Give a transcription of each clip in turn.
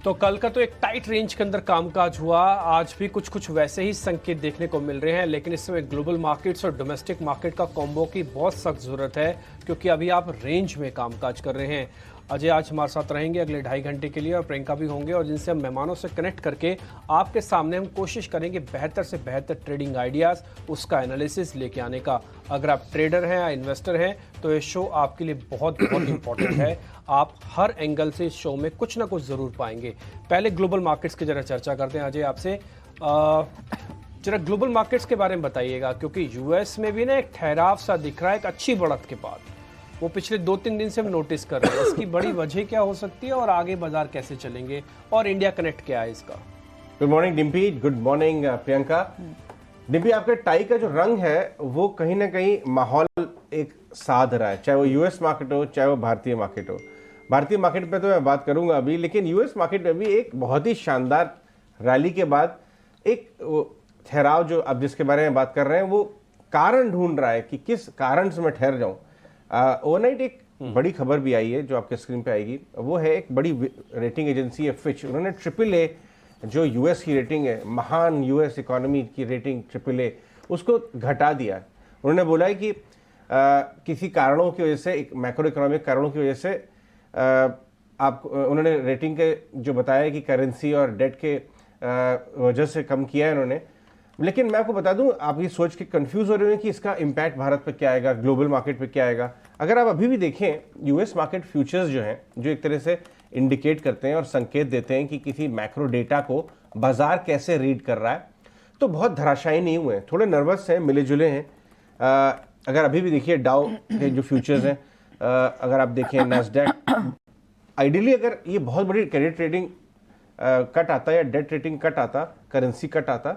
तो कल का तो एक टाइट रेंज के अंदर कामकाज हुआ। आज भी कुछ कुछ वैसे ही संकेत देखने को मिल रहे हैं, लेकिन इस समय ग्लोबल मार्केट्स और डोमेस्टिक मार्केट का कॉम्बो की बहुत सख्त जरूरत है, क्योंकि अभी आप रेंज में कामकाज कर रहे हैं। अजय आज हमारे साथ रहेंगे अगले 2.5 घंटे के लिए, और प्रियंका भी होंगे, और जिनसे हम मेहमानों से कनेक्ट करके आपके सामने हम कोशिश करेंगे बेहतर से बेहतर ट्रेडिंग आइडियाज़, उसका एनालिसिस लेके आने का। अगर आप ट्रेडर हैं या इन्वेस्टर हैं तो ये शो आपके लिए बहुत बहुत इंपॉर्टेंट है। आप हर एंगल से इस शो में कुछ ना कुछ ज़रूर पाएंगे। पहले ग्लोबल मार्केट्स की जरा चर्चा करते हैं। अजय आपसे जरा ग्लोबल मार्केट्स के बारे में बताइएगा, क्योंकि यूएस में भी ना एक ठहराव सा दिख रहा है एक अच्छी बढ़त के बाद। वो पिछले 2-3 दिन से हम नोटिस कर रहे हैं। इसकी बड़ी वजह क्या हो सकती है और आगे बाजार कैसे चलेंगे, और इंडिया कनेक्ट क्या है इसका? Good morning Dimpy, good morning Priyanka. Dimpy, आपके टाई का जो रंग है वो कहीं ना कहीं माहौल एक साध रहा है, चाहे वो यूएस मार्केट हो चाहे वो भारतीय मार्केट हो। भारतीय मार्केट पे तो मैं बात करूंगा अभी, लेकिन यूएस मार्केट में भी एक बहुत ही शानदार रैली के बाद एक ठहराव जो अब जिसके बारे में बात कर रहे हैं वो कारण ढूंढ रहा है कि किस कारण से मैं ठहर जाऊं। ओवरनाइट एक बड़ी खबर भी आई है जो आपके स्क्रीन पे आएगी, वो है एक बड़ी रेटिंग एजेंसी है फिच। उन्होंने AAA जो यूएस की रेटिंग है, महान यूएस इकोनॉमी की रेटिंग AAA, उसको घटा दिया है। उन्होंने बोला है कि किसी कारणों की वजह से, एक मैक्रो इकोनॉमिक कारणों की वजह से उन्होंने रेटिंग के जो बताया कि करेंसी और डेट के वजह से कम किया है उन्होंने। लेकिन मैं आपको बता दूं, आप ये सोच के कंफ्यूज हो रहे हैं कि इसका इम्पैक्ट भारत पे क्या आएगा, ग्लोबल मार्केट पे क्या आएगा। अगर आप अभी भी देखें यूएस मार्केट फ्यूचर्स जो हैं, जो एक तरह से इंडिकेट करते हैं और संकेत देते हैं कि किसी मैक्रो डेटा को बाजार कैसे रीड कर रहा है, तो बहुत धराशायी नहीं हुए हैं, थोड़े नर्वस हैं, मिले जुले हैं। अगर अभी भी देखिए डाउ के जो फ्यूचर्स हैं, अगर आप देखें नैस्डैक, आइडियली अगर ये बहुत बड़ी क्रेडिट रेटिंग कट आता या डेट रेटिंग कट आता, करेंसी कट आता,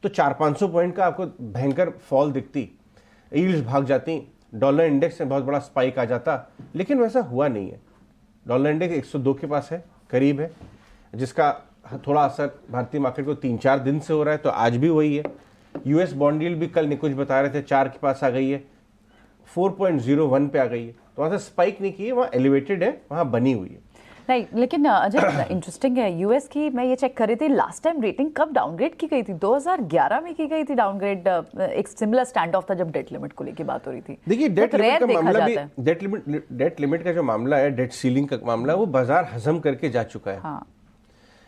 तो 400-500 पॉइंट का आपको भयंकर फॉल दिखती, यील्ड्स भाग जाती, डॉलर इंडेक्स में बहुत बड़ा स्पाइक आ जाता। लेकिन वैसा हुआ नहीं है। डॉलर इंडेक्स 102 के पास है, करीब है, जिसका थोड़ा असर भारतीय मार्केट को 3-4 दिन से हो रहा है, तो आज भी वही है। यूएस बॉन्ड यील्ड भी कल निकुंज बता रहे थे 4 के पास आ गई है, 4.01 पे आ गई है, तो वहाँ से स्पाइक नहीं की है, वहाँ एलिवेटेड है, वहाँ बनी हुई है। नहीं, लेकिन अजय इंटरेस्टिंग है यूएस की। मैं ये चेक कर रही थी लास्ट टाइम रेटिंग कब डाउनग्रेड की गई थी, 2011 में की गई थी डाउनग्रेड। एक सिमिलर स्टैंड ऑफ था जब डेट लिमिट को लेके बात हो रही थी। देखिए डेट लिमिट का मामला भी, डेट लिमिट का जो मामला है, डेट सीलिंग का मामला, वो बाजार हजम करके जा चुका है। हाँ।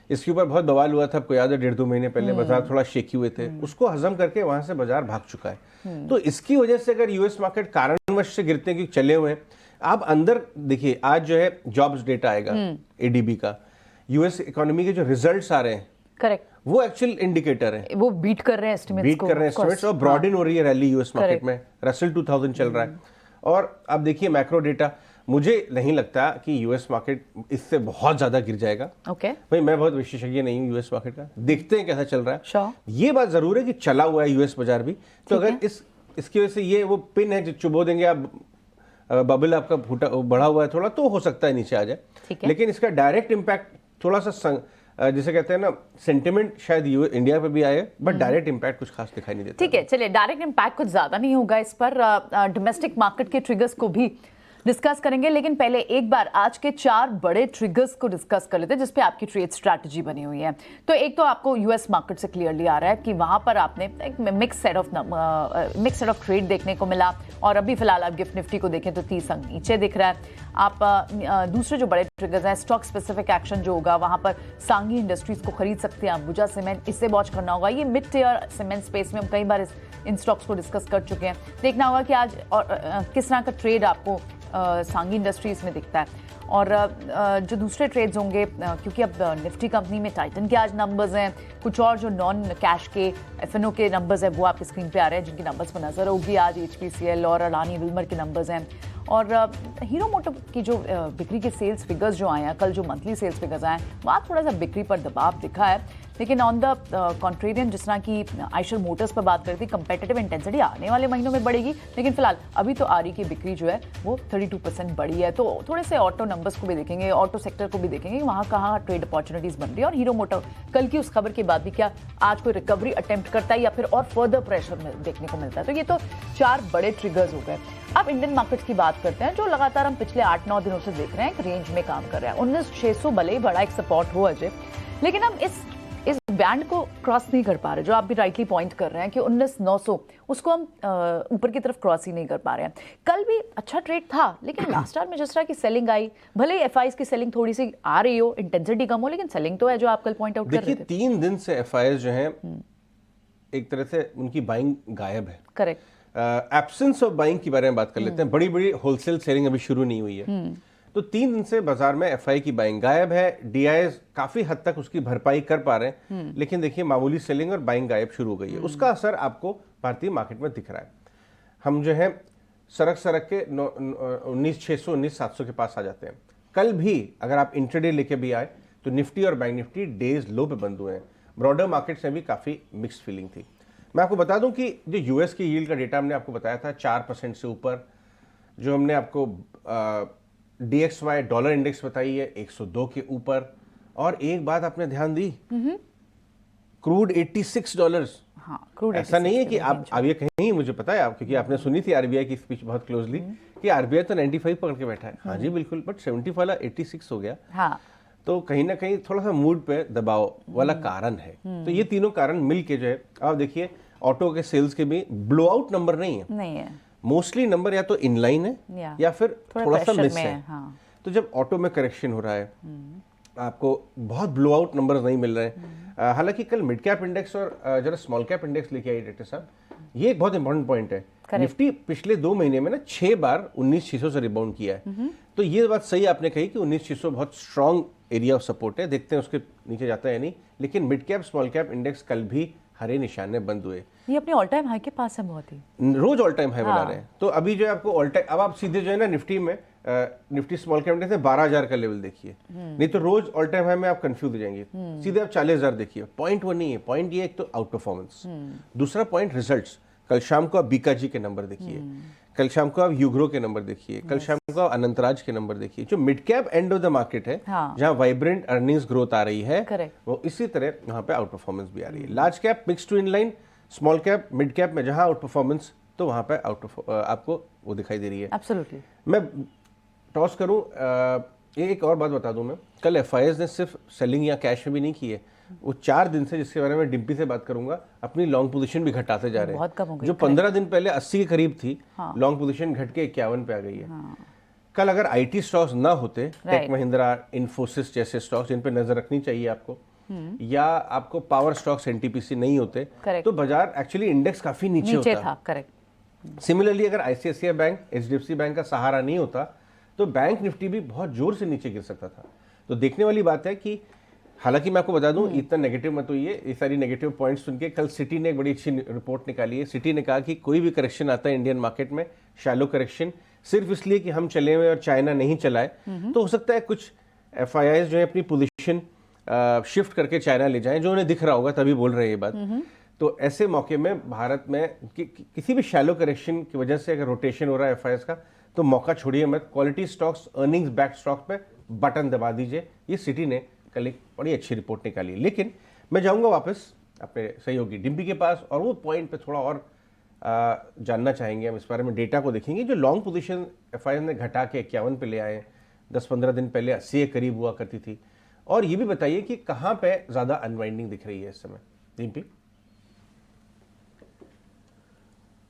इसके ऊपर बहुत बवाल हुआ था, आपको याद है 1.5-2 महीने पहले बाजार थोड़ा शेकी हुए थे, उसको हजम करके वहां से बाजार भाग चुका है। तो इसकी वजह से अगर यूएस मार्केट कारणवश से गिरते हैं कि चले हुए हैं, आप अंदर देखिए आज जो है जॉब्स डेटा आएगा एडीबी का, यूएस इकोनॉमी के जो रिजल्ट्स आ रहे हैं, करेक्ट, वो एक्चुअल इंडिकेटर है, वो बीट कर रहे हैं एस्टिमेट्स को, और ब्रॉडन हो रही है रैली यूएस मार्केट में। रसेल 2000 चल रहा है, और अब देखिए मैक्रो डेटा, मुझे नहीं लगता कि यूएस मार्केट इससे बहुत ज्यादा गिर जाएगा। भाई मैं बहुत विशेषज्ञ नहीं हूँ यूएस मार्केट का, देखते हैं कैसा चल रहा है। ये बात जरूर है कि चला हुआ है यूएस बाजार भी, तो अगर इसकी वजह से ये वो पिन है जो चुबो देंगे आप, बबल आपका फूटा बढ़ा हुआ है थोड़ा, तो हो सकता है नीचे आ जाए। लेकिन इसका डायरेक्ट इम्पैक्ट थोड़ा सा जिसे कहते हैं ना, सेंटिमेंट शायद इंडिया पे भी आए, बट डायरेक्ट इम्पैक्ट कुछ खास दिखाई नहीं देता। ठीक है, चलिए डायरेक्ट इम्पैक्ट कुछ ज्यादा नहीं होगा इस पर। डोमेस्टिक मार्केट के ट्रिगर्स को भी डिस्कस करेंगे, लेकिन पहले एक बार आज के 4 बड़े ट्रिगर्स को डिस्कस कर लेते हैं जिसपे आपकी ट्रेड स्ट्रैटेजी बनी हुई है। तो एक तो आपको यूएस मार्केट से क्लियरली आ रहा है कि वहां पर आपने एक मिक्स सेट ऑफ ट्रेड देखने को मिला, और अभी फिलहाल आप गिफ्ट निफ्टी को देखें तो 30 अंक नीचे दिख रहा है। आप दूसरे जो बड़े ट्रिगर्स हैं, स्टॉक स्पेसिफिक एक्शन जो होगा, वहां पर सांगी इंडस्ट्रीज को खरीद सकते हैं, अंबुजा सीमेंट, इससे वॉच करना होगा। ये मिड टियर सीमेंट स्पेस में हम कई बार इन स्टॉक्स को डिस्कस कर चुके हैं, देखना होगा कि आज और किस तरह का ट्रेड आपको सांगी इंडस्ट्रीज में दिखता है। और जो दूसरे ट्रेड्स होंगे, क्योंकि अब निफ्टी कंपनी में टाइटन के आज नंबर्स हैं, कुछ और जो नॉन कैश के एफएनओ के नंबर्स हैं वो आपकी स्क्रीन पे आ रहे हैं, जिनकी नंबर्स पर नजर होगी। आज एचपीसीएल और अडानी विल्मर के नंबर्स हैं, और हीरो मोटर की जो बिक्री के सेल्स फिगर्स जो आए हैं, कल जो मंथली सेल्स फिगर्स आए हैं, वहाँ थोड़ा सा बिक्री पर दबाव दिखा है। लेकिन ऑन द कॉन्ट्रेरियन, जिस तरह की आइशर मोटर्स पर बात करती, कंपेटिटिव इंटेंसिटी आने वाले महीनों में बढ़ेगी, लेकिन फिलहाल अभी तो आरी की बिक्री जो है वो 32% बढ़ी है। तो थोड़े से ऑटो नंबर्स को भी देखेंगे, ऑटो सेक्टर को भी देखेंगे, वहाँ कहाँ ट्रेड अपॉर्चुनिटीज बन रही है। और हीरो मोटर कल की उस खबर के बाद भी क्या आज कोई रिकवरी अटेम्प्ट करता है या फिर और फर्दर प्रेशर देखने को मिलता है। तो ये तो 4 बड़े ट्रिगर्स हो गए। अब इंडियन मार्केट्स की बात करते हैं, जो लगातार हम पिछले 8-9 दिनों से देख रहे हैं, एक रेंज में काम कर रहा है। 19,600 भले ही बड़ा एक सपोर्ट हो अजय, लेकिन हम इस बैंड को क्रॉस नहीं कर पा रहे, जो आप भी राइटली पॉइंट कर रहे हैं कि 19,900 उसको हम ऊपर की तरफ क्रॉस ही नहीं कर पा रहे हैं। कल भी अच्छा ट्रेड था, लेकिन लास्ट आवर में जिस तरह की सेलिंग आई, भले ही एफआईज की सेलिंग थोड़ी सी आ रही हो, इंटेंसिटी कम हो, लेकिन सेलिंग तो है, जो आप कल पॉइंट आउट कर रहे थे। 3 दिन से एफआईज जो हैं एक तरह से उनकी बाइंग गायब है। करेक्ट। एब्सेंस ऑफ बाइंग के बारे में बात कर लेते हैं। बड़ी बड़ी होलसेल सेलिंग अभी शुरू नहीं हुई है, तो 3 दिन से बाजार में एफआई की बाइंग गायब है। डीआईएस काफी हद तक उसकी भरपाई कर पा रहे हैं, लेकिन देखिए मामूली सेलिंग और बाइंग गायब शुरू हो गई है। उसका असर आपको भारतीय मार्केट में दिख रहा है। हम जो है सरक के 19,600 19,700 के पास आ जाते हैं। कल भी अगर आप इंट्राडे लेके भी आए तो निफ्टी और बैंक निफ्टी डेज लो पे बंद हुए हैं। ब्रॉडर मार्केट में भी काफी मिक्स्ड फीलिंग थी। मैं आपको बता दूं कि जो यूएस की यील्ड का डेटा हमने आपको बताया था 4% से ऊपर, जो हमने आपको DXY डॉलर इंडेक्स बताई है 102 के ऊपर, और एक बात आपने ध्यान दी, क्रूड $86। हाँ, क्रूड ऐसा नहीं है कि आप ये कहीं, मुझे पता है आप, क्योंकि आपने सुनी थी आरबीआई की स्पीच बहुत क्लोजली कि आरबीआई तो 95 पकड़ के बैठा है। हाँ जी बिल्कुल, बट 70 वाला 86 हो गया। हाँ। तो कहीं ना कहीं थोड़ा सा मूड पे दबाव वाला कारण है। तो ये तीनों कारण मिलके जो है, आप देखिए ऑटो के सेल्स के भी ब्लो आउट नंबर नहीं है, मोस्टली नंबर या तो इनलाइन है या फिर थोड़ा सा मिस है। हाँ। तो जब ऑटो में करेक्शन हो रहा है, आपको बहुत ब्लो आउट नंबर्स नहीं मिल रहे हैं। हालांकि कल मिड कैप इंडेक्स और जरा स्मॉल कैप इंडेक्स लेके आई डॉक्टर साहब, ये एक बहुत इंपॉर्टेंट पॉइंट है। निफ्टी पिछले 2 महीने में ना 6 बार 19,600 से रिबाउंड किया है। तो ये बात सही आपने कही कि 19,600 बहुत स्ट्रॉन्ग एरिया ऑफ सपोर्ट है। देखते हैं उसके नीचे जाता है नहीं, लेकिन mid cap small cap index कल भी हरे निशान में बंद हुए। ये अपने ऑल टाइम हाई के पास है, बहुत ही रोज ऑल टाइम हाई बना रहे हैं। तो अभी जो है आपको ऑल टाइम, अब आप सीधे जो है ना निफ्टी में निफ्टी स्मॉल कैप इंडेक्स में 12,000 का लेवल देखिए, नहीं तो रोज ऑल टाइम हाई में आप कंफ्यूज हो जाएंगे। सीधे आप 40,000 देखिए। पॉइंट वो नहीं है, पॉइंट ये एक तो आउट परफॉर्मेंस, दूसरा पॉइंट रिजल्ट्स। कल शाम को आप बीकाजी के नंबर देखिए, कल शाम को आप यूग्रो के नंबर देखिए, कल शाम को आप अनंतराज के नंबर देखिए। जो mid cap end of the market है, जहां वाइब्रेंट अर्निंग्स ग्रोथ आ रही है, वो इसी तरह वहां पे आउट परफॉर्मेंस भी आ रही है। Large cap mix to inline, small cap mid cap में जहां आउट परफॉर्मेंस, तो वहां पे आपको वो दिखाई दे रही है। एब्सोल्युटली। मैं टॉस करूं, एक और बात बता दूं, मैं कल एफआईएस ने सिर्फ सेलिंग या कैश में भी नहीं की है, वो 4 दिन से, जिसके बारे में डिम्पी से बात करूंगा, अपनी लॉन्ग पोजीशन भी घटाते जा रहे हैं। जो 15 दिन पहले 80 के करीब थी, लॉन्ग पोजीशन घट के 51 पे आ गई है। कल अगर आईटी स्टॉक्स ना होते, टेक महिंद्रा, इन्फोसिस जैसे स्टॉक्स जिन पे नजर रखनी चाहिए आपको, या आपको पावर स्टॉक्स एनटीपीसी नहीं होते, तो बाजार एक्चुअली इंडेक्स काफी नीचे होता। करेक्ट। सिमिलरली अगर आईसीआईसीआई बैंक, एचडीएफसी बैंक का सहारा नहीं होता, तो बैंक निफ्टी भी बहुत जोर से नीचे गिर सकता था। तो देखने वाली बात है कि, हालांकि मैं आपको बता दूं, इतना नेगेटिव मत होइए। ये सारी नेगेटिव पॉइंट्स सुन के कल सिटी ने एक बड़ी अच्छी रिपोर्ट निकाली है। सिटी ने कहा कि कोई भी करेक्शन आता है इंडियन मार्केट में, शैलो करेक्शन, सिर्फ इसलिए कि हम चले हुए और चाइना नहीं चलाए, तो हो सकता है कुछ एफआईआईज जो है अपनी पोजीशन शिफ्ट करके चाइना ले जाएं, जो उन्हें दिख रहा होगा, तभी बोल रहे हैं ये बात। तो ऐसे मौके में भारत में किसी भी शैलो करेक्शन की वजह से अगर रोटेशन हो रहा है एफआईआईज का, तो मौका छोड़िए मत। Quality stocks, earnings back stock पे बटन दबा दीजिए। ये सिटी ने कल एक बड़ी अच्छी रिपोर्ट निकाली। लेकिन मैं जाऊंगा वापस अपने सहयोगी डिम्पी के पास, और वो पॉइंट पे थोड़ा और जानना चाहेंगे हम। इस बारे में डेटा को देखेंगे। जो लॉन्ग पोजीशन एफआईआईएस ने घटा के 51 पे ले आए, 10-15 दिन पहले 80 के करीब हुआ करती थी। और ये भी बताइए कि कहाँ पे ज्यादा अनवाइंडिंग दिख रही है इस समय, डिम्पी?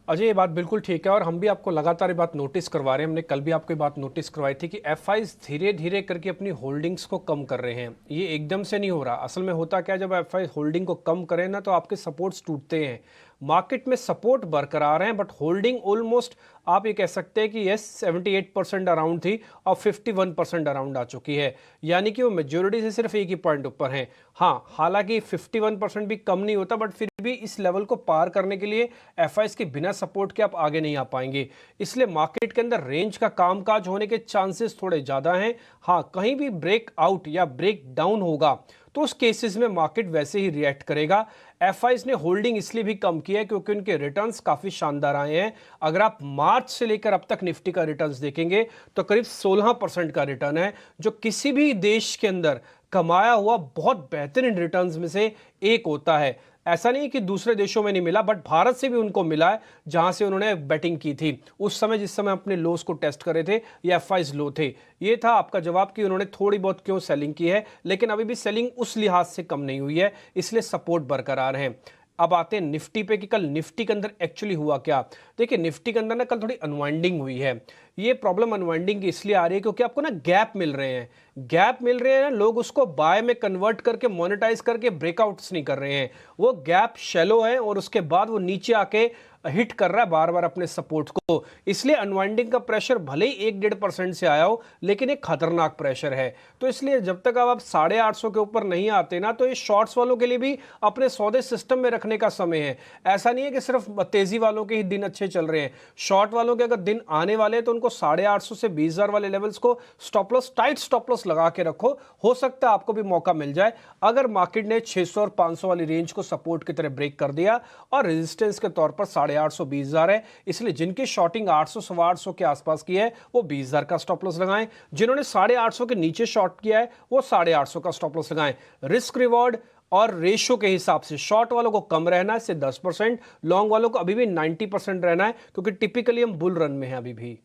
अजय, ये बात बिल्कुल ठीक है, और हम भी आपको लगातार ये बात नोटिस करवा रहे हैं। हमने कल भी आपको ये बात नोटिस करवाई थी कि एफआईज धीरे धीरे करके अपनी होल्डिंग्स को कम कर रहे हैं। ये एकदम से नहीं हो रहा। असल में होता क्या है, जब एफआई होल्डिंग को कम करें ना, तो आपके सपोर्ट्स टूटते हैं। मार्केट में सपोर्ट बरकरार हैं, बट होल्डिंग ऑलमोस्ट आप ये कह सकते हैं कि यस 78% अराउंड थी और 51% अराउंड आ चुकी है, यानी कि वो मेजोरिटी से सिर्फ एक ही पॉइंट ऊपर हैं। हाँ, हालांकि 51% भी कम नहीं होता, बट फिर भी इस लेवल को पार करने के लिए एफआईएस के बिना सपोर्ट के आप आगे नहीं आ पाएंगे। इसलिए मार्केट के अंदर रेंज का कामकाज होने के चांसेस थोड़े ज्यादा हैं। हाँ, कहीं भी ब्रेक आउट या ब्रेक डाउन होगा तो उस केसेस में मार्केट वैसे ही रिएक्ट करेगा। एफआईएस ने होल्डिंग इसलिए भी कम किया है क्योंकि उनके रिटर्न्स काफी शानदार आए हैं। अगर आप मार्च से लेकर अब तक निफ्टी का रिटर्न्स देखेंगे तो करीब 16% का रिटर्न है, जो किसी भी देश के अंदर कमाया हुआ बहुत बेहतरीन रिटर्न्स में से एक होता है। ऐसा नहीं है कि दूसरे देशों में नहीं मिला, बट भारत से भी उनको मिला है जहां से उन्होंने बैटिंग की थी उस समय, जिस समय अपने लोस को टेस्ट करे थे, ये एफआईज लो थे। ये था आपका जवाब कि उन्होंने थोड़ी बहुत क्यों सेलिंग की है, लेकिन अभी भी सेलिंग उस लिहाज से कम नहीं हुई है, इसलिए सपोर्ट बरकरार है। अब आते हैं निफ्टी पे कि कल निफ्टी के अंदर एक्चुअली हुआ क्या। देखिए निफ्टी के अंदर ना कल थोड़ी अनवाइंडिंग हुई है। ये प्रॉब्लम अनवाइंडिंग की इसलिए आ रही है क्योंकि आपको ना गैप मिल रहे हैं, गैप मिल रहे हैं, लोग उसको बाय में कन्वर्ट करके मोनेटाइज करके ब्रेकआउट्स नहीं कर रहे हैं। वो गैप शैलो है और उसके बाद वो नीचे आके हिट कर रहा है बार बार अपने सपोर्ट को, इसलिए अनवाइंडिंग का प्रेशर भले ही 1-1.5% से आया हो, लेकिन एक खतरनाक प्रेशर है। तो इसलिए जब तक आप 850 के ऊपर नहीं आते ना, तो ये शॉर्ट्स वालों के लिए भी अपने सौदे सिस्टम में रखने का समय है। ऐसा नहीं है कि सिर्फ तेजी वालों के ही दिन अच्छे चल रहे हैं, शॉर्ट वालों के अगर दिन आने वाले हैं तो उनको 850 से 20,000 वाले लेवल्स को stop loss, tight stop loss लगा के रखो, हो सकता है आपको भी मौका मिल जाए। अगर मार्केट ने 600 और 500 वाली रेंज को सपोर्ट की तरह ब्रेक कर दिया और रेजिस्टेंस के तौर पर 850 20,000 है, इसलिए जिनकी शॉर्टिंग 800 850 के आसपास की है वो 20,000 का स्टॉप लॉस लगाएं, जिन्होंने 850 के नीचे शॉर्ट किया है वो 850 का स्टॉप लॉस लगाएं। रिस्क रिवॉर्ड और रेशो के हिसाब से शॉर्ट वालों को कम रहना है, इससे 10%, लॉन्ग वालों को अभी भी 90% रहना है, क्योंकि टिपिकली हम बुल रन में हैं अभी भी।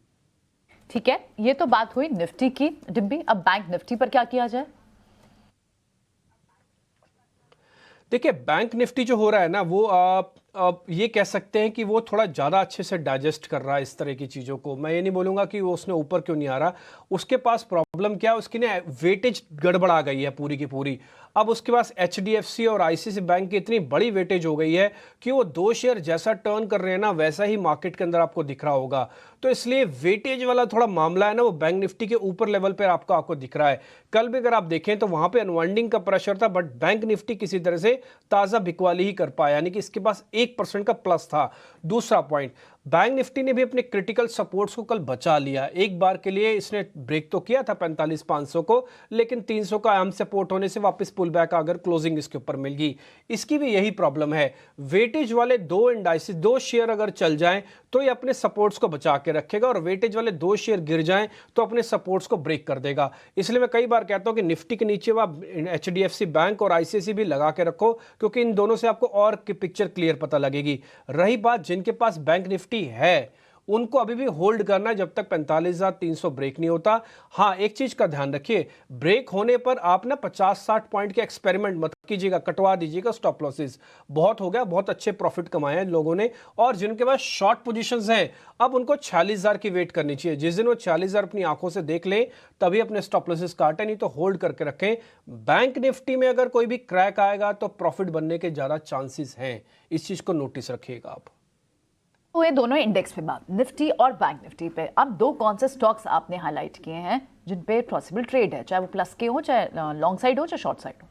ठीक है, ये तो बात हुई निफ्टी की। डिम्बी, अब बैंक निफ्टी पर क्या किया जाए? देखिए बैंक निफ्टी जो हो रहा है ना, वो ये कह सकते हैं कि वो थोड़ा ज़्यादा अच्छे से डाइजेस्ट कर रहा है इस तरह की चीज़ों को। मैं ये नहीं बोलूँगा कि वो उसने ऊपर क्यों नहीं आ रहा, उसके पास प्रॉब्लम क्या है, उसकी ना वेटेज गड़बड़ा गई है पूरी की पूरी। अब उसके पास HDFC और ICICI बैंक की इतनी बड़ी वेटेज हो गई है कि वो 2 शेयर जैसा टर्न कर रहे हैं ना, वैसा ही मार्केट के अंदर आपको दिख रहा होगा। तो इसलिए वेटेज वाला थोड़ा मामला है ना, वो बैंक निफ्टी के ऊपर लेवल पर आपको दिख रहा है। कल भी अगर आप देखें तो वहां पे अनवाइंडिंग का प्रेशर था, बट बैंक निफ्टी किसी तरह से ताज़ा बिकवाली ही कर पाया, यानी कि इसके पास 1% का प्लस था। दूसरा पॉइंट, बैंक निफ्टी ने भी अपने क्रिटिकल सपोर्ट्स को कल बचा लिया। एक बार के लिए इसने ब्रेक तो किया था 45,500 को, लेकिन 300 का अहम सपोर्ट होने से वापस पुल बैक अगर क्लोजिंग इसके ऊपर मिल गई। इसकी भी यही प्रॉब्लम है, वेटेज वाले 2 इंडाइसिस 2 शेयर अगर चल जाएं तो ये अपने सपोर्ट्स को बचा के रखेगा, और वेटेज वाले 2 शेयर गिर जाएं तो अपने सपोर्ट्स को ब्रेक कर देगा। इसलिए मैं कई बार कहता हूं कि निफ्टी के नीचे आप HDFC बैंक और ICICI भी लगा के रखो, क्योंकि इन दोनों से आपको और की पिक्चर क्लियर पता लगेगी। रही बात जिनके पास बैंक निफ्टी है, उनको अभी भी होल्ड करना है जब तक 45,300 ब्रेक नहीं होता। हाँ, एक चीज का ध्यान रखिए, ब्रेक होने पर आप ना 50-60 पॉइंट के एक्सपेरिमेंट मत कीजिएगा, कटवा दीजिएगा स्टॉप लॉसेस। बहुत हो गया, बहुत अच्छे प्रॉफिट कमाए हैं लोगों ने, और जिनके पास शॉर्ट पोजीशंस हैं अब उनको 46,000 की वेट करनी चाहिए। जिस दिन वो 46,000 अपनी आंखों से देख ले तभी अपने स्टॉप लॉसेस काटें, नहीं तो होल्ड करके रखें। बैंक निफ्टी में अगर कोई भी क्रैक आएगा तो प्रॉफिट बनने के ज्यादा चांसेस हैं, इस चीज को नोटिस रखिएगा आप। तो ये दोनों इंडेक्स पे बात, निफ्टी और बैंक निफ्टी पे। अब 2 कौन से स्टॉक्स आपने हाईलाइट किए हैं जिन पे पॉसिबल ट्रेड है, चाहे वो प्लस के हो, चाहे लॉन्ग साइड हो, चाहे शॉर्ट साइड हो?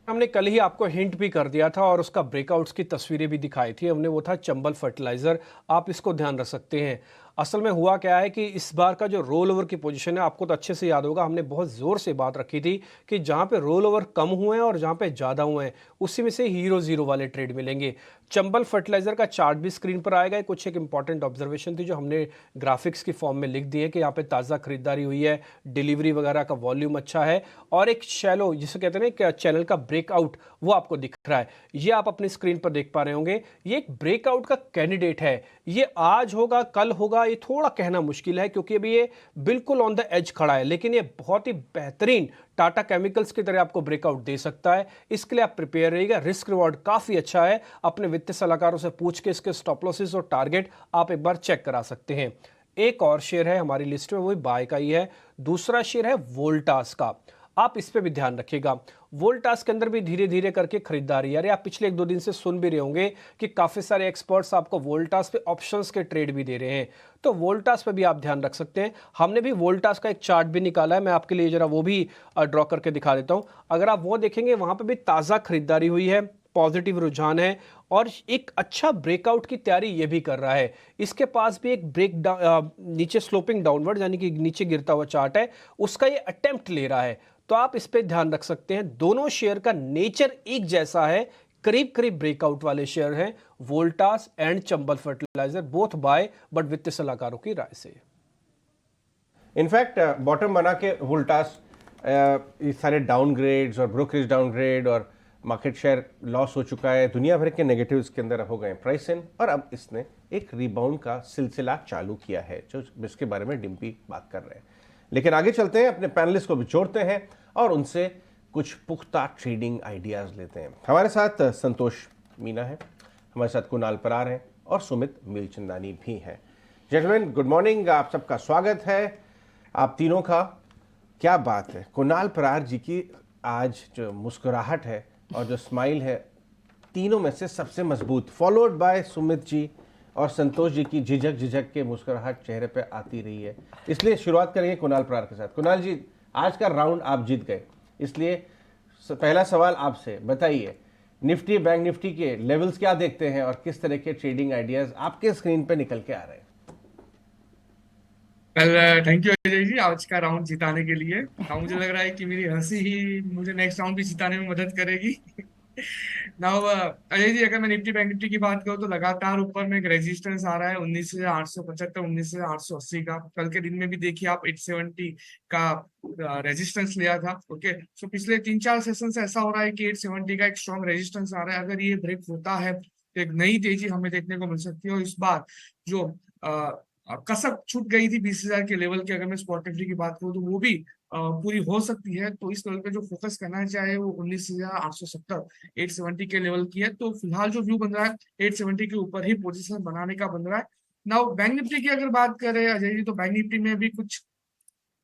हमने कल ही आपको हिंट भी कर दिया था और उसका ब्रेकआउट्स की तस्वीरें भी दिखाई थी हमने, वो था चंबल फर्टिलाइजर। आप इसको ध्यान रख सकते हैं। असल में हुआ क्या है कि इस बार का जो रोल ओवर की पोजीशन है, आपको तो अच्छे से याद होगा, हमने बहुत जोर से बात रखी थी कि जहां पे रोल ओवर कम हुए हैं और जहां पे ज्यादा हुए हैं उसी में से हीरो जीरो वाले ट्रेड मिलेंगे। चंबल फर्टिलाइजर का चार्ट भी स्क्रीन पर आएगा। कुछ एक इंपॉर्टेंट ऑब्जर्वेशन थी जो हमने ग्राफिक्स की फॉर्म में लिख दी है कि यहाँ पे ताज़ा खरीदारी हुई है, डिलीवरी वगैरह का वॉल्यूम अच्छा है, और एक शैलो जिसे कहते हैं कि चैनल का ब्रेकआउट वो आपको दिख रहा है। ये आप अपनी स्क्रीन पर देख पा रहे होंगे। ये एक ब्रेकआउट का कैंडिडेट है। ये आज होगा कल होगा ये थोड़ा कहना मुश्किल है, क्योंकि अभी ये बिल्कुल ऑन द एज खड़ा है, लेकिन ये बहुत ही बेहतरीन टाटा केमिकल्स की तरह आपको ब्रेकआउट दे सकता है। इसके लिए आप प्रिपेयर रहिएगा। रिस्क रिवॉर्ड काफी अच्छा है। अपने वित्तीय सलाहकारों से पूछ के इसके स्टॉप लॉसेस और टारगेट आप एक बार चेक करा सकते हैं। एक और शेयर है हमारी लिस्ट में, वो बाय का ही है। दूसरा शेयर है वोल्टास का। आप इस पे भी ध्यान रखिएगा। वोल्टास के अंदर भी धीरे धीरे करके खरीदारी, यार आप पिछले 1-2 दिन से सुन भी रहे होंगे कि काफी सारे एक्सपर्ट्स आपको वोल्टास पे ऑप्शंस के ट्रेड भी दे रहे हैं, तो वोल्टास पे भी आप ध्यान रख सकते हैं। हमने भी वोल्टास का एक चार्ट भी निकाला है, मैं आपके लिए जरा वो भी ड्रॉ करके दिखा देता हूं। अगर आप वो देखेंगे वहां पे भी ताजा खरीदारी हुई है, पॉजिटिव रुझान है, और एक अच्छा ब्रेकआउट की तैयारी ये भी कर रहा है। इसके पास भी एक ब्रेक नीचे स्लोपिंग डाउनवर्ड यानी कि नीचे गिरता हुआ चार्ट है, उसका ये अटेम्प्ट ले रहा है, तो आप इस पे ध्यान रख सकते हैं। दोनों शेयर का नेचर एक जैसा है, करीब करीब ब्रेकआउट वाले शेयर हैं Voltas and Chambal fertiliser, both buy, but वित्तीय सलाहकारों की राय से। इनफैक्ट बॉटम बना के वोल्टास ये सारे डाउनग्रेड्स और ब्रोकरेज डाउनग्रेड और मार्केट शेयर लॉस हो चुका है, दुनिया भर के नेगेटिव इसके अंदर हो गए प्राइस इन, और अब इसने एक रिबाउंड का सिलसिला चालू किया है, जो जिसके बारे में डिम्पी बात कर रहे हैं। लेकिन आगे चलते हैं, अपने पैनलिस्ट को भी जोड़ते हैं और उनसे कुछ पुख्ता ट्रेडिंग आइडियाज़ लेते हैं। हमारे साथ संतोष मीना है, हमारे साथ कुणाल परार हैं और सुमित मीलचंदानी भी हैं। जेंटलमैन गुड मॉर्निंग, आप सबका स्वागत है। आप तीनों का क्या बात है, कुणाल परार जी की आज जो मुस्कुराहट है और जो स्माइल है, तीनों में से सबसे मजबूत, फॉलोड बाय सुमित जी और संतोष जी की झिझक झिझक के मुस्कुराहट चेहरे पे आती रही है। इसलिए शुरुआत करेंगे कुणाल परार के साथ। कुणाल जी, आज का राउंड आप जीत गए, इसलिए पहला सवाल आपसे, बताइए निफ्टी बैंक निफ्टी के लेवल्स क्या देखते हैं और किस तरह के ट्रेडिंग आइडियाज आपके स्क्रीन पे निकल के आ रहे हैं? थैंक यू अजय जी, आज का राउंड जिताने के लिए। मुझे लग रहा है कि मेरी हंसी ही मुझे नेक्स्ट राउंड भी जिताने में मदद करेगी। नाउ अजय जी, अगर मैं निफ्टी बैंक निफ्टी की बात करूँ तो लगातार ऊपर में एक रेजिस्टेंस आ रहा है 19,875 19,880 का। कल के दिन में भी देखिए आप 870 का रेजिस्टेंस लिया था। ओके, सो पिछले 3-4 सेशन से ऐसा हो रहा है कि 870 का एक स्ट्रॉन्ग रेजिस्टेंस आ रहा है। अगर ये ब्रेक होता है तो एक नई तेजी हमें देखने को मिल सकती है। और इस बार जो कसक छूट गई थी 20,000 के लेवल की, अगर मैं स्पॉट निफ्टी की बात करूँ तो वो भी पूरी हो सकती है। तो इस लेवल पे जो फोकस करना चाहे वो 19,870 870 के लेवल की है। तो फिलहाल जो व्यू बन रहा है 870 के ऊपर ही पोजीशन बनाने का बन रहा है। नाउ बैंक निफ्टी की अगर बात करें अजय जी, तो बैंक निफ्टी में भी कुछ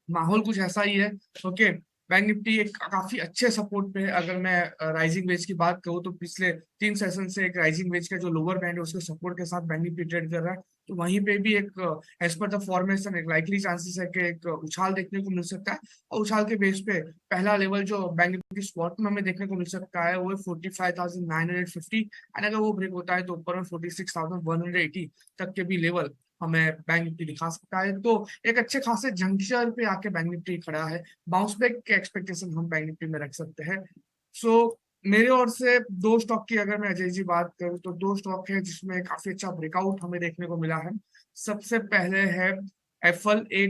माहौल कुछ ऐसा ही है। ओके, बैंक निफ्टी एक काफी अच्छे सपोर्ट पे है। अगर मैं राइजिंग वेज की बात करूँ तो पिछले 3 सेशन से एक राइजिंग वेज का जो लोअर बैंड है उसके सपोर्ट के साथ बैंक निफ्टी ट्रेड कर रहा है। तो वहीं पे भी एक एज पर द फॉर्मेशन एक लाइकली चांसेस है कि एक उछाल देखने को मिल सकता है। और उछाल के बेस पे पहला लेवल जो बैंक निफ्टी स्पॉट में हमें देखने को मिल सकता है वो है 45,950, एंड अगर वो ब्रेक होता है तो ऊपर में 46,180 तक के भी लेवल हमें बैंक निफ्टी दिखा सकता है। तो एक अच्छे खासे जंक्शन पे आके बैंक निफ्टी खड़ा है। बाउंस बैक के एक्सपेक्टेशन हम बैंक निफ्टी में रख सकते हैं। सो मेरे ओर से 2 स्टॉक की अगर मैं अजय जी बात करूं तो 2 स्टॉक है जिसमें काफी अच्छा ब्रेकआउट हमें देखने को मिला है। सबसे पहले है AFFLE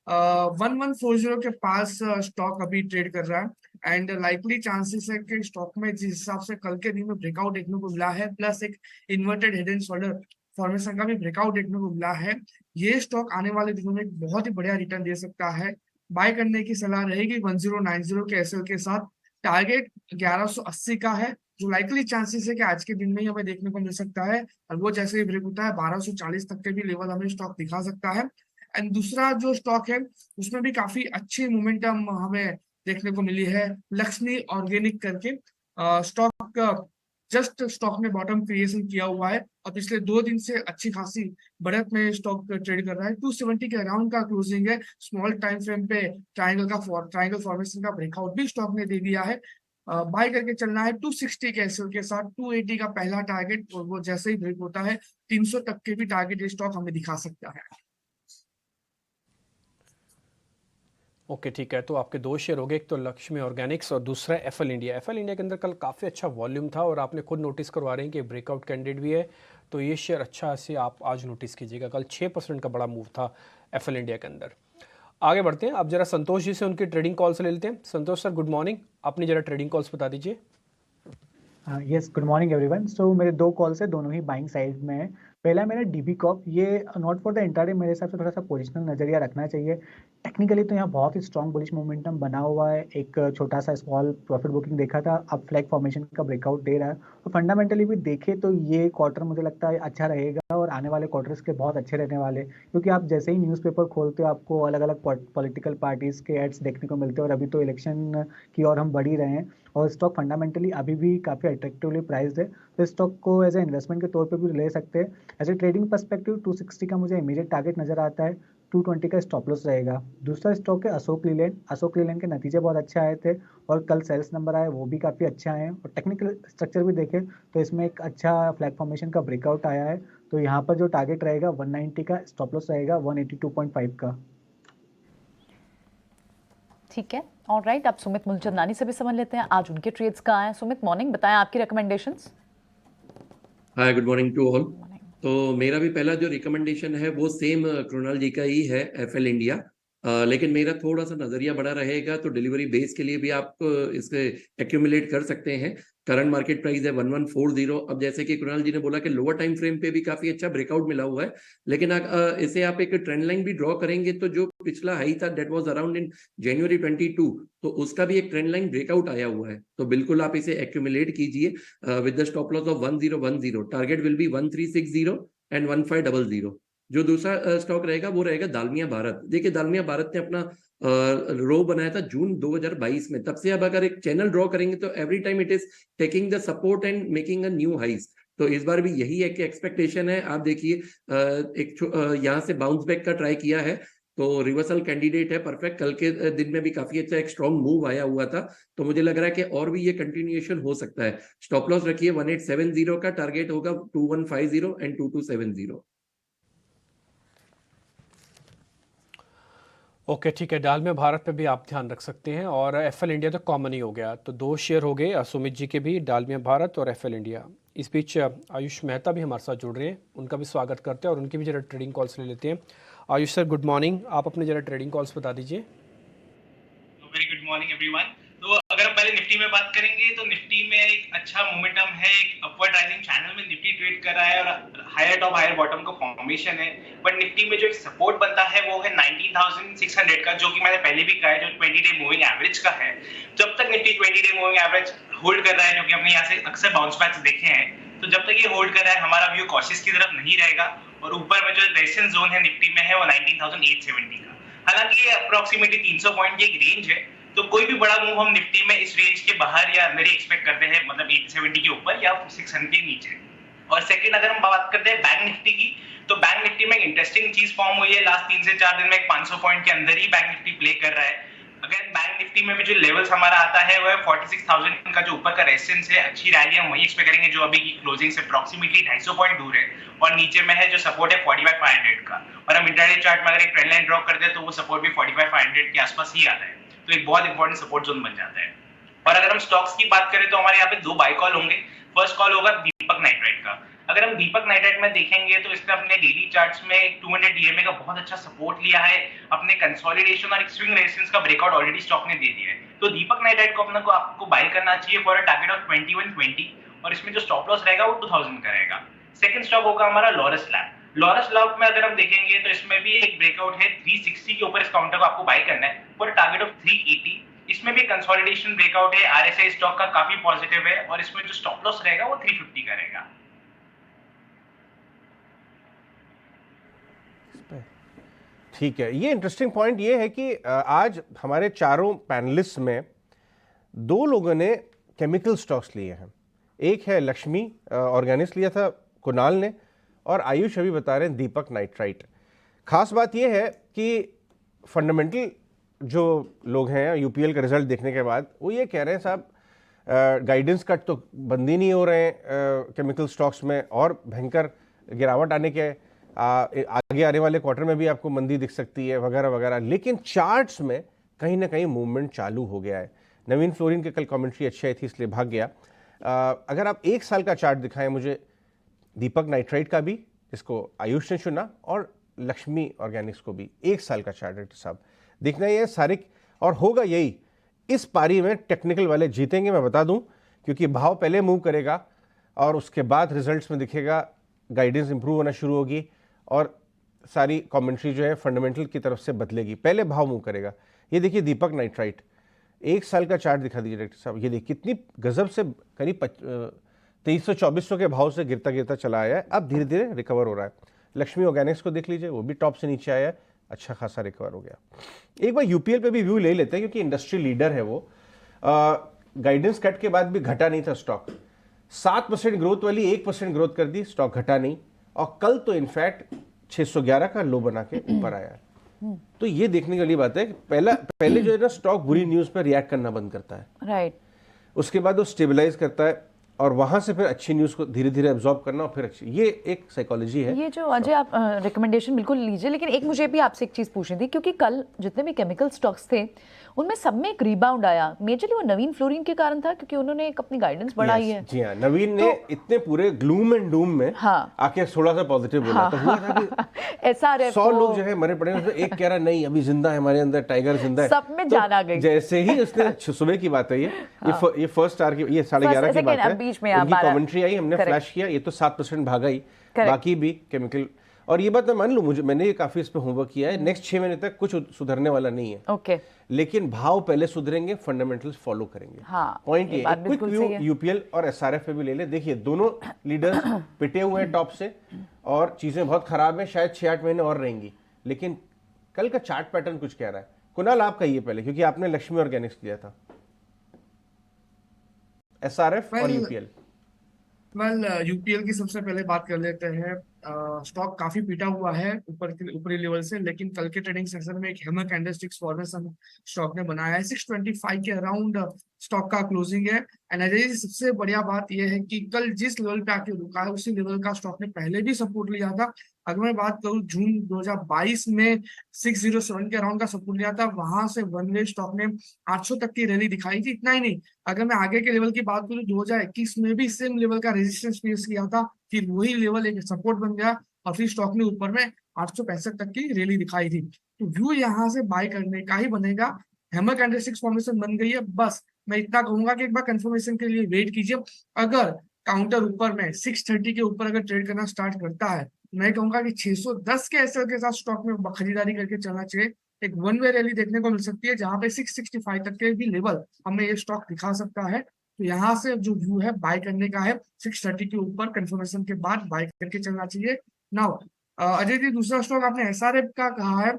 1140 के पास स्टॉक अभी ट्रेड कर रहा है। एंड लाइकली चांसेस है कि स्टॉक में जिस हिसाब से कल के दिन में ब्रेकआउट देखने को मिला है, प्लस एक inverted head and shoulder formation का भी ब्रेकआउट देखने को मिला है, ये स्टॉक आने वाले दिनों में एक बहुत ही बढ़िया रिटर्न दे सकता है। बाय करने की सलाह रहेगी 1090 के एसएल के साथ। टारगेट 1180 का है, जो लाइकली चांसेस है कि आज के दिन में ही हमें देखने को मिल सकता है। और वो जैसे ही ब्रेक होता है 1240 तक के भी लेवल हमें स्टॉक दिखा सकता है। एंड दूसरा जो स्टॉक है उसमें भी काफी अच्छी मोमेंटम हमें देखने को मिली है, लक्ष्मी ऑर्गेनिक करके स्टॉक। जस्ट स्टॉक ने बॉटम क्रिएशन किया हुआ है और पिछले 2 दिन से अच्छी खासी बढ़त में स्टॉक ट्रेड कर रहा है। 270 के अराउंड का क्लोजिंग है। स्मॉल टाइम फ्रेम पे ट्रायंगल फॉर्मेशन का ब्रेकआउट भी स्टॉक ने दे दिया है। बाय करके चलना है 260 के एसएल के साथ। 280 का पहला टारगेट, और वो जैसे ही ब्रेक होता है 300 तक के भी टारगेट ये स्टॉक हमें दिखा सकता है। ओके ठीक है, तो आपके 2 शेयर हो गए, एक तो लक्ष्मी ऑर्गेनिक्स और दूसरा एफएल इंडिया। एफएल इंडिया के अंदर कल काफ़ी अच्छा वॉल्यूम था और आपने खुद नोटिस करवा रहे हैं कि ब्रेकआउट कैंडिडेट भी है, तो ये शेयर अच्छा से आप आज नोटिस कीजिएगा। कल 6% का बड़ा मूव था एफएल इंडिया के अंदर। आगे बढ़ते हैं, आप जरा संतोष जी से उनकी ट्रेडिंग कॉल से ले लेते हैं। संतोष सर गुड मॉर्निंग, अपनी जरा ट्रेडिंग कॉल्स बता दीजिए। Yes, good morning everyone. So मेरे 2 कॉल्स है, दोनों ही बाइंग साइड में है। पहला मेरा डीबी कॉप, ये नॉट फॉर द इंट्राडे, मेरे हिसाब से थोड़ा सा पोजिशनल नजरिया रखना चाहिए। टेक्निकली तो यहाँ बहुत ही स्ट्रॉन्ग बुलिश मोमेंटम बना हुआ है। एक छोटा सा स्मॉल प्रॉफिट बुकिंग देखा था, अब फ्लैग फॉर्मेशन का ब्रेकआउट दे रहा है। और फंडामेंटली भी देखे तो ये क्वार्टर मुझे लगता है अच्छा रहेगा और आने वाले क्वार्टर्स के बहुत अच्छे रहने वाले, क्योंकि आप जैसे ही न्यूज़पेपर खोलते हो आपको अलग अलग पॉलिटिकल पार्टीज के एड्स देखने को मिलते हैं। और अभी तो इलेक्शन की ओर हम बढ़ ही रहे हैं और स्टॉक फंडामेंटली अभी भी काफ़ी अट्रैक्टिवली प्राइस्ड है। तो स्टॉक को एज ए इन्वेस्टमेंट के तौर पे भी ले सकते हैं। एज ए ट्रेडिंग पर्सपेक्टिव 260 का मुझे इमीडिएट टारगेट नजर आता है, 220 का स्टॉप लॉस रहेगा। दूसरा स्टॉक है अशोक लीलैंड। अशोक लीलैंड के नतीजे बहुत अच्छे आए थे और कल सेल्स नंबर आए वो भी काफ़ी अच्छे आए हैं। और टेक्निकल स्ट्रक्चर भी देखें तो इसमें एक अच्छा फ्लैग फॉर्मेशन का ब्रेकआउट आया है। तो यहाँ पर जो टारगेट रहेगा 190 का, स्टॉप लॉस रहेगा 182.5 का। ठीक है, ऑलराइट। आप सुमित मूलचंदानी से भी समझ लेते हैं आज उनके ट्रेड्स कहाँ हैं। सुमित मॉर्निंग, बताएं आपकी recommendations. Hi, good morning to all. तो मेरा भी पहला जो रिकमेंडेशन है वो सेम कृणाल जी का ही है, एफएल इंडिया। लेकिन मेरा थोड़ा सा नजरिया बड़ा रहेगा, तो डिलीवरी बेस के लिए भी आप इसे एक्यूमुलेट कर सकते हैं। करंट मार्केट प्राइस है 1140। अब जैसे कि कुणाल जी ने बोला कि लोअर टाइम फ्रेम पे भी काफी अच्छा ब्रेकआउट मिला हुआ है, लेकिन इसे आप एक ट्रेंड लाइन भी ड्रॉ करेंगे तो जो पिछला हाई था दैट वाज अराउंड इन जनवरी 22, तो उसका भी एक ट्रेंड लाइन ब्रेकआउट आया हुआ है। तो बिल्कुल आप इसे एक्यूमुलेट कीजिए with the stop loss of 1010। Target will be 1360 and 1500। जो दूसरा स्टॉक रहेगा वो रहेगा दालमिया भारत। देखिए दालमिया भारत ने अपना रो बनाया था जून 2022 में, तब से अब अगर एक चैनल ड्रॉ करेंगे तो every time it is taking the support and making a new highs. तो इस बार भी यही एक एक्सपेक्टेशन है। आप देखिए यहाँ से बाउंस बैक का ट्राई किया है, तो रिवर्सल कैंडिडेट है परफेक्ट। कल के दिन में भी काफी अच्छा एक स्ट्रॉन्ग मूव आया हुआ था, तो मुझे लग रहा है कि और भी ये कंटिन्यूएशन हो सकता है। स्टॉप लॉस रखिए 1870 का, टारगेट होगा 2150 एंड 2270। ओके ठीक है, डालमिया भारत पे भी आप ध्यान रख सकते हैं। और एफएल इंडिया तो कॉमन ही हो गया, तो 2 शेयर हो गए सुमित जी के भी, डालमिया भारत और एफएल इंडिया। इस बीच आयुष मेहता भी हमारे साथ जुड़ रहे हैं, उनका भी स्वागत करते हैं और उनकी भी जरा ट्रेडिंग कॉल्स ले लेते हैं। आयुष सर गुड मॉर्निंग, आप अपने जरा ट्रेडिंग कॉल्स बता दीजिए। Very good morning everyone. तो अगर हम पहले निफ्टी में बात करेंगे तो निफ्टी में एक अच्छा मोमेंटम है, एक अपवर्ड राइजिंग चैनल में निफ्टी ट्रेड कर रहा है और हायर टॉप हायर बॉटम का फॉर्मेशन है। बट निफ्टी में जो एक सपोर्ट बनता है वो है 19,600 का, जो कि मैंने पहले भी कहा है, जो 20 डे मूविंग एवरेज का है। जब तक Nifty 20 day moving average hold कर रहा है, जो कि हमने यहाँ से अक्सर बाउंस बैक्स देखे हैं, तो जब तक ये होल्ड कर रहा है हमारा व्यू कॉशियस की तरफ नहीं रहेगा। और ऊपर में जो रेजिस्टेंस जोन है निफ्टी में है वो 19,870 का। हालांकि ये अप्रोक्सीमेटली 300 पॉइंट की एक रेंज है, तो कोई भी बड़ा मूव हम निफ्टी में इस रेंज के बाहर या अंदर ही एक्सपेक्ट करते हैं, मतलब 870 के ऊपर या 600 के नीचे। और सेकंड अगर हम बात करते हैं बैंक निफ्टी की, तो बैंक निफ्टी में एक इंटरेस्टिंग चीज फॉर्म हुई है। लास्ट 3 से 4 दिन में 500 पॉइंट के अंदर ही बैंक निफ्टी प्ले कर रहा है। अगर बैंक निफ्टी में भी जो लेवल्स हमारा आता है वो है 46,000 का, जो ऊपर का रेजिस्टेंस है। अच्छी रैली हम वही एक्सपेक्ट करेंगे जो अभी की क्लोजिंग से अप्रोक्सीमेटली 250 पॉइंट दूर है। और नीचे में है जो सपोर्ट है 45,500 का। और हम इंट्राडे चार्ट में अगर एक ट्रेंड लाइन ड्रॉ करते हैं तो वो सपोर्ट भी 45,500 के आसपास ही आता है, तो एक बहुत इंपॉर्टेंट सपोर्ट जोन बन जाता है। और अगर हम स्टॉक्स की बात करें तो हमारे यहाँ पे 2 बाय कॉल होंगे। फर्स्ट कॉल होगा दीपक नाइट्राइट का। अगर हम दीपक नाइट्राइट में देखेंगे तो इसने अपने डेली चार्ट्स में 200 डीएमए का बहुत अच्छा सपोर्ट लिया है। अपने कंसोलिडेशन और एक स्विंग रेजिस्टेंस का ब्रेकआउट ऑलरेडी स्टॉक ने दे दिया है। तो दीपक नाइट्राइट को आपको बाय करना चाहिए फॉर अ टारगेट ऑफ 2120, और इसमें जो स्टॉप लॉस रहेगा वो 2000 का रहेगा। सेकंड स्टॉक होगा हमारा लॉरस लैब। लॉरस लैब में अगर हम देखेंगे तो इसमें भी एक ब्रेकआउट है 360 के ऊपर। इस काउंटर को आपको बाय करना है फॉर टारगेट ऑफ 380। इसमें भी कंसोलिडेशन ब्रेकआउट है। आरएसआई स्टॉक का काफी पॉजिटिव है और इसमें जो स्टॉप लॉस रहेगा वो 350 का रहेगा। ठीक है, ये इंटरेस्टिंग पॉइंट ये है कि आज हमारे चारों पैनलिस्ट में 2 लोगों ने केमिकल स्टॉक्स लिए हैं। एक है लक्ष्मी ऑर्गेनिक्स लिया था कुणाल ने, और आयुष अभी बता रहे हैं दीपक नाइट्राइट। खास बात यह है कि फंडामेंटल जो लोग हैं यूपीएल का रिजल्ट देखने के बाद वो ये कह रहे हैं साहब गाइडेंस कट तो बंद ही नहीं हो रहे हैं केमिकल स्टॉक्स में, और भयंकर गिरावट आने के आगे आने वाले क्वार्टर में भी आपको मंदी दिख सकती है वगैरह वगैरह। लेकिन चार्ट्स में कहीं ना कहीं मूवमेंट चालू हो गया है। नवीन फ्लोरिन के कल कमेंट्री अच्छी आई थी इसलिए भाग गया। अगर आप 1 साल का चार्ट दिखाएं मुझे दीपक नाइट्राइट का भी, जिसको आयुष ने चुना, और लक्ष्मी ऑर्गेनिक्स को भी 1 साल का चार्ट है साहब देखना ही है सारे। और होगा यही, इस पारी में टेक्निकल वाले जीतेंगे मैं बता दूं, क्योंकि भाव पहले मूव करेगा और उसके बाद रिजल्ट्स में दिखेगा गाइडेंस इंप्रूव होना शुरू होगी और सारी कमेंट्री जो है फंडामेंटल की तरफ से बदलेगी। पहले भाव मूव करेगा। ये देखिए दीपक नाइट्राइट 1 साल का चार्ट दिखा दीजिए डायरेक्टर साहब। ये देखिए कितनी गजब से करीब 2300-2400 के भाव से गिरता गिरता चला आया है, अब धीरे धीरे रिकवर हो रहा है। लक्ष्मी ऑर्गेनिक्स को देख लीजिए, वो भी टॉप से नीचे आया है, अच्छा खासा रिकवर हो गया। एक बार यूपीएल पे भी व्यू ले लेते हैं क्योंकि इंडस्ट्री लीडर है वो। गाइडेंस कट के बाद भी घटा नहीं था स्टॉक। 7% ग्रोथ वाली 1% ग्रोथ कर दी, स्टॉक घटा नहीं। और कल तो इनफैक्ट 611 का लो बना के ऊपर आया है। तो ये देखने वाली बात है कि पहले जो है ना स्टॉक बुरी न्यूज पर रिएक्ट करना बंद करता है, राइट, उसके बाद वो स्टेबलाइज करता है और वहां से फिर अच्छी न्यूज़ को धीरे धीरे एब्जॉर्ब करना और फिर अच्छी, ये एक साइकोलॉजी है। ये जो अजय आप रिकमेंडेशन बिल्कुल लीजिए, लेकिन एक मुझे भी आपसे एक चीज़ पूछनी थी, क्योंकि कल जितने भी केमिकल स्टॉक्स थे उनमें सब में एक रिबाउंड आया, मेजरली वो नवीन फ्लोरिन के कारण था, क्योंकि उन्होंने एक अपनी गाइडेंस बढ़ाई है। जी हाँ, नवीन ने इतने पूरे ग्लूम एंड डूम में हाँ, आके थोड़ा सा पॉजिटिव बोला, तो हुआ था कि SRF 100 लोग जो है मरे पड़े, उसमें एक कह रहा नहीं अभी जिंदा है, हमारे अंदर टाइगर जिंदा है, सब में जान आ गई। जैसे ही उसने सुबह की बात है, ये फर्स्ट आवर की, ये 11:30 की बात है, बीच में उनकी कमेंट्री आई, हमने फ्लैश किया, ये तो 7% भागा ही, बाकी भी केमिकल। और ये बात मैं मान लूं, मैंने ये काफी इस पे होमवर्क किया है, नेक्स्ट 6 महीने तक कुछ सुधरने वाला नहीं है। ओके, लेकिन भाव पहले सुधरेंगे, फंडामेंटल्स फॉलो करेंगे। हाँ, पॉइंट ये क्विक व्यू यूपीएल और एसआरएफ पे भी ले ले, देखिए दोनों लीडर्स पिटे हुए हैं टॉप से और चीजें बहुत खराब है, शायद 6-8 महीने और रहेंगी, लेकिन कल का चार्ट पैटर्न कुछ कह रहा है। कुणाल आप कहिए पहले, क्योंकि आपने लक्ष्मी ऑर्गेनिक्स लिया था, एसआरएफ और यूपीएल। यूपीएल की सबसे पहले बात कर लेते हैं। स्टॉक काफी पीटा हुआ है ऊपरी लेवल से, लेकिन कल के ट्रेडिंग सेशन में एक हैमर कैंडलस्टिक्स फॉर्मेशन स्टॉक ने बनाया है। 625 के अराउंड स्टॉक का क्लोजिंग है। एंड अजय जी, सबसे बढ़िया बात यह है कि कल जिस लेवल पे आके रुका है उसी लेवल का स्टॉक ने पहले भी सपोर्ट लिया था। अगर मैं बात करूं जून 2022 में 607 के अराउंड का सपोर्ट लिया था, वहां से वन वे स्टॉक ने 800 तक की रैली दिखाई थी। इतना ही नहीं, अगर मैं आगे के लेवल की बात करूं 2021 में भी सेम लेवल का रेजिस्टेंस फेस किया था, फिर वही लेवल एक सपोर्ट बन गया और फिर स्टॉक ने ऊपर में 865 तक की रैली दिखाई थी। तो व्यू यहाँ से बाय करने का ही बनेगा। हैमर कैंडलस्टिक्स फॉर्मेशन बन गई है, बस मैं इतना कहूंगा कि एक बार कंफर्मेशन के लिए वेट कीजिए। अगर काउंटर ऊपर में 630 के ऊपर अगर ट्रेड करना स्टार्ट करता है, मैं कहूंगा कि 610 के एसएल के साथ स्टॉक में खरीदारी करके चलना चाहिए। एक वन वे रैली देखने को मिल सकती है, जहां पे 665 तक के भी लेवल हमें ये स्टॉक दिखा सकता है। तो यहाँ से जो व्यू है बाय करने का है, 630 के ऊपर कंफर्मेशन के बाद बाय करके चलना चाहिए। नाउ अजय जी, दूसरा स्टॉक आपने एसआरएफ का कहा है,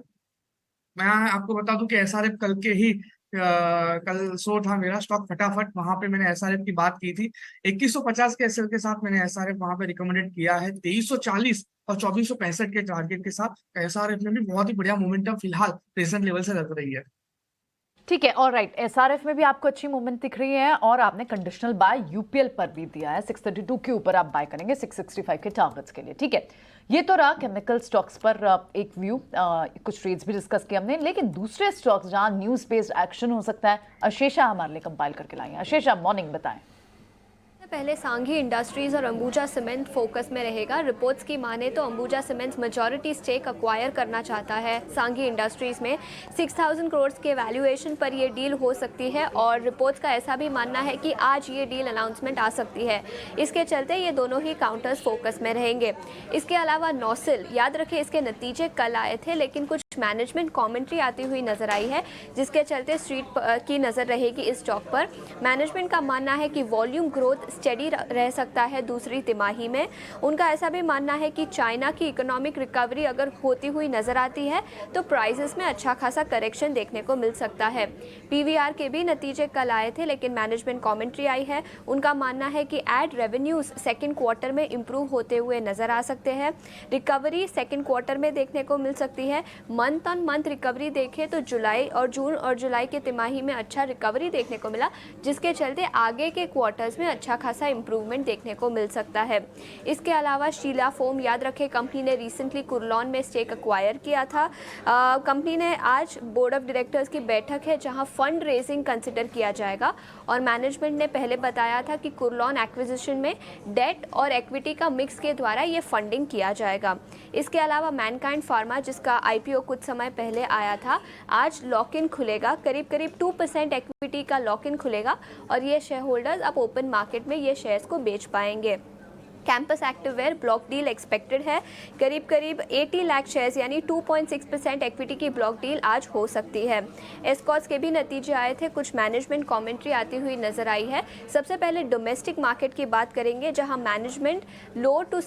मैं आपको बता दूं कि एसआरएफ कल के ही कल शो था मेरा स्टॉक फटाफट, वहां पे मैंने एसआरएफ की बात की थी। 2150 के एसएल के साथ मैंने एसआरएफ वहां पे रिकमेंडेड किया है। 2340 और 2465 के टारगेट के साथ एसआरएफ में भी बहुत ही बढ़िया मोमेंटम फिलहाल प्रेजेंट लेवल से लग रही है। ठीक है, और राइट, एसआरएफ में भी आपको अच्छी मूवमेंट दिख रही है और आपने कंडीशनल बाय यूपीएल पर भी दिया है। 632 के ऊपर आप बाय करेंगे 665 के टारगेट्स के लिए। ठीक है, ये तो रहा केमिकल स्टॉक्स पर एक व्यू, कुछ ट्रेड्स भी डिस्कस किया हमने, लेकिन दूसरे स्टॉक्स जहां न्यूज बेस्ड एक्शन हो सकता है, अशेषा हमारे लिए कंपाइल करके लाई है। अशेषा, मॉर्निंग, बताएं। पहले सांघी इंडस्ट्रीज और अंबुजा सीमेंट फोकस में रहेगा। रिपोर्ट्स की माने तो Ambuja cements majority stake acquire करना चाहता है सांघी इंडस्ट्रीज में। 6000 करोड़ के वैल्यूएशन पर ये डील हो सकती है और रिपोर्ट्स का ऐसा भी मानना है कि आज ये डील अनाउंसमेंट आ सकती है। इसके चलते ये दोनों ही काउंटर्स फोकस में रहेंगे। इसके अलावा नौसिल, याद रखें इसके नतीजे कल आए थे, लेकिन कुछ मैनेजमेंट कमेंट्री आती हुई नजर आई है, जिसके चलते स्ट्रीट की नज़र रहेगी इस स्टॉक पर। मैनेजमेंट का मानना है कि वॉल्यूम ग्रोथ स्टेडी रह सकता है दूसरी तिमाही में। उनका ऐसा भी मानना है कि चाइना की इकोनॉमिक रिकवरी अगर होती हुई नजर आती है तो प्राइसेस में अच्छा खासा करेक्शन देखने को मिल सकता है। पीवीआर के भी नतीजे कल आए थे, लेकिन मैनेजमेंट कमेंट्री आई है। उनका मानना है कि एड रेवेन्यूज सेकेंड क्वार्टर में इंप्रूव होते हुए नजर आ सकते हैं। रिकवरी सेकेंड क्वार्टर में देखने को मिल सकती है। मंथ ऑन मंथ रिकवरी देखें तो जुलाई और जून और जुलाई के तिमाही में अच्छा रिकवरी देखने को मिला, जिसके चलते आगे के क्वार्टर्स में अच्छा खासा इंप्रूवमेंट देखने को मिल सकता है। इसके अलावा शीला फोम, याद रखें कंपनी ने रिसेंटली कुर्लॉन में स्टेक एक्वायर किया था। कंपनी ने आज बोर्ड ऑफ डायरेक्टर्स की बैठक है जहां फंड रेजिंग कंसिडर किया जाएगा और मैनेजमेंट ने पहले बताया था कि कुर्लॉन एक्विजिशन में डेट और इक्विटी का मिक्स के द्वारा ये फंडिंग किया जाएगा। इसके अलावा मैनकाइंड फार्मा, जिसका आईपीओ कुछ समय पहले आया था, आज लॉक इन खुलेगा। करीब 2% इक्विटी का लॉक इन खुलेगा और ये शेयर होल्डर्स अब ओपन मार्केट में ये शेयर्स को बेच पाएंगे। कैंपस एक्टिववेयर ब्लॉक डील एक्सपेक्टेड है। करीब 80 लाख शेयर्स यानी 2.6% इक्विटी की ब्लॉक डील आज हो सकती है। एस्कॉर्ट्स के भी नतीजे आए थे, कुछ मैनेजमेंट कमेंट्री आती हुई नजर आई है। सबसे पहले डोमेस्टिक मार्केट की बात करेंगे, जहां management low to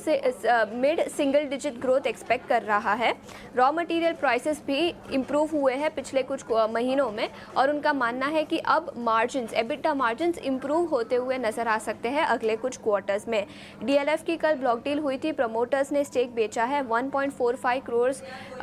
mid single digit growth expect कर रहा है। रॉ मटेरियल प्राइसेस भी इंप्रूव हुए हैं पिछले कुछ महीनों में और उनका मानना है कि अब मार्जिन्स, एबिटा मार्जिन्स इंप्रूव होते हुए नजर आ सकते हैं अगले कुछ क्वार्टर्स में। BRF की कल ब्लॉक डील हुई थी। प्रमोटर्स ने स्टेक बेचा है, 1.45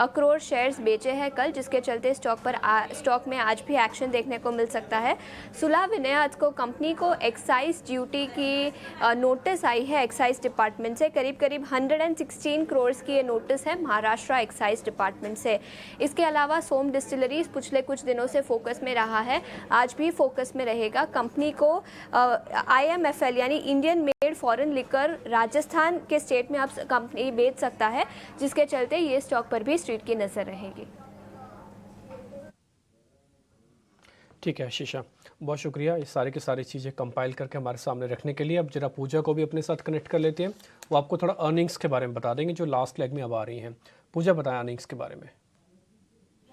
करोड़ शेयर्स बेचे हैं कल, जिसके चलते स्टॉक में आज भी एक्शन देखने को मिल सकता है। सुलह विनायत को कंपनी को एक्साइज ड्यूटी की नोटिस आई है एक्साइज डिपार्टमेंट से। करीब 116 करोड़ की ये नोटिस है महाराष्ट्र एक्साइज डिपार्टमेंट से। इसके अलावा सोम डिस्टिलरीज पिछले कुछ दिनों से फोकस में रहा है, आज भी फोकस में रहेगा। कंपनी को IMFL यानी Indian made foreign liquor Rajasthan के स्टेट में अब कंपनी बेच सकता है, जिसके चलते ये स्टॉक पर भी स्ट्रीट की नजर रहेगी। ठीक है शीशा, बहुत शुक्रिया ये सारे की सारी चीज़ें कंपाइल करके हमारे सामने रखने के लिए। अब जरा पूजा को भी अपने साथ कनेक्ट कर लेते हैं, वो आपको थोड़ा अर्निंग्स के बारे में बता देंगे जो लास्ट लेग में अब आ रही हैं। पूजा बताएं अर्निंग्स के बारे में।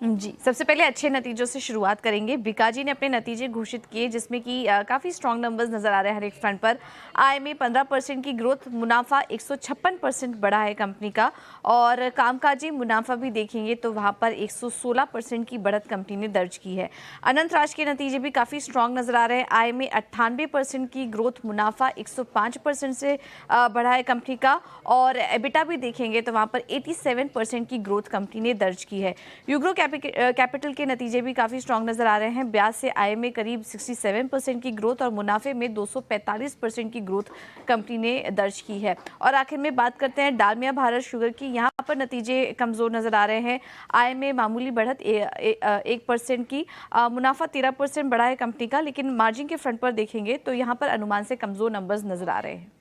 जी, सबसे पहले अच्छे नतीजों से शुरुआत करेंगे। बीकाजी ने अपने नतीजे घोषित किए, जिसमें कि काफ़ी स्ट्रॉन्ग नंबर्स नज़र आ रहे हैं हर एक फ्रंट पर। आय में 15% की ग्रोथ, मुनाफा 156% बढ़ा है कंपनी का, और कामकाजी मुनाफा भी देखेंगे तो वहाँ पर 116% की बढ़त कंपनी ने दर्ज की है। अनंत राज के नतीजे भी काफ़ी स्ट्रॉन्ग नज़र आ रहे हैं। आय में 98% की ग्रोथ, मुनाफा 105% से बढ़ा है कंपनी का, और एबिटा भी देखेंगे तो वहाँ पर 87% की ग्रोथ कंपनी ने दर्ज की है। यूग्रो कैपिटल के नतीजे भी काफ़ी स्ट्रॉन्ग नज़र आ रहे हैं। ब्याज से आय में करीब 67% की ग्रोथ और मुनाफे में 245% की ग्रोथ कंपनी ने दर्ज की है। और आखिर में बात करते हैं डालमिया भारत शुगर की। यहाँ पर नतीजे कमज़ोर नज़र आ रहे हैं। आय में मामूली बढ़त 1% की, मुनाफा 13% बढ़ा है कंपनी का, लेकिन मार्जिन के फ्रंट पर देखेंगे तो यहाँ पर अनुमान से कमज़ोर नंबर्स नज़र आ रहे हैं।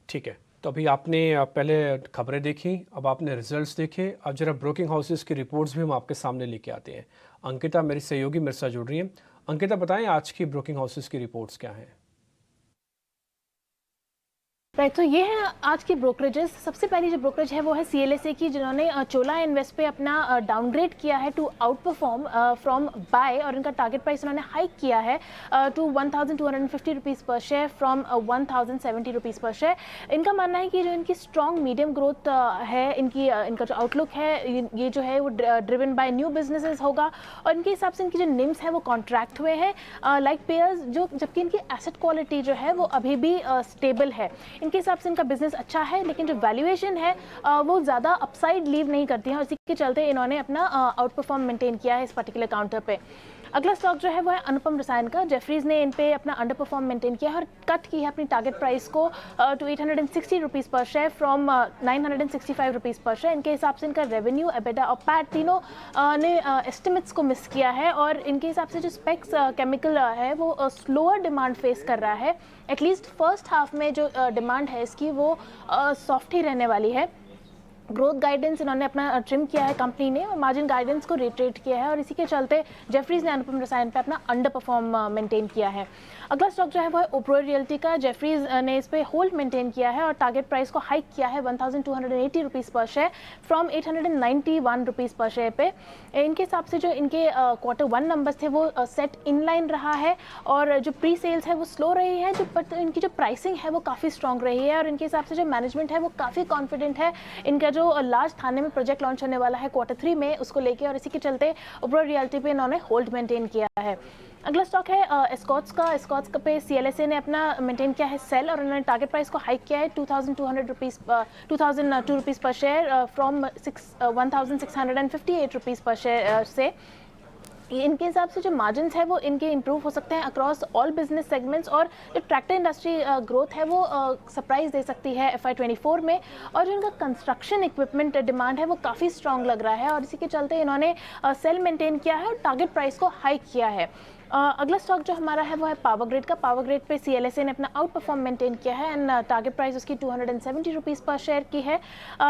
ठीक है, तो अभी आपने पहले खबरें देखी, अब आपने रिजल्ट्स देखे, अब जरा ब्रोकिंग हाउसेस की रिपोर्ट्स भी हम आपके सामने लेके आते हैं। अंकिता मेरी सहयोगी मेरे साथ जुड़ रही हैं। अंकिता बताएं आज की ब्रोकिंग हाउसेस की रिपोर्ट्स क्या हैं? राइट, तो ये है आज की ब्रोकरेजेस। सबसे पहली जो ब्रोकरेज है वो है CLSA की, जिन्होंने चोला इन्वेस्ट पे अपना डाउनग्रेड किया है to outperform from buy, और इनका टारगेट प्राइस उन्होंने हाइक किया है टू 1250 रुपीज़ पर शेयर फ्रॉम 1070 रुपीज़ पर शेयर। इनका मानना है कि जो इनकी स्ट्रॉन्ग मीडियम ग्रोथ है, इनका जो आउटलुक है ये जो है वो ड्रिवन बाय न्यू बिजनेसेस होगा, और इनके हिसाब से इनकी जो निम्स है वो कॉन्ट्रैक्ट हुए हैं लाइक पेयर्स, जबकि इनकी एसेट क्वालिटी जो है वो अभी भी स्टेबल है। इनके हिसाब से इनका बिजनेस अच्छा है, लेकिन जो वैल्यूएशन है वो ज़्यादा अपसाइड लीव नहीं करती है, और इसी के चलते इन्होंने अपना आउट परफॉर्म मेंटेन किया है इस पर्टिकुलर काउंटर पे। अगला स्टॉक जो है वो है अनुपम रसायन का। जेफरीज ने इन पे अपना अंडर परफॉर्म मेंटेन किया है और कट की है अपनी टारगेट प्राइस को टू 860 रुपीज़ पर शेयर फ्रॉम 965 रुपीज़ पर शेयर। इनके हिसाब से इनका रेवेन्यू, एबिटा और पैट तीनों ने एस्टिमेट्स को मिस किया है, और इनके हिसाब से जो स्पेक्स केमिकल है वो स्लोअर डिमांड फेस कर रहा है। एटलीस्ट फर्स्ट हाफ में जो डिमांड है इसकी वो सॉफ्ट ही रहने वाली है। ग्रोथ गाइडेंस इन्होंने अपना ट्रिम किया है कंपनी ने, और मार्जिन गाइडेंस को रिट्रेट किया है, और इसी के चलते जेफरीज ने अनुपम रसायन पे अपना अंडर परफॉर्म मेंटेन किया है। अगला स्टॉक जो है वो है ओबरॉय रियल्टी का। जेफरीज ने इस पे होल्ड मेंटेन किया है और टारगेट प्राइस को हाइक किया है 1280 रुपीज़ पर शेयर फ्रॉम 891 रुपीज़ पर शेयर पे। इनके हिसाब से जो इनके Q1 नंबर्स थे वो सेट इन लाइन रहा है, और जो प्री सेल्स है वो स्लो रही है, इनकी जो प्राइसिंग है वो काफ़ी स्ट्रॉन्ग रही है, और इनके हिसाब से जो मैनेजमेंट है वो काफ़ी कॉन्फिडेंट है इनका जो लार्ज थाने में प्रोजेक्ट लॉन्च होने वाला है Q3 में उसको लेके, और इसी के चलते ओबरॉय रियल्टी पे इन्होंने होल्ड मेंटेन किया है। अगला स्टॉक है एस्कॉट्स का। एस्कॉट्स का पे CLSA ने अपना मेंटेन किया है सेल, और उन्होंने टारगेट प्राइस को हाइक किया है 2002 रुपीज़ पर शेयर फ्रॉम 1658 रुपीज़ पर शेयर से। इनके हिसाब से जो मार्जिन्स है वो इनके इंप्रूव हो सकते हैं अक्रॉस ऑल बिजनेस सेगमेंट्स, और जो ट्रैक्टर इंडस्ट्री ग्रोथ है वो सरप्राइज दे सकती है FY24 में, और जो इनका कंस्ट्रक्शन इक्विपमेंट डिमांड है वो काफ़ी स्ट्रॉन्ग लग रहा है, और इसी के चलते इन्होंने सेल मेंटेन किया है और टारगेट प्राइस को हाइक किया है। अगला स्टॉक जो हमारा है वो है पावर ग्रिड का। पावर ग्रिड पे CLSA ने अपना आउट परफॉर्म मेंटेन किया है, एंड टारगेट प्राइस उसकी 270 रुपीज़ पर शेयर की है।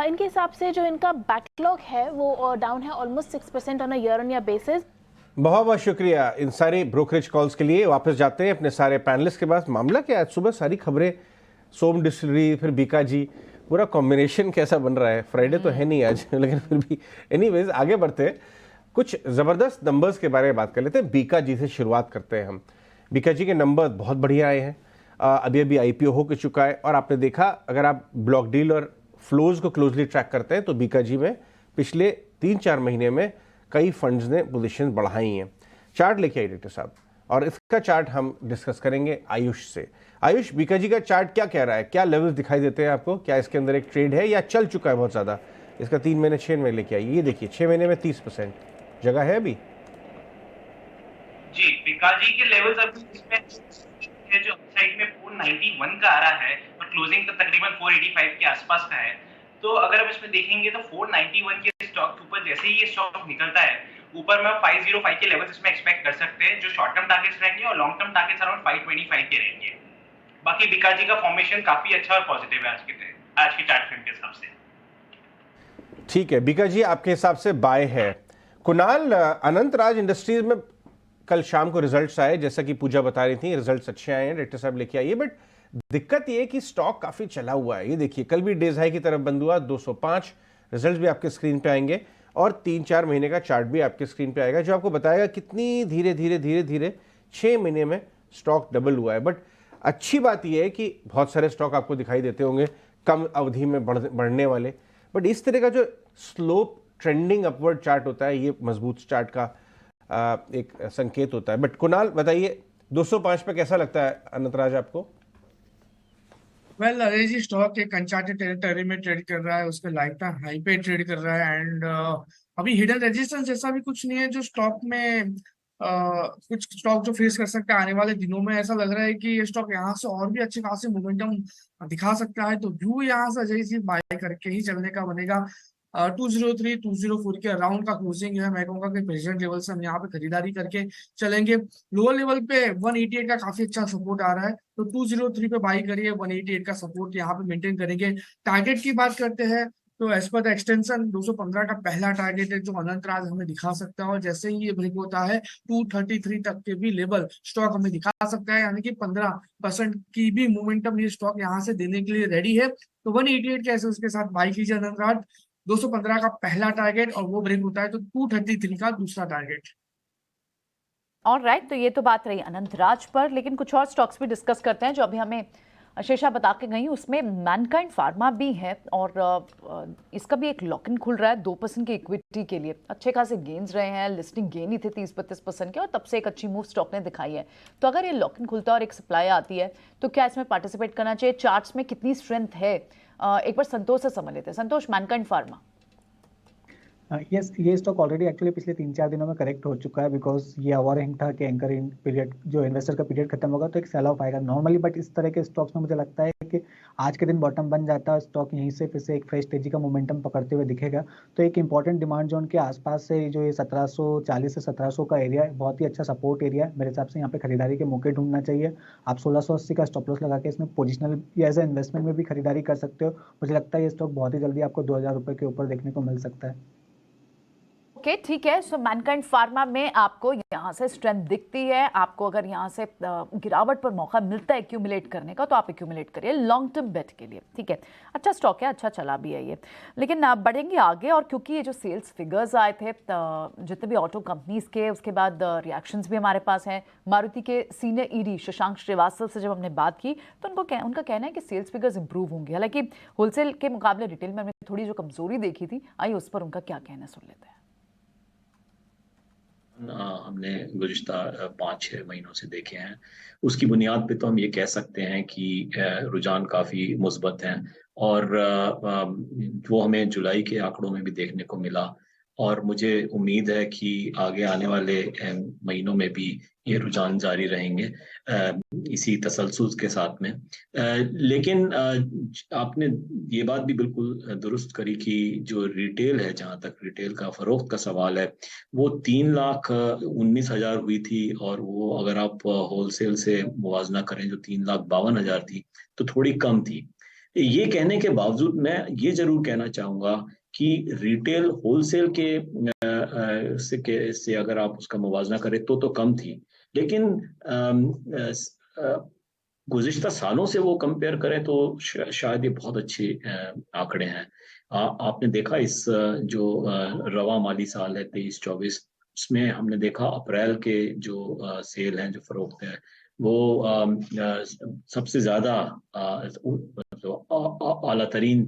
इनके हिसाब से जो इनका बैकलॉग है वो डाउन है almost 6% on a year on year basis. बहुत बहुत शुक्रिया इन सारी ब्रोकरेज कॉल्स के लिए। वापस जाते हैं अपने सारे पैनलिस्ट के पास। मामला क्या है, आज सुबह सारी खबरें, सोम डिस्टिलरी, फिर बीकाजी, पूरा कॉम्बिनेशन कैसा बन रहा है। फ्राइडे तो है नहीं आज, लेकिन फिर भी एनीवेज आगे बढ़ते हैं। कुछ ज़बरदस्त नंबर्स के बारे में बात कर लेते हैं। बीकाजी से शुरुआत करते हैं हम। बीकाजी के नंबर बहुत बढ़िया आए हैं। अभी अभी IPO हो चुका है, और आपने देखा अगर आप ब्लॉक डील और फ्लोज को क्लोजली ट्रैक करते हैं तो बीकाजी में पिछले 3-4 महीने में कई फंड्स ने पोजीशन बढ़ाई हैं। चार्ट लेके आइए डॉक्टर साहब। और इसका चार्ट हम डिस्कस करेंगे आयुष से। आयुष, बीकाजी का चार्ट क्या कह रहा है, क्या लेवल्स दिखाई देते हैं आपको, क्या इसके अंदर एक ट्रेड है या चल चुका है बहुत ज़्यादा? इसका 3 महीने 6 महीने लेके आइए, ये देखिए 6 महीने में 30% जगह है अभी। जी, बीकाजी के लेवल्स अभी इसमें है जो साइड में 491 का आ रहा है और क्लोजिंग का तकरीबन 485 के आसपास का है। तो अगर हम इसमें देखेंगे तो 491 के स्टॉक के ऊपर जैसे ही ये स्टॉक निकलता है ऊपर में 505 के लेवल्स इसमें एक्सपेक्ट कर सकते हैं, जो शॉर्ट टर्म टारगेट्स रहेंगे और लॉन्ग टर्म टारगेट्स अराउंड 525 के रहेंगे। बाकी बीकाजी का फॉर्मेशन काफी अच्छा और पॉजिटिव है आज के चार्ट फ्रेम के हिसाब से। ठीक है, बीकाजी आपके हिसाब से बाय है। कुणाल, अनंतराज इंडस्ट्रीज में कल शाम को रिजल्ट्स आए, जैसा कि पूजा बता रही थी, रिजल्ट्स अच्छे आए हैं, डायरेक्टर साहब लेके आइए, बट दिक्कत ये है कि स्टॉक काफी चला हुआ है। ये देखिए कल भी डेज हाई की तरफ बंद हुआ 205। रिजल्ट्स भी आपके स्क्रीन पे आएंगे और 3-4 महीने का चार्ट भी आपके स्क्रीन पे आएगा, जो आपको बताएगा कितनी धीरे धीरे धीरे धीरे 6 महीने में स्टॉक डबल हुआ है। बट अच्छी बात यह है कि बहुत सारे स्टॉक आपको दिखाई देते होंगे कम अवधि में बढ़ने वाले, बट इस तरह का जो स्लोप ट्रेंडिंग अपवर्ड चार्ट होता है, ये मजबूत चार्ट का एक संकेत होता है। बट कुणाल बताइए 205 पे कैसा लगता है अनंतराज आपको? वेल अजय जी, स्टॉक एक अनचार्टेड टेरिटरी में ट्रेड कर रहा है, उसके लाइफ टाइम हाई पे ट्रेड कर रहा है एंड अभी हिडन रेजिस्टेंस जैसा भी कुछ नहीं है जो स्टॉक में कुछ स्टॉक जो फेस कर सकता है आने वाले दिनों में। ऐसा लग रहा है कि ये स्टॉक यहाँ से और भी अच्छे खासे मोमेंटम दिखा सकता है, तो व्यू यहाँ से अजय जी बाय करके ही चलने का बनेगा। 203 204 के अराउंड का क्लोजिंग है, मैं कहूंगा कि प्रेजेंट लेवल से हम यहाँ पे खरीदारी करके चलेंगे। लोअर लेवल पे 188 का काफी अच्छा सपोर्ट आ रहा है, तो 203 पे बाई करिए, 188 का सपोर्ट यहाँ पे मेंटेन करेंगे। टारगेट की बात करते हैं तो एज पर द एक्सटेंशन 215 का पहला टारगेट है जो अनंतराज हमें दिखा सकता है, और जैसे ही ये ब्रेक होता है 233 तक के भी लेवल स्टॉक हमें दिखा सकता है, यानी कि 15% की भी मोमेंटम ये स्टॉक यहाँ से देने के लिए रेडी है। तो 188 के उसके साथ बाई कीजिए अनंतराज। 215 का पहला टारगेट और वो ब्रेक होता है तो 233 का दूसरा टारगेट। ऑलराइट, तो ये तो बात रही अनंतराज पर, लेकिन कुछ और स्टॉक्स भी डिस्कस करते हैं जो अभी हमें शेषा बता के गई। उसमें मैनकाइंड फार्मा भी है और इसका भी एक लॉक इन खुल रहा है 2% की इक्विटी के लिए। अच्छे खासे गेन्स रहे हैं, लिस्टिंग गेन ही थे 30-32% के, और तब से एक अच्छी मूव स्टॉक ने दिखाई है। तो अगर ये लॉक इन खुलता है और एक सप्लाई आती है तो क्या इसमें पार्टिसिपेट करना चाहिए? चार्ट्स में कितनी स्ट्रेंथ है, एक बार संतोष से समझ लेते हैं। संतोष, मैनकाइंड फार्मा। यस, ये स्टॉक ऑलरेडी एक्चुअली पिछले 3-4 दिनों में करेक्ट हो चुका है, बिकॉज ये ओवरहैंग था कि एंकर इन पीरियड जो इन्वेस्टर का पीरियड खत्म होगा तो एक सेल ऑफ आएगा नॉर्मली। बट इस तरह के स्टॉक्स में मुझे लगता है कि आज के दिन बॉटम बन जाता है, स्टॉक यहीं से फिर से एक फ्रेश तेजी का मोमेंटम पकड़ते हुए दिखेगा। तो एक इंपॉर्टेंट डिमांड जोन के आसपास से जो ये 1740 से 1700 का एरिया है, बहुत ही अच्छा सपोर्ट एरिया है। मेरे हिसाब से यहाँ पे खरीदारी के मौके ढूंढना चाहिए। आप 1680 का स्टॉप लॉस लगा के इसमें पोजिशनल या एज ए इन्वेस्टमेंट में भी खरीदारी कर सकते हो। मुझे लगता है ये स्टॉक बहुत ही जल्दी आपको 2000 रुपये के ऊपर देखने को मिल सकता है। ओके, ठीक है। सो मैनकाइंड फार्मा में आपको यहाँ से स्ट्रेंथ दिखती है, आपको अगर यहाँ से गिरावट पर मौका मिलता है एक्यूमुलेट करने का तो आप एक्यूमुलेट करिए लॉन्ग टर्म बेट के लिए, ठीक है। अच्छा स्टॉक है, अच्छा चला भी है ये। लेकिन बढ़ेंगे आगे, और क्योंकि ये जो सेल्स फिगर्स आए थे जितने भी ऑटो कंपनीज के, उसके बाद रिएक्शंस भी हमारे पास हैं। मारुति के सीनियर ईडी शशांक श्रीवास्तव से जब हमने बात की तो उनका कहना है कि सेल्स फिगर्स इंप्रूव होंगे। हालांकि होलसेल के मुकाबले रिटेल में हमने थोड़ी जो कमजोरी देखी थी, आइए उस पर उनका क्या कहना सुन लेते हैं। हमने गुज़िश्ता 5-6 महीनों से देखे हैं, उसकी बुनियाद पे तो हम ये कह सकते हैं कि रुझान काफ़ी मुस्बत हैं, और वो हमें जुलाई के आंकड़ों में भी देखने को मिला, और मुझे उम्मीद है कि आगे आने वाले महीनों में भी ये रुझान जारी रहेंगे इसी तसलसल के साथ में। लेकिन आपने ये बात भी बिल्कुल दुरुस्त करी कि जो रिटेल है, जहाँ तक रिटेल का फ़रोख्त का सवाल है, वो 3,19,000 हुई थी, और वो अगर आप होलसेल से मुवाजना करें जो 3,52,000 थी तो थोड़ी कम थी। ये कहने के बावजूद मैं ये जरूर कहना चाहूँगा कि रिटेल होलसेल से अगर आप उसका मुवाजना करें तो कम थी, लेकिन गुज़िश्ता सालों से वो कंपेयर करें तो शायद ये बहुत अच्छे आंकड़े हैं। आपने देखा इस जो रवा माली साल है 23-24, उसमें हमने देखा अप्रैल के जो सेल हैं, जो फरोख्त है, वो सबसे ज़्यादा आला तरीन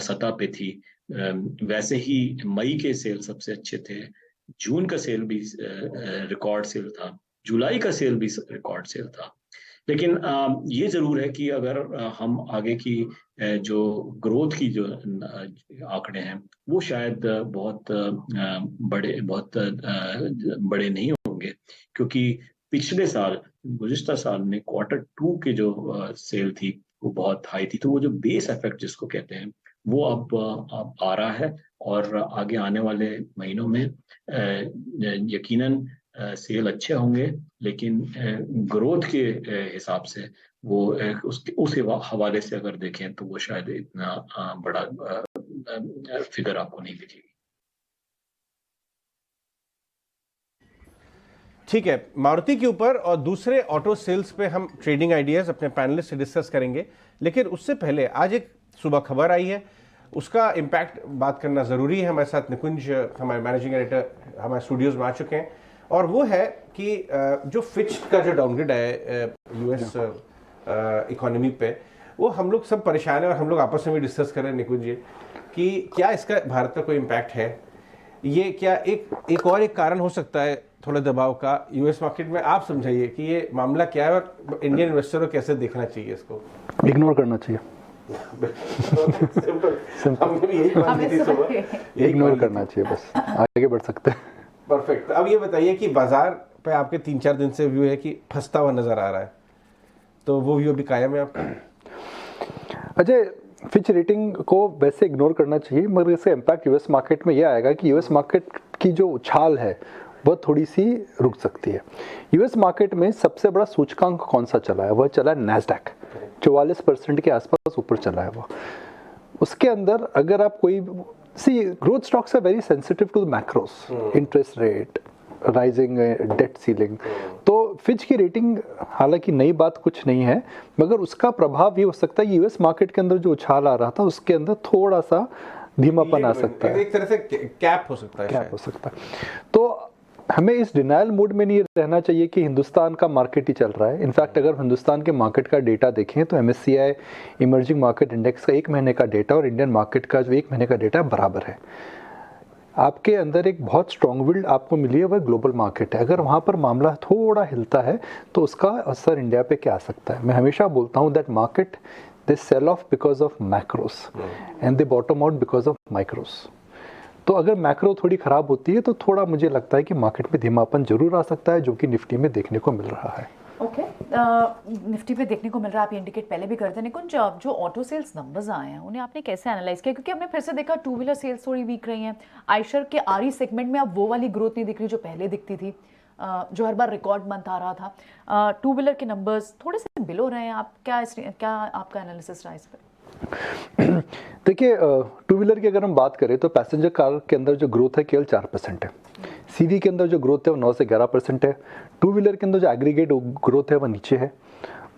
सतह पे थी। वैसे ही मई के सेल सबसे अच्छे थे, जून का सेल भी रिकॉर्ड सेल था, जुलाई का सेल भी रिकॉर्ड सेल था। लेकिन ये जरूर है कि अगर हम आगे की जो ग्रोथ की जो आंकड़े हैं वो शायद बहुत बड़े नहीं होंगे, क्योंकि पिछले साल गुज़िश्ता साल में Q2 के जो सेल थी वो बहुत हाई थी। तो वो जो बेस इफेक्ट जिसको कहते हैं वो अब आ रहा है, और आगे आने वाले महीनों में यकीनन सेल अच्छे होंगे, लेकिन ग्रोथ के हिसाब से वो उस हवाले से अगर देखें तो वो शायद इतना बड़ा फिगर आपको नहीं दिखेगी। ठीक है, मारुति के ऊपर और दूसरे ऑटो सेल्स पे हम ट्रेडिंग आइडियाज अपने पैनलिस्ट से डिस्कस करेंगे, लेकिन उससे पहले आज एक सुबह खबर आई है, उसका इम्पैक्ट बात करना ज़रूरी है। हमारे साथ निकुंज, हमारे मैनेजिंग एडिटर, हमारे स्टूडियोज में आ चुके हैं, और वो है कि जो फिच का जो डाउनग्रेड है यूएस इकोनॉमी पे, वो हम लोग सब परेशान हैं और हम लोग आपस में भी डिस्कस कर रहे हैं निकुंज जी कि क्या इसका भारत पर कोई इम्पैक्ट है। ये क्या एक और एक कारण हो सकता है थोड़े दबाव का यूएस मार्केट में? आप समझाइए कि ये मामला क्या है और इंडियन इन्वेस्टर को कैसे देखना चाहिए इसको? इग्नोर करना चाहिए। इग्नोर करना चाहिए, बस आगे बढ़ सकते हैं। परफेक्ट। अब ये बताइए कि बाजार पे आपके 3-4 दिन से व्यू है कि फंसता हुआ नजर आ रहा है, तो वो व्यू अभी कायम है आपका? अजय, फिच रेटिंग को वैसे इग्नोर करना चाहिए, मगर इसका इम्पैक्ट यूएस मार्केट में यह आएगा कि यूएस मार्केट की जो उछाल है वह थोड़ी सी रुक सकती है। यूएस मार्केट में सबसे बड़ा सूचकांक कौन सा चला है? वह चला है नैस्डैक, 44% के आसपास ऊपर चला है वो। उसके अंदर अगर आप कोई growth stocks are very sensitive to the macros, interest rate, rising debt ceiling. तो फिच की रेटिंग हालांकि नई बात कुछ नहीं है, मगर उसका प्रभाव ये हो सकता है यूएस मार्केट के अंदर जो उछाल आ रहा था उसके अंदर थोड़ा सा धीमापन आ सकता है, एक तरह से कैप हो सकता है, कैप हो सकता है। तो हमें इस डिनायल मूड में नहीं रहना चाहिए कि हिंदुस्तान का मार्केट ही चल रहा है। इनफैक्ट अगर हिंदुस्तान के मार्केट का डेटा देखें तो MSCI इमर्जिंग मार्केट इंडेक्स का 1 महीने का डेटा और इंडियन मार्केट का जो 1 महीने का डेटा बराबर है। आपके अंदर एक बहुत स्ट्रॉन्ग विल्ड आपको मिली है, वह ग्लोबल मार्केट है। अगर वहाँ पर मामला थोड़ा हिलता है तो उसका असर इंडिया पे क्या आ सकता है? मैं हमेशा बोलता हूँ that market they sell off because of macros and they bottom out because of micros. तो अगर मैक्रो थोड़ी खराब होती है तो थोड़ा मुझे लगता है कि मार्केट में धीमापन जरूर आ सकता है, जो कि निफ्टी में देखने को मिल रहा है। ओके, निफ्टी पे देखने को मिल रहा है, आप ये इंडिकेट पहले भी करते हैं। निकुंज, जो ऑटो सेल्स नंबर्स आए हैं उन्हें आपने कैसे एनालाइज किया? क्योंकि हमने फिर से देखा टू व्हीलर सेल्स थोड़ी वीक रही हैं, आयशर के आरई सेगमेंट में अब वो वाली ग्रोथ नहीं दिख रही जो पहले दिखती थी, जो हर बार रिकॉर्ड मंथ आ रहा था। टू व्हीलर के नंबर्स थोड़े से बिलो रहे हैं। आप क्या आपका एनालिसिस रहा इस पर? देखिए, टू व्हीलर की अगर हम बात करें तो पैसेंजर कार के अंदर जो ग्रोथ है केवल 4% है। सीवी के अंदर जो ग्रोथ है वो 9 से 11% है। टू व्हीलर के अंदर जो एग्रीगेट ग्रोथ है वह नीचे है।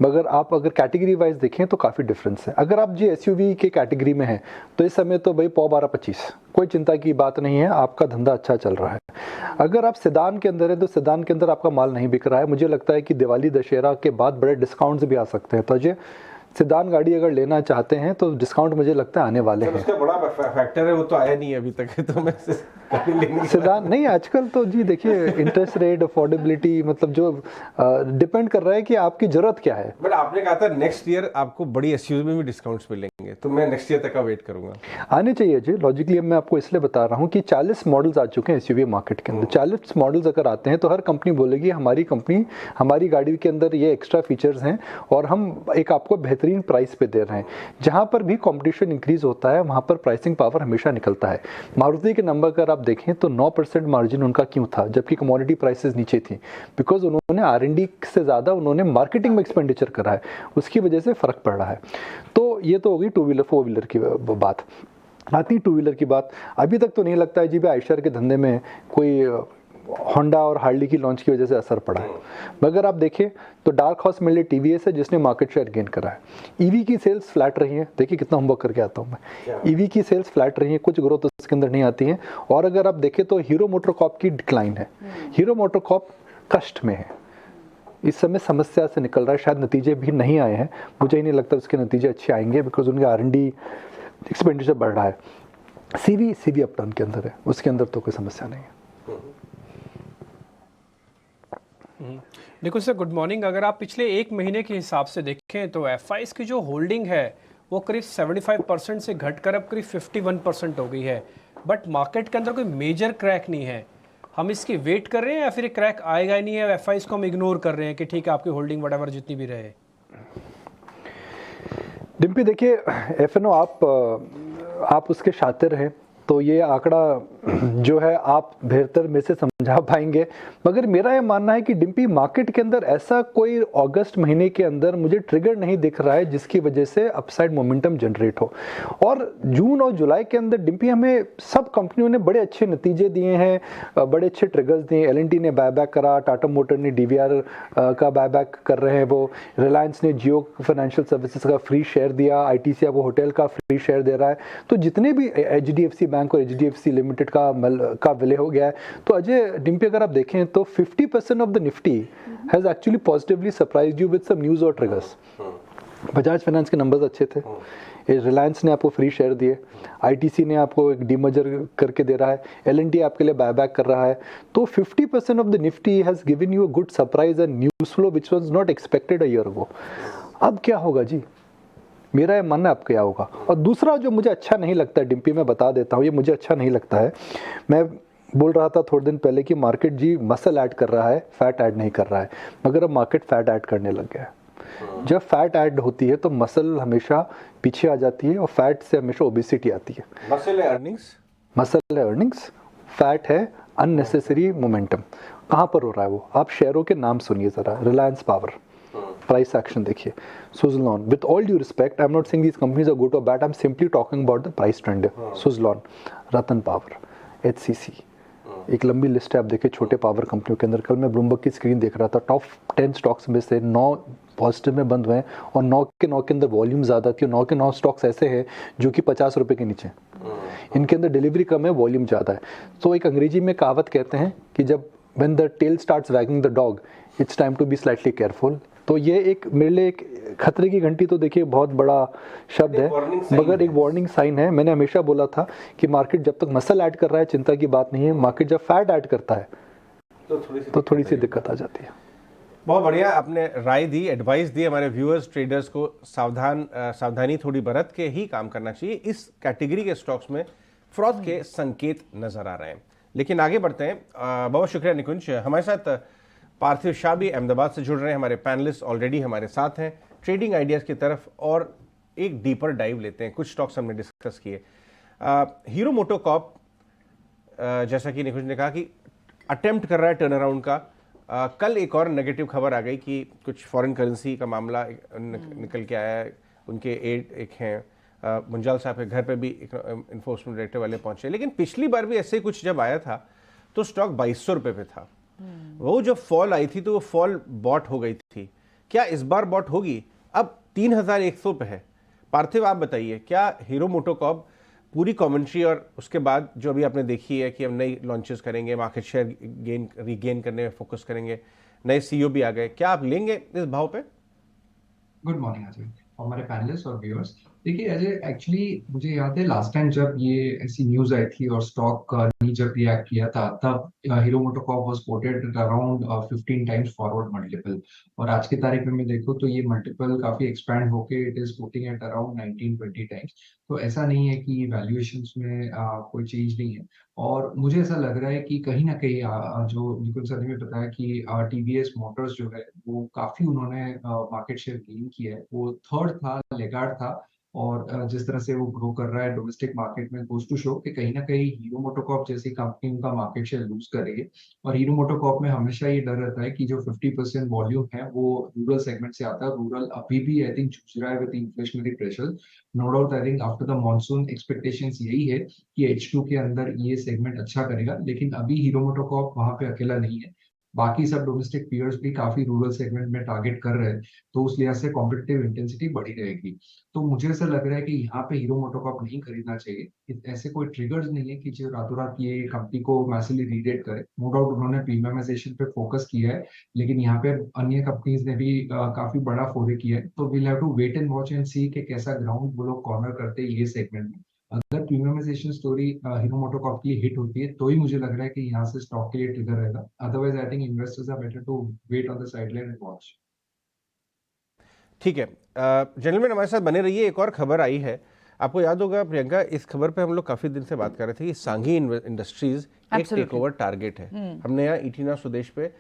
मगर आप अगर कैटेगरी वाइज देखें तो काफ़ी डिफरेंस है। अगर आप जी एसयूवी के कैटेगरी में हैं तो इस समय तो भाई 12-25 कोई चिंता की बात नहीं है, आपका धंधा अच्छा चल रहा है। अगर आप सेडान के अंदर है तो सेडान के अंदर आपका माल नहीं बिक रहा है। मुझे लगता है कि दिवाली दशहरा के बाद बड़े डिस्काउंट्स भी आ सकते हैं, तो अजय सेडान गाड़ी अगर लेना चाहते हैं तो डिस्काउंट मुझे लगता है आने वाले हैं। उसका बड़ा फैक्टर है, वो तो आया नहीं है अभी तक, तो मैं सेडान नहीं, आजकल तो जी देखिए इंटरेस्ट रेट, अफोर्डेबिलिटी, मतलब जो डिपेंड कर रहा है कि आपकी जरूरत क्या है। बट आपने कहा था नेक्स्ट ईयर आपको बड़ी एसयूवी में भी डिस्काउंट्स मिलेंगे, तो मैं नेक्स्ट ईयर तक का वेट करूंगा। आने चाहिए जी, लॉजिकली मैं आपको इसलिए बता रहा हूँ कि 40 मॉडल्स आ चुके हैं एसयूवी मार्केट के अंदर। 40 मॉडल्स अगर आते हैं तो हर कंपनी बोलेगी हमारी कंपनी हमारी गाड़ी के अंदर ये एक्स्ट्रा फीचर्स हैं और हम एक आपको बेहतरीन प्राइस पे दे रहे हैं। जहाँ पर भी कंपटीशन इंक्रीज होता है वहाँ पर प्राइसिंग पावर हमेशा निकलता है। मारुति के नंबर अगर आप देखें तो 9% मार्जिन उनका क्यों था जबकि कमोडिटी प्राइसेस नीचे थी? बिकॉज उन्होंने R&D से ज़्यादा उन्होंने मार्केटिंग में एक्सपेंडिचर करा है, उसकी वजह से फ़र्क पड़ रहा है। तो ये तो होगी टू व्हीलर, फोर व्हीलर की बात। आती टू व्हीलर की बात, अभी तक तो नहीं लगता है जी भाई आयशर के धंधे में कोई होंडा और हार्ली की लॉन्च की वजह से असर पड़ा है। मगर आप देखें तो डार्क हॉर्स मेरे लिए टीवीएस है जिसने मार्केट शेयर गेन करा है। ईवी की सेल्स फ्लैट रही है, देखिए कितना होमवर्क करके आता हूँ मैं। ईवी की सेल्स फ्लैट रही है, कुछ ग्रोथ उसके अंदर नहीं आती है। और अगर आप देखें तो हीरो मोटरकॉर्प की डिक्लाइन है। हीरो मोटरकॉर्प कष्ट में है, इस समय समस्या से निकल रहा है, शायद नतीजे भी नहीं आए हैं, मुझे ही नहीं लगता उसके नतीजे अच्छे आएंगे बिकॉज उनके R&D एक्सपेंडिचर बढ़ रहा है। सीवी अप डाउन के अंदर है, उसके अंदर तो कोई समस्या नहीं है। देखो सर, गुड मॉर्निंग। अगर आप पिछले एक महीने के हिसाब से देखें तो एफआईज की जो होल्डिंग है वो करीब 75% से घटकर अब करीब 51% हो गई है। बट मार्केट के अंदर कोई मेजर क्रैक नहीं है। हम इसकी वेट कर रहे हैं या फिर क्रैक आएगा ही नहीं है, एफआईज को हम इग्नोर कर रहे हैं कि ठीक है आपकी होल्डिंग वटेवर जितनी भी रहे? डिम्पी देखिए, एफएनओ आप उसके शातिर हैं तो ये आंकड़ा जो है आप बेहतर में से समझा पाएंगे। मगर मेरा ये मानना है कि डिम्पी मार्केट के अंदर ऐसा कोई अगस्त महीने के अंदर मुझे ट्रिगर नहीं दिख रहा है जिसकी वजह से अपसाइड मोमेंटम जनरेट हो। और जून और जुलाई के अंदर डिम्पी हमें सब कंपनियों ने बड़े अच्छे नतीजे दिए हैं, बड़े अच्छे ट्रिगर्स दिए। एलएनटी ने बायबैक करा, टाटा मोटर ने डीवीआर का बायबैक कर रहे हैं वो, रिलायंस ने जियो फाइनेंशियल सर्विसेज का फ्री शेयर दिया, आईटीसी आपको होटल का फ्री शेयर दे रहा है। तो जितने भी एचडीएफसी बैंक और एचडीएफसी लिमिटेड का विलय हो गया है। तो अजय डिम्पी अगर आप देखें तो 50% of the Nifty has actually positively surprised you with some news और ट्रिगर्स। बजाज फाइनेंस के नंबर्स अच्छे थे, रिलायंस ने आपको फ्री शेयर दिए, आईटीसी ने आपको एक डीमर्जर करके दे रहा है, एलएनटी आपके लिए बायबैक कर रहा है। तो 50% of the Nifty has given you a good surprise and news flow which was not expected a year ago. अब क्या होगा जी, मेरा ये मानना है अब क्या होगा। और दूसरा जो मुझे अच्छा नहीं लगता है डिम्पी, मैं बता देता हूँ, ये मुझे अच्छा नहीं लगता है। मैं बोल रहा था थोड़े दिन पहले कि मार्केट जी मसल ऐड कर रहा है, फैट ऐड नहीं कर रहा है, मगर अब मार्केट फैट ऐड करने लग गया है। जब फैट ऐड होती है तो मसल हमेशा पीछे आ जाती है और फैट से हमेशा ओबेसिटी आती है। मसल है अर्निंग्स, मसल है अर्निंग्स, फैट है अननेसेसरी मोमेंटम। कहाँ पर हो रहा है वो? आप शेयरों के नाम सुनिए ज़रा। रिलायंस पावर प्राइस एक्शन देखिए, Suzlon, with all due respect I am not saying these companies are good और bad, I am simply talking about the price trend. Suzlon, Ratan power, HCC, एक लंबी लिस्ट है आप देखिए छोटे पावर कंपनियों के अंदर। कल मैं ब्लूमबर्ग की स्क्रीन देख रहा था, टॉप 10 स्टॉक्स में से 9 पॉजिटिव में बंद हुए हैं और 9 के 9 के अंदर वॉल्यूम ज़्यादा थी और 9 के 9 स्टॉक्स ऐसे हैं जो कि 50 रुपये के नीचे। इनके अंदर डिलीवरी कम है, वॉल्यूम ज़्यादा है। तो एक अंग्रेजी में कहावत कहते हैं कि जब when the tail starts wagging the dog it's time to be slightly careful. तो ये एक मेरे लिए एक खतरे की घंटी तो देखिए बहुत बड़ा शब्द है, मगर एक वार्निंग साइन है। मैंने हमेशा बोला था कि मार्केट जब तक मसल ऐड कर रहा है चिंता की बात नहीं है, मार्केट जब फैट ऐड करता है तो थोड़ी सी दिक्कत आ जाती है। बहुत बढ़िया आपने राय दी, एडवाइस दी हमारे व्यूअर्स ट्रेडर्स को। सावधानी थोड़ी बरत के ही काम करना चाहिए। इस कैटेगरी के स्टॉक्स में फ्रॉड के संकेत नजर आ रहे हैं। लेकिन आगे बढ़ते हैं। बहुत शुक्रिया निकुंज। हमारे साथ पार्थिव शाह भी अहमदाबाद से जुड़ रहे हैं। हमारे पैनलिस्ट ऑलरेडी हमारे साथ हैं। ट्रेडिंग आइडियाज़ की तरफ और एक डीपर डाइव लेते हैं। कुछ स्टॉक्स हमने डिस्कस किए। हीरो मोटोकॉर्प, जैसा कि निकुंज ने कहा कि अटेम्प्ट कर रहा है टर्न अराउंड का। कल एक और नेगेटिव खबर आ गई कि कुछ फॉरेन करेंसी का मामला निकल के आया है। उनके एक हैं मुंजाल साहब के घर पे भी इन्फोर्समेंट डायरेक्टर वाले पहुंचे। लेकिन पिछली बार भी ऐसे कुछ जब आया था तो स्टॉक 2200 रुपये पे था। वो जब फॉल आई थी तो वो फॉल बॉट हो गई थी। क्या इस बार बॉट होगी? अब 3100 पे है। पार्थिव आप बताइए, क्या हीरो मोटोकॉर्प पूरी कमेंट्री और उसके बाद जो अभी आपने देखी है कि हम नई लॉन्चेस करेंगे, मार्केट शेयर रीगेन करने में फोकस करेंगे, नए सीईओ भी आ गए, क्या आप लेंगे इस भाव पे? गुड मॉर्निंग अजय, हमारे पैनलिस्ट और व्यूअर्स। देखिए अजय, एक्चुअली मुझे याद है लास्ट टाइम जब ये ऐसी न्यूज आई थी और स्टॉक ने जब रिएक्ट किया था तब hero MotoCorp was coated around 15 times forward multiple, और आज की तारीख में मैं देखूं तो ये मल्टीपल काफी एक्सपैंड होके it is putting at around 19-20 times. तो ऐसा नहीं है कि वैल्यूएशंस में कोई चेंज नहीं है। और मुझे ऐसा लग रहा है कि कहीं ना कहीं जो निकुल सर ने बताया कि टीवीएस मोटर्स जो है वो काफी उन्होंने मार्केट शेयर गेन किया है। वो थर्ड था, लेगार्ड था, और जिस तरह से वो ग्रो कर रहा है डोमेस्टिक मार्केट में गोज टू शो कि कहीं ना कहीं हीरो मोटोकॉर्प जैसी कंपनी उनका मार्केट शेयर लूज करेगी। और हीरो मोटोकॉर्प में हमेशा ये डर रहता है कि जो 50% वॉल्यूम है वो रूरल सेगमेंट से आता है। रूरल अभी भी आई थिंक जूझ रहा है with inflationary pressure. No doubt I think after the monsoon expectations यही है कि H2 के अंदर ये सेगमेंट अच्छा करेगा, लेकिन अभी हीरो मोटोकॉर्प वहां पे अकेला नहीं है। बाकी सब डोमेस्टिक पीयर्स भी काफी रूरल सेगमेंट में टारगेट कर रहे हैं, तो उस लिहाज से कॉम्पिटिटिव इंटेंसिटी बढ़ी रहेगी। तो मुझे ऐसा लग रहा है कि यहाँ पे हीरो मोटोकॉर्प नहीं खरीदना चाहिए। ऐसे कोई ट्रिगर्स नहीं है कि जो रातों रात ये कंपनी को मैसिवली रीरेट करे। नो डाउट उन्होंने प्रीमियमाइजेशन पे फोकस किया है, लेकिन यहाँ पे अन्य कंपनीज ने भी काफी बड़ा फोरे किया है। तो we'll have to wait and watch and see कि कैसा ग्राउंड वो लोग कॉर्नर करते हैं ये सेगमेंट में। अगर प्रीमियमाइजेशन स्टोरी हीरो मोटोकॉर्प के लिए हिट होती है तो ही मुझे लग रहा है कि यहाँ से स्टॉक के लिए ट्रिगर रहेगा, otherwise I think investors are better to wait on the sideline and watch. ठीक है, जेंटलमैन हमारे साथ बने रहिए। एक और खबर आई है, आपको याद होगा प्रियंका, इस खबर पे हम लोग काफी दिन से बात कर रहे थे कि सांघी इंडस्ट्रीज एक टेक ओवर टारगेट है। हमने यहाँ ईटीना स्वदेश पे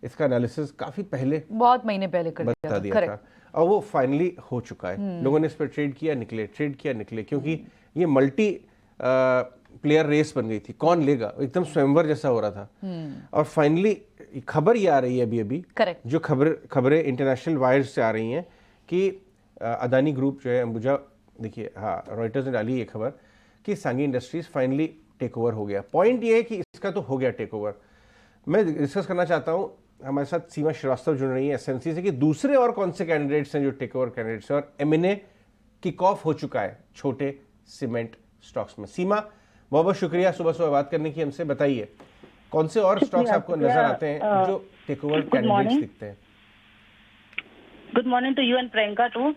इसका एनालिसिस काफी पहले, बहुत महीने पहले कर बता दिया था, और वो फाइनली हो चुका है। लोगों ने इस पर ट्रेड किया निकले, क्योंकि ये मल्टी प्लेयर रेस बन गई थी, कौन लेगा, एकदम स्वयंवर जैसा हो रहा था। और फाइनली खबर ये आ रही है अभी जो खबरें इंटरनेशनल वायर्स से आ रही हैं कि अदानी ग्रुप जो है अंबुजा, देखिए हाँ रॉयटर्स ने डाली ये खबर कि Sanghi industries finally take over हो गया। पॉइंट ये है कि इसका तो हो गया टेक ओवर। मैं डिस्कस करना चाहता हूँ, हमारे साथ सीमा श्रीवास्तव जुड़ रही है एसएनसी से, कि दूसरे और कौन से कैंडिडेट्स हैं जो टेक ओवर कैंडिडेट्स हैं, और एमएनए किक ऑफ हो चुका है छोटे सीमेंट स्टॉक्स में। सीमा, बहुत बहुत शुक्रिया सुबह सुबह बात करने की हमसे। बताइए कौन से और स्टॉक्स आपको नजर आते हैं जो टेक ओवर कैंडिडेट्स दिखते हैं? Good morning to you and Priyanka too.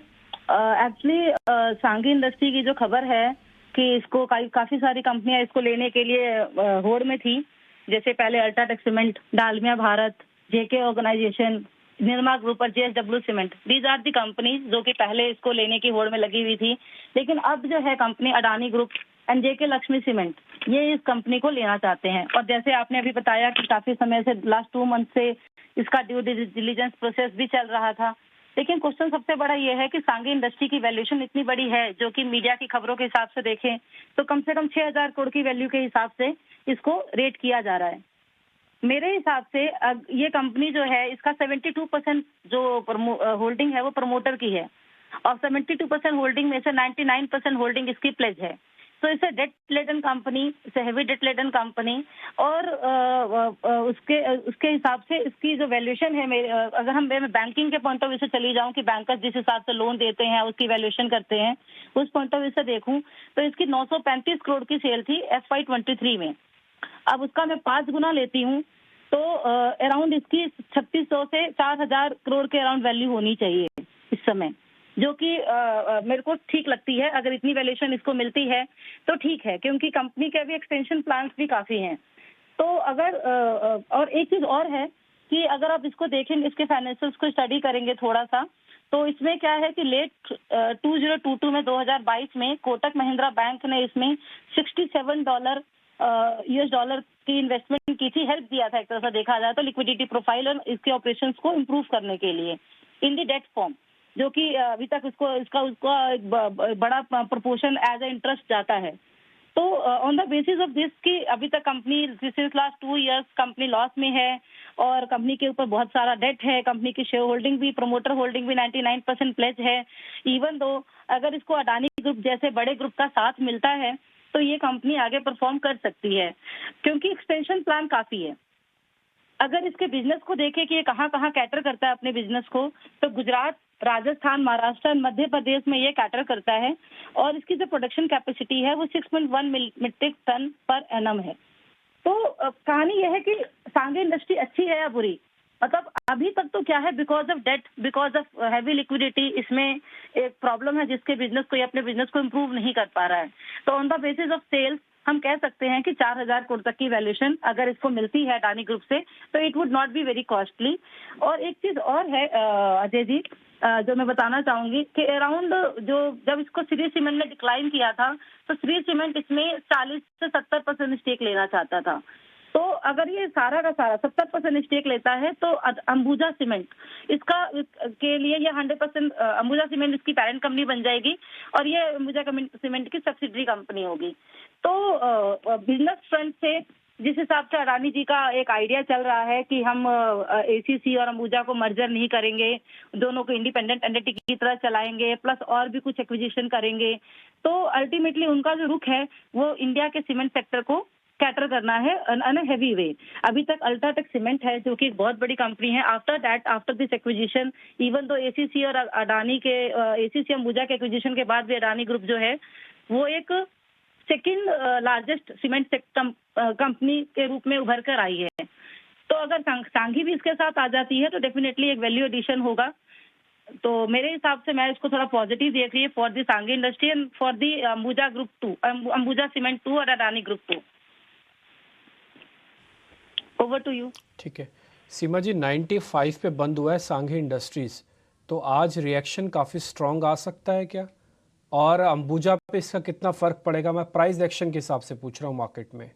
Actually Sanghi industry की जो खबर है कि इसको काफी सारी कंपनियां इसको लेने के लिए होड़ में थी, जैसे पहले UltraTech cement, Dalmia Bharat, JK organisation, Nirma group और JSW cement. These are the companies जो कि पहले इसको लेने की होड़ में लगी हुई थी। लेकिन अब जो है company Adani group and JK Lakshmi cement, ये इस कंपनी को लेना चाहते हैं। और जैसे आपने अभी बताया कि काफी समय से, लास्ट 2 मंथ से इसका ड्यू डिलिजेंस प्रोसेस भी चल रहा था। लेकिन क्वेश्चन सबसे बड़ा ये है कि सांघी इंडस्ट्री की वैल्यूएशन इतनी बड़ी है, जो कि मीडिया की खबरों के हिसाब से देखें तो कम से कम 6000 करोड़ की वैल्यू के हिसाब से इसको रेट किया जा रहा है। मेरे हिसाब से ये कंपनी जो है, इसका 72% जो होल्डिंग है वो प्रमोटर की है, और 72% होल्डिंग में से 99% होल्डिंग इसकी प्लेज है। तो इसे डेट लेडन कंपनी, इसे हेवी डेट लेडन कंपनी, और उसके हिसाब से इसकी जो वैल्यूएशन है, अगर हम बैंकिंग के पॉइंट ऑफ व्यू से चली जाऊं कि बैंकर्स जिस हिसाब से लोन देते हैं उसकी वैल्यूएशन करते हैं, उस पॉइंट ऑफ व्यू से देखूं तो इसकी 935 करोड़ की सेल थी FY23 में। अब उसका मैं 5 गुना लेती हूँ तो अराउंड इसकी 3600 से 4000 करोड़ के अराउंड वैल्यू होनी चाहिए इस समय, जो कि मेरे को ठीक लगती है। अगर इतनी वैल्यूएशन इसको मिलती है तो ठीक है, क्योंकि कंपनी के अभी एक्सटेंशन प्लान्स भी काफी हैं। तो अगर और एक चीज और है कि अगर आप इसको देखेंगे, इसके फाइनेंशियल्स को स्टडी करेंगे थोड़ा सा, तो इसमें क्या है कि लेट 2022 में 2022 में कोटक महिंद्रा बैंक ने इसमें $67 US की इन्वेस्टमेंट की थी, हेल्प दिया था एक तरह से देखा जाए तो लिक्विडिटी प्रोफाइल और इसके ऑपरेशंस को इम्प्रूव करने के लिए इन दी डेट फॉर्म, जो कि अभी तक उसका एक बड़ा प्रोपोर्शन एज ए इंटरेस्ट जाता है। तो on the basis of this कि अभी तक company since last 2 years company loss में है और कंपनी के ऊपर बहुत सारा डेट है, कंपनी की शेयर होल्डिंग भी, प्रमोटर होल्डिंग भी 99% प्लेज है। इवन दो अगर इसको अडानी ग्रुप जैसे बड़े ग्रुप का साथ मिलता है तो ये कंपनी आगे परफॉर्म कर सकती है, क्योंकि एक्सटेंशन प्लान काफी है। अगर इसके बिजनेस को देखें कि ये कहाँ कहाँ कैटर करता है अपने बिजनेस को, तो गुजरात, राजस्थान, महाराष्ट्र, मध्य प्रदेश में ये कैटर करता है, और इसकी जो प्रोडक्शन कैपेसिटी है वो 6.1 मीट्रिक टन पर एनम है। तो कहानी यह है कि सांघी इंडस्ट्री अच्छी है या बुरी, मतलब अभी तक तो क्या है, because of debt, because of heavy liquidity, इसमें एक प्रॉब्लम है जिसके बिजनेस को, ये अपने बिजनेस को इम्प्रूव नहीं कर पा रहा है। तो on the basis of sales हम कह सकते हैं कि 4000 करोड़ तक की वैल्यूएशन अगर इसको मिलती है अडानी ग्रुप से तो it would not be very costly. और एक चीज और है अजय जी, जो मैं बताना चाहूंगी कि अराउंड जब इसको श्री सीमेंट ने डिक्लाइन किया था तो श्री सीमेंट इसमें 40 से 70% स्टेक लेना चाहता था। तो अगर ये सारा का सारा 70% स्टेक लेता है तो अंबुजा सीमेंट इसका के लिए ये 100% अंबुजा सीमेंट इसकी पेरेंट कंपनी बन जाएगी और ये अंबुजा सीमेंट की सब्सिडरी कंपनी होगी। तो बिजनेस फ्रंट से जिस हिसाब से अडानी जी का एक आइडिया चल रहा है कि हम एसीसी और अंबुजा को मर्जर नहीं करेंगे, दोनों को इंडिपेंडेंट एंटिटी की तरह चलाएंगे, प्लस और भी कुछ एक्विजिशन करेंगे, तो अल्टीमेटली उनका जो रुख है वो इंडिया के सीमेंट सेक्टर को कैटर करना है इन अ हेवी वे। अभी तक अल्ट्राटेक सीमेंट है जो कि एक बहुत बड़ी कंपनी है। After this acquisition, even though ACC और अडानी के एसीसी अंबुजा के एक्विजिशन के बाद भी अडानी ग्रुप जो है वो एक सेकंड लार्जेस्ट सीमेंट कंपनी के रूप में उभर कर आई है। तो अगर सांघी भी इसके साथ आ जाती है तो डेफिनेटली एक वैल्यू एडिशन होगा। तो मेरे हिसाब से मैं इसको थोड़ा पॉजिटिव देख रही है for the Sanghi industry and for the Ambuja group 2, Ambuja cement 2 और Adani group 2। Over to you. ठीक है सीमा जी, 95 पे बंद हुआ है सांघी इंडस्ट्रीज, तो आज रिएक्शन काफ़ी स्ट्रॉन्ग आ सकता है क्या? और अंबुजा पे इसका कितना फ़र्क पड़ेगा? मैं प्राइस एक्शन के हिसाब से पूछ रहा हूँ मार्केट में।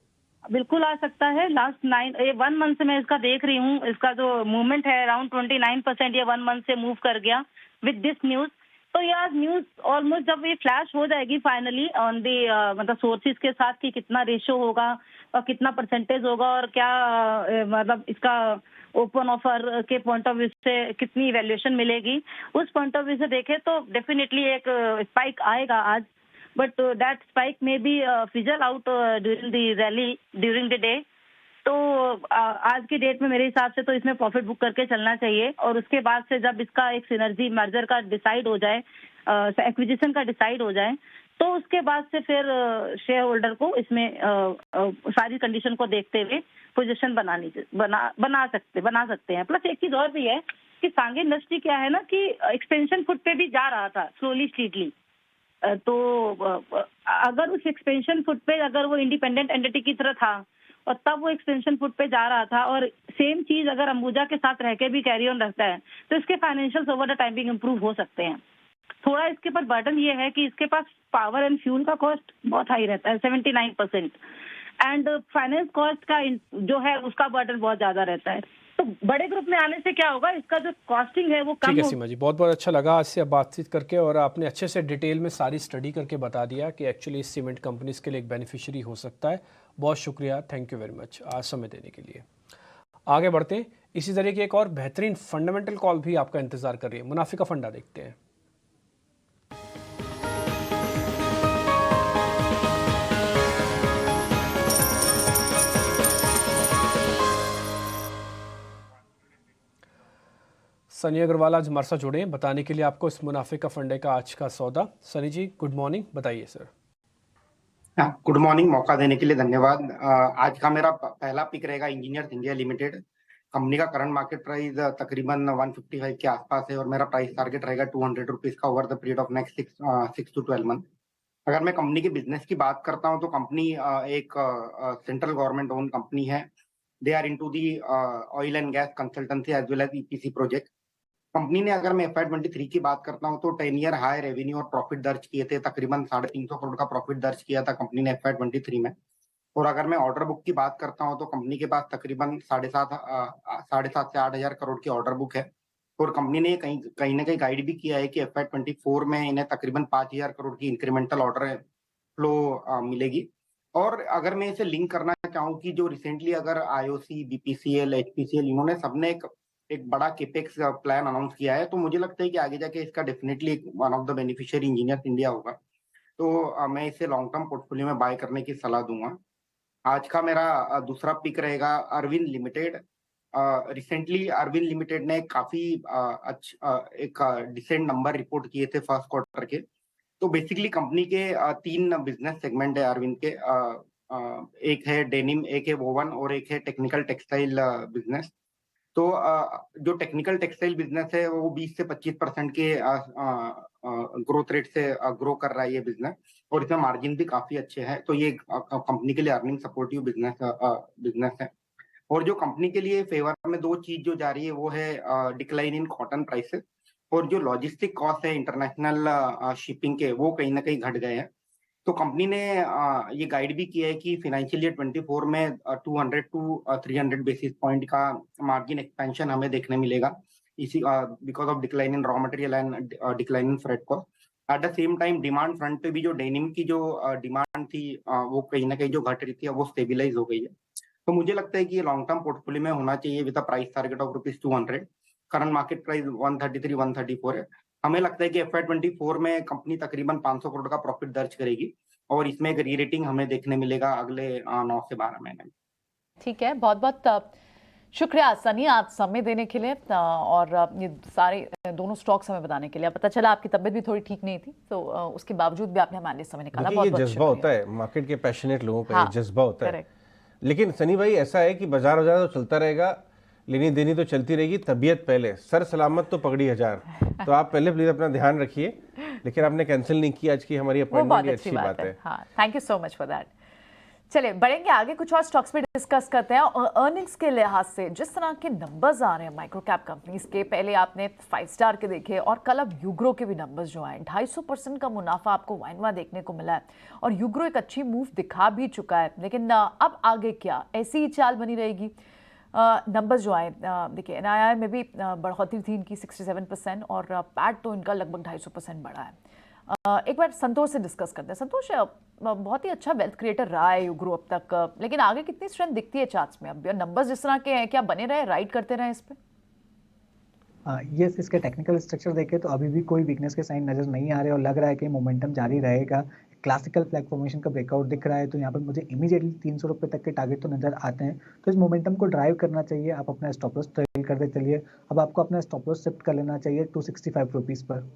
बिल्कुल आ सकता है। लास्ट 1 मंथ से मैं इसका देख रही हूँ, इसका जो मूवमेंट है अराउंड 29% ये 1 मंथ से मूव कर गया विद दिस न्यूज। तो यार न्यूज ऑलमोस्ट जब ये फ्लैश हो जाएगी फाइनली ऑन दी मतलब सोर्सेज के साथ कि कितना रेशो होगा और कितना परसेंटेज होगा और क्या मतलब इसका ओपन ऑफर के पॉइंट ऑफ व्यू से कितनी वैल्यूएशन मिलेगी, उस पॉइंट ऑफ व्यू से देखें तो डेफिनेटली एक स्पाइक आएगा आज, but that spike may be fizzle out during the rally during the day. तो आज की डेट में मेरे हिसाब से तो इसमें प्रॉफिट बुक करके चलना चाहिए और उसके बाद से जब इसका एक सिनर्जी मर्जर का डिसाइड हो जाए, एक्विजिशन का डिसाइड हो जाए, तो उसके बाद से फिर शेयर होल्डर को इसमें सारी कंडीशन को देखते हुए पोजीशन बना सकते हैं। प्लस एक चीज और भी है कि सांगी इंडस्ट्री क्या है ना कि एक्सपेंशन फुट पे भी जा रहा था स्लोली स्टीडली, तो अगर उस एक्सपेंशन फुट पे अगर वो इंडिपेंडेंट एंटिटी की तरह था और तब वो एक्सपेंशन फुट पे जा रहा था और सेम चीज अगर अंबुजा के साथ रह के भी कैरी ऑन रहता है तो इसके financials over the timing improve हो सकते हैं। थोड़ा इसके पर बर्डन ये है कि इसके पास पावर एंड फ्यूल का कॉस्ट बहुत हाई रहता है 79%, एंड फाइनेंस कॉस्ट का जो है उसका बर्डन बहुत ज्यादा रहता है। तो बड़े ग्रुप में आने से क्या होगा, इसका जो कॉस्टिंग है वो कम ठीक है सीमा जी, बहुत बहुत अच्छा लगा आज से आप बातचीत करके और आपने अच्छे से डिटेल में सारी स्टडी करके बता दिया कि एक्चुअली इस सीमेंट कंपनीज के लिए एक बेनिफिशियरी हो सकता है। बहुत शुक्रिया, थैंक यू वेरी मच आज समय देने के लिए। आगे बढ़ते हैं, इसी तरह की एक और बेहतरीन फंडामेंटल कॉल भी आपका इंतजार कर रही है। मुनाफी का फंडा देखते हैं। सनी अग्रवाल आज हमारे साथ जुड़े हैं बताने के लिए आपको इस मुनाफे का फंडे का आज का सौदा। सनी जी गुड मॉर्निंग, बताइए सर। गुड मॉर्निंग, मौका देने के लिए धन्यवाद। आज का मेरा पहला पिक रहेगा इंजीनियर्स इंडिया लिमिटेड। कंपनी का करंट मार्केट प्राइस तकरीबन 155 के आसपास है और मेरा प्राइस टारगेट रहेगा 200 रुपीज का over the period of next 6 to 12 month. अगर मैं कंपनी के बिजनेस की बात करता हूं तो कंपनी एक सेंट्रल गवर्नमेंट ओन कंपनी है। They are into the oil and gas consultancy as well as EPC project. Company ने अगर मैं FY23 की बात करता हूं तो 10 ईयर हाई रेवेन्यू और प्रॉफिट दर्ज किए थे, तकरीबन 350 करोड़ का प्रॉफिट दर्ज किया था कंपनी ने FY23 में। और अगर मैं ऑर्डर बुक की बात करता हूं तो कंपनी के पास तकरीबन 7.5 से 8 हजार करोड़ की ऑर्डर बुक है और कंपनी ने कहीं ना कहीं गाइड भी किया है कि FY24 में इन्हें तकरीबन 5,000 करोड़ की इंक्रीमेंटल ऑर्डर फ्लो मिलेगी। और अगर मैं इसे लिंक करना चाहूँ कि जो रिसेंटली अगर IOC, BPCL, HPCL इन्होंने सबने एक बड़ा केपेक्स प्लान अनाउंस किया है, तो मुझे लगता है कि आगे जाके इसका definitely one of the beneficiary engineers India होगा। तो मैं इसे लॉन्ग टर्म पोर्टफोलियो में बाय करने की सलाह दूंगा। आज का मेरा दूसरा पिक रहेगा Arvind limited. Recently Arvind limited ने काफी एक डिसेंट नंबर रिपोर्ट किए थे फर्स्ट क्वार्टर के। तो बेसिकली कंपनी के 3 बिजनेस सेगमेंट है अरविंद के। एक है डेनिम, एक है वोवन और एक है टेक्निकल टेक्सटाइल बिजनेस। तो जो टेक्निकल टेक्सटाइल बिजनेस है वो 20 से 25% के ग्रोथ रेट से ग्रो कर रहा है ये बिजनेस और इसमें मार्जिन भी काफी अच्छे हैं। तो ये कंपनी के लिए अर्निंग सपोर्टिव बिजनेस है। और जो कंपनी के लिए फेवर में 2 चीज जो जा रही है वो है डिक्लाइन इन कॉटन प्राइसेस और जो लॉजिस्टिक कॉस्ट है इंटरनेशनल शिपिंग के वो कहीं ना कहीं घट गए हैं। तो कंपनी ने ये गाइड भी किया है कि फाइनेंशियल ईयर 24 में 200 to 300 बेसिस पॉइंट का मार्जिन एक्सपेंशन हमें देखने मिलेगा इसी because of decline in raw material and decline in freight cost. At the same time demand front पे भी जो डेनिम की जो डिमांड थी वो कहीं ना कहीं जो घट रही थी वो स्टेबिलाईज हो गई है। तो मुझे लगता है कि ये लॉन्ग टर्म पोर्टफोलियो में होना चाहिए with a price target of ₹200। Current market price 133-134 है। हमें लगता है कि FY24 में कंपनी तकरीबन 500 करोड़ का प्रॉफिट दर्ज करेगी और इसमें एक री-रेटिंग हमें देखने मिलेगा अगले 9 से 12 महीने में। ठीक है, बहुत बहुत शुक्रिया सनी आज समय देने के लिए और ये सारे दोनों स्टॉक्स हमें बताने के लिए। पता चला आपकी तबीयत भी थोड़ी ठीक नहीं थी तो उसके बावजूद भी आपने हमारे लिए समय निकाला। बहुत ये जज्बा होता है मार्केट के पैशनेट लोगों का, हाँ, जज्बा होता है। लेकिन सनी भाई ऐसा है कि बाजार तो चलता रहेगा लेनी देनी तो चलती रहेगी, तबीयत पहले, सर सलामत तो पगड़ी हजार। तो आप पहले प्लीज अपना ध्यान रखिए, लेकिन आपने कैंसिल नहीं किया आज की हमारी वो अपॉइंटमेंट, बहुत ये अच्छी अच्छी बात बात है। है। हाँ, thank you so much for that. चलिए बढ़ेंगे आगे, कुछ और स्टॉक्स पे डिस्कस करते हैं। अर्निंग्स के लिहाज से जिस तरह के नंबर्स आ रहे हैं माइक्रो कैप कंपनीज के, पहले आपने 5 स्टार के देखे और कल अब यूग्रो के भी नंबर्स जो आए, 250% का मुनाफा आपको वाइनवा देखने को मिला है और यूग्रो एक अच्छी मूव दिखा भी चुका है। लेकिन अब आगे क्या, ऐसी ही चाल बनी रहेगी? नंबर्स जो आए, देखिए एनआईआई में भी बढ़ोतरी थी इनकी 67% और पैट तो इनका लगभग 250% बढ़ा है। एक बार संतोष से डिस्कस करते हैं। संतोष, बहुत ही अच्छा वेल्थ क्रिएटर रहा है यूग्रो अब तक, लेकिन आगे कितनी स्ट्रेंथ दिखती है चार्ट्स में? अब नंबर्स जिस तरह के हैं, क्या बने रहे, राइड करते रहे इस पे? यस, इसके टेक्निकल स्ट्रक्चर देखें तो अभी भी कोई वीकनेस के साइन नजर नहीं आ रहे और लग रहा है कि मोमेंटम जारी रहेगा। क्लासिकल फ्लैग फॉर्मेशन का ब्रेकआउट दिख रहा है, तो यहाँ पर मुझे इमीडिएटली 300 रुपये तक के टारगेट तो नजर आते हैं। तो इस मोमेंटम को ड्राइव करना चाहिए, आप अपना स्टॉप लॉस ट्रेल करते चलिए। अब आपको अपना स्टॉप लॉस शिफ्ट कर लेना चाहिए 265 रुपीज़ पर।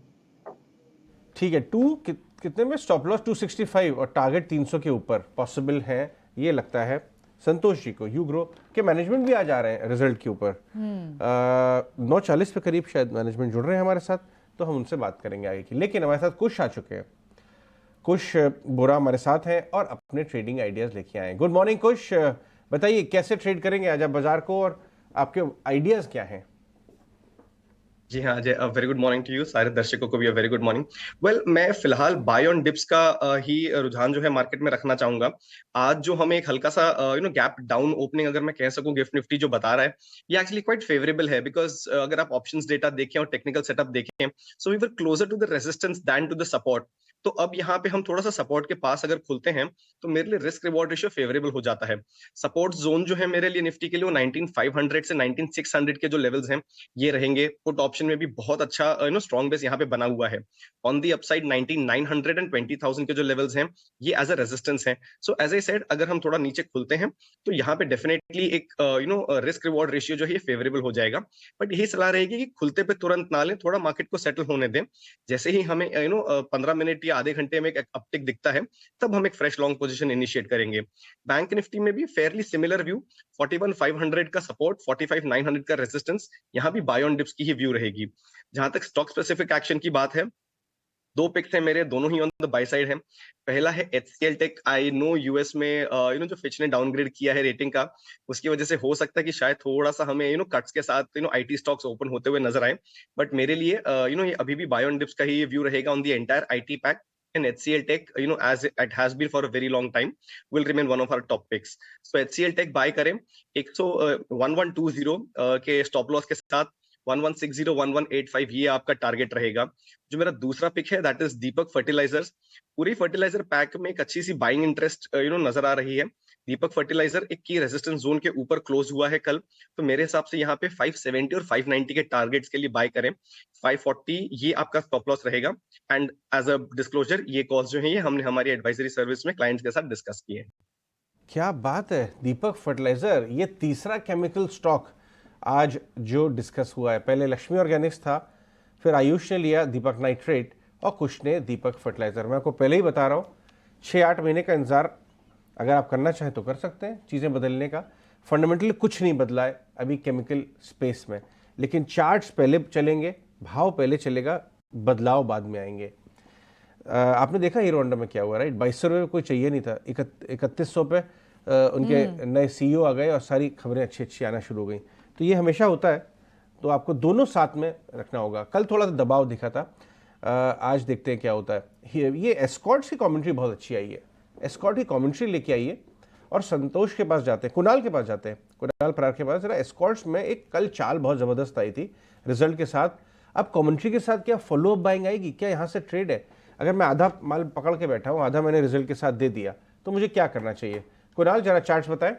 ठीक है, कितने में स्टॉप लॉस? 265 और टारगेट 300 के ऊपर पॉसिबल है, ये लगता है संतोष जी को। यूग्रो के मैनेजमेंट भी आज आ रहे हैं रिजल्ट के ऊपर, 9:40 पे करीब शायद मैनेजमेंट जुड़ रहे हैं हमारे साथ, तो हम उनसे बात करेंगे आगे की। लेकिन हमारे साथ कुछ आ चुके हैं, कुछ बोरा हमारे साथ हैं और अपने ट्रेडिंग आइडियाज लेके आए हैं। गुड मॉर्निंग कुछ, बताइए कैसे ट्रेड करेंगे आज आप बाजार को और आपके आइडियाज क्या हैं? जी हाँ Ajay, very good morning to you, सारे दर्शकों को भी वेरी गुड मॉर्निंग। वेल, मैं फिलहाल बाय ऑन डिप्स का ही रुझान जो है मार्केट में रखना चाहूंगा। आज जो हमें एक हल्का सा गैप डाउन ओपनिंग अगर मैं कह सकूं, गिफ्ट निफ्टी जो बता रहा है, ये एक्चुअली क्वाइट फेवरेबल है, बिकॉज अगर आप ऑप्शंस डेटा देखें और टेक्निकल सेटअप देखें, so we were closer to the resistance than to the support. तो अब यहाँ पे हम थोड़ा सा सपोर्ट के पास अगर खुलते हैं तो मेरे लिए रिस्क रिवॉर्ड रेशियो फेवरेबल हो जाता है। सपोर्ट जोन जो है मेरे लिए निफ्टी के लिए वो 19500 से 19600 के जो लेवल्स हैं ये रहेंगे। पुट ऑप्शन में भी बहुत अच्छा स्ट्रॉन्ग बेस यहाँ पे बना हुआ है। ऑन दी अपसाइड 19900 एंड 20000 के जो लेवल्स हैं ये एज अ रेजिस्टेंस है। सो एज आई सेड, अगर हम थोड़ा नीचे खुलते हैं तो यहाँ पे डेफिनेटली एक रिस्क रिवॉर्ड रेशियो जो है ये फेवरेबल हो जाएगा। बट यही सलाह रहेगी कि खुलते पे तुरंत ना लें, थोड़ा मार्केट को सेटल होने दें। जैसे ही हमें 15 मिनट या आधे घंटे में एक अपटिक दिखता है तब हम एक फ्रेश लॉन्ग पोजीशन इनिशिएट करेंगे। बैंक निफ्टी में भी फेयरली सिमिलर व्यू, 41500 का सपोर्ट, 45900 का रेजिस्टेंस, यहाँ भी बाय ऑन डिप्स की ही व्यू रहेगी। जहां तक स्टॉक स्पेसिफिक एक्शन की बात है, 2 पिक्स हैं मेरे, दोनों ही ऑन द बाय साइड हैं। पहला है HCL tech. I know US में जो फिच ने डाउनग्रेड किया है रेटिंग का, उसकी वजह से हो सकता है कि शायद थोड़ा सा हमें कट्स के साथ आईटी स्टॉक्स ओपन होते हुए नजर आए। बट मेरे लिए ये अभी भी बाय ऑन डिप्स का ही व्यू रहेगा on the entire IT pack. And HCL Tech, as it has been for a very long time, will remain one of our top picks. So HCL Tech buy करें 1120 के stop loss के साथ, 1160, 1185 ये आपका target रहेगा। जो मेरा दूसरा पिक है दैट इज दीपक फर्टिलाइजर्स। पूरी फर्टिलाइजर पैक में एक अच्छी सी बाइंग इंटरेस्ट नजर आ रही है। दीपक फर्टिलाइजर एक की रेजिस्टेंस जोन के ऊपर क्लोज हुआ है कल, तो मेरे हिसाब से यहाँ पे 570 और 590 के टारगेट्स के लिए बाय करें। 540 ये आपका स्टॉप लॉस रहेगा। एंड एज अ डिस्क्लोजर, ये कॉल्स जो है ये हमने हमारी एडवाइजरी सर्विस में क्लाइंट्स के साथ डिस्कस किए। क्या बात है, दीपक फर्टिलाइजर ये तीसरा केमिकल स्टॉक आज जो डिस्कस हुआ है। पहले लक्ष्मी ऑर्गेनिक्स था, फिर आयुष ने लिया दीपक नाइट्रेट और कुछ ने दीपक फर्टिलाइजर। मैं आपको पहले ही बता रहा हूँ, 6-8 महीने का इंतजार अगर आप करना चाहें तो कर सकते हैं। चीज़ें बदलने का फंडामेंटली कुछ नहीं बदला है अभी केमिकल स्पेस में, लेकिन चार्ट्स पहले चलेंगे, भाव पहले चलेगा, बदलाव बाद में आएंगे। आपने देखा हीरो होंडा में क्या हुआ, राइट? 2200 रुपये कोई चाहिए नहीं था, 3100 पे उनके नए CEO आ गए और सारी खबरें अच्छी अच्छी आना शुरू हो गई। तो ये हमेशा होता है, तो आपको दोनों साथ में रखना होगा। कल थोड़ा सा दबाव दिखा था, आज देखते हैं क्या होता है। ये एस्कॉर्ट्स की कमेंट्री बहुत अच्छी आई है, एस्कॉर्ट की कमेंट्री लेके आइए और संतोष के पास जाते हैं, कुणाल के पास जाते हैं, कुणाल परार के पास। जरा एस्कॉर्ट्स में एक कल चाल बहुत ज़बरदस्त आई थी रिजल्ट के साथ। अब कमेंट्री के साथ क्या फॉलो अप बाइंग आएगी? क्या यहाँ से ट्रेड है? अगर मैं आधा माल पकड़ के बैठा हूँ, आधा मैंने रिजल्ट के साथ दे दिया, तो मुझे क्या करना चाहिए? कुणाल जरा चार्ट्स बताएं।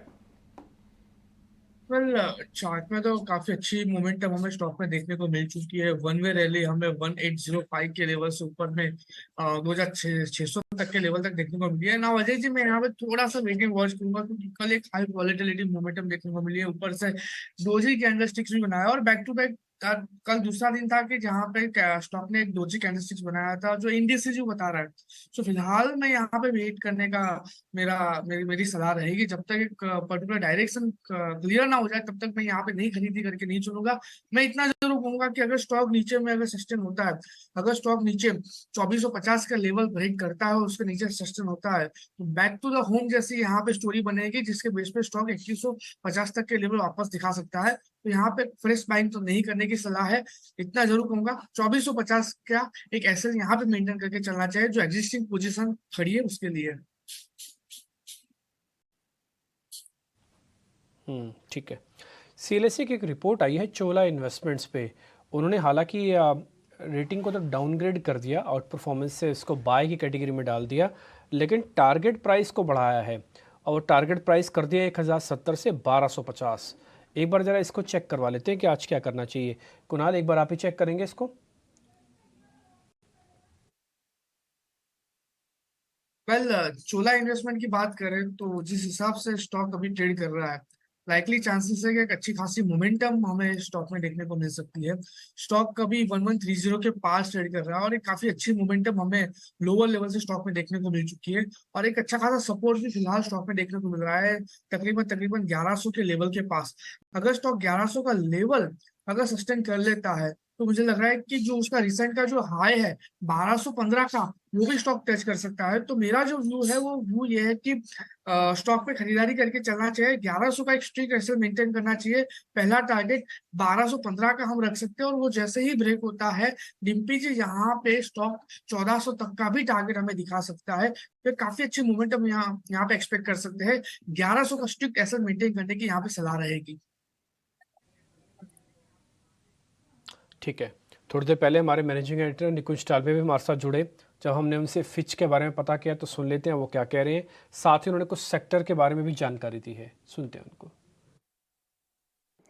वेल, चार्ट में तो काफी अच्छी मोमेंटम हमें स्टॉक में देखने को मिल चुकी है। वन वे रैली हमें 1805 के लेवल से ऊपर में 2600 तक के लेवल तक देखने को मिली है ना। अजय जी, मैं यहाँ पे थोड़ा सा वेटिंग वॉच करूंगा क्योंकि कल एक हाई वॉलेटिलिटी मोमेंटम देखने को मिली है। ऊपर से डोजी कैंडलस्टिक्स भी बनाया और बैक टू बैक कल दूसरा दिन था कि जहाँ पे स्टॉक ने एक डोजी कैंडलस्टिक्स बनाया था जो इंडिसिजिव बता रहा है। सो फिलहाल मैं यहाँ पे वेट करने का मेरी सलाह रहेगी। जब तक एक पर्टिकुलर डायरेक्शन क्लियर ना हो जाए तब तक मैं यहाँ पे नहीं खरीदी करके नहीं चलूंगा। मैं इतना जरूर कहूंगा कि अगर स्टॉक नीचे में अगर सस्टेन होता है, अगर स्टॉक नीचे 2450 का लेवल ब्रेक करता है और उसके नीचे सस्टेन होता है तो बैक टू द होम जैसी यहाँ पे स्टोरी बनेगी, जिसके बेस पे स्टॉक 2150 तक के लेवल वापस दिखा सकता है। तो यहाँ पे फ्रेश बाइंग तो नहीं करने की सलाह है। इतना जरूर कहूंगा 2450 का एक एसेट यहाँ पे मेंटेन करके चलना चाहिए जो एग्जिस्टिंग पोजीशन खड़ी है उसके लिए। ठीक है। सीएलएसए की एक रिपोर्ट आई है चोला इन्वेस्टमेंट्स पे। उन्होंने हालांकि रेटिंग को तो डाउनग्रेड कर दिया, आउट परफॉर्मेंस से इसको बाय की कैटेगरी में डाल दिया, लेकिन टारगेट प्राइस को बढ़ाया है और टारगेट प्राइस कर दिया 1070 से 1250। एक बार जरा इसको चेक करवा लेते हैं कि आज क्या करना चाहिए। कुणाल, एक बार आप ही चेक करेंगे इसको। चोला इन्वेस्टमेंट की बात करें तो जिस हिसाब से स्टॉक अभी ट्रेड कर रहा है, लाइकली चांसेस है कि एक अच्छी खासी मोमेंटम हमें स्टॉक में देखने को मिल सकती है। स्टॉक कभी 1130 के पास ट्रेड कर रहा है और एक काफी अच्छी मोमेंटम हमें लोअर लेवल से स्टॉक में देखने को मिल चुकी है और एक अच्छा खासा सपोर्ट भी फिलहाल स्टॉक में देखने को मिल रहा है तकरीबन 1100 के लेवल के पास। अगर स्टॉक 1100 का लेवल अगर सस्टेन कर लेता है तो मुझे लग रहा है कि जो उसका रिसेंट का जो हाई है 1215 का, वो भी स्टॉक टच कर सकता है। तो मेरा जो व्यू है वो व्यू ये है कि स्टॉक पे खरीदारी करके चलना चाहिए। 1100 का एक स्ट्रिक्ट एसेट मेंटेन करना चाहिए। पहला टारगेट 1215 का हम रख सकते हैं और वो जैसे ही ब्रेक होता है डिम्पी जी यहाँ पे स्टॉक 1400 तक का भी टारगेट हमें दिखा सकता है। फिर काफी अच्छी मोमेंटम यहाँ पे एक्सपेक्ट कर सकते हैं। 1100 का स्ट्रिक्ट एसेट मेंटेन करने की यहाँ पे सलाह रहेगी। ठीक है। थोड़ी देर पहले हमारे मैनेजिंग एडिटर निकुंज टालवे भी हमारे साथ जुड़े। जब हमने उनसे फिच के बारे में पता किया तो सुन लेते हैं वो क्या कह रहे हैं। साथ ही उन्होंने कुछ सेक्टर के बारे में भी जानकारी दी है, सुनते हैं उनको।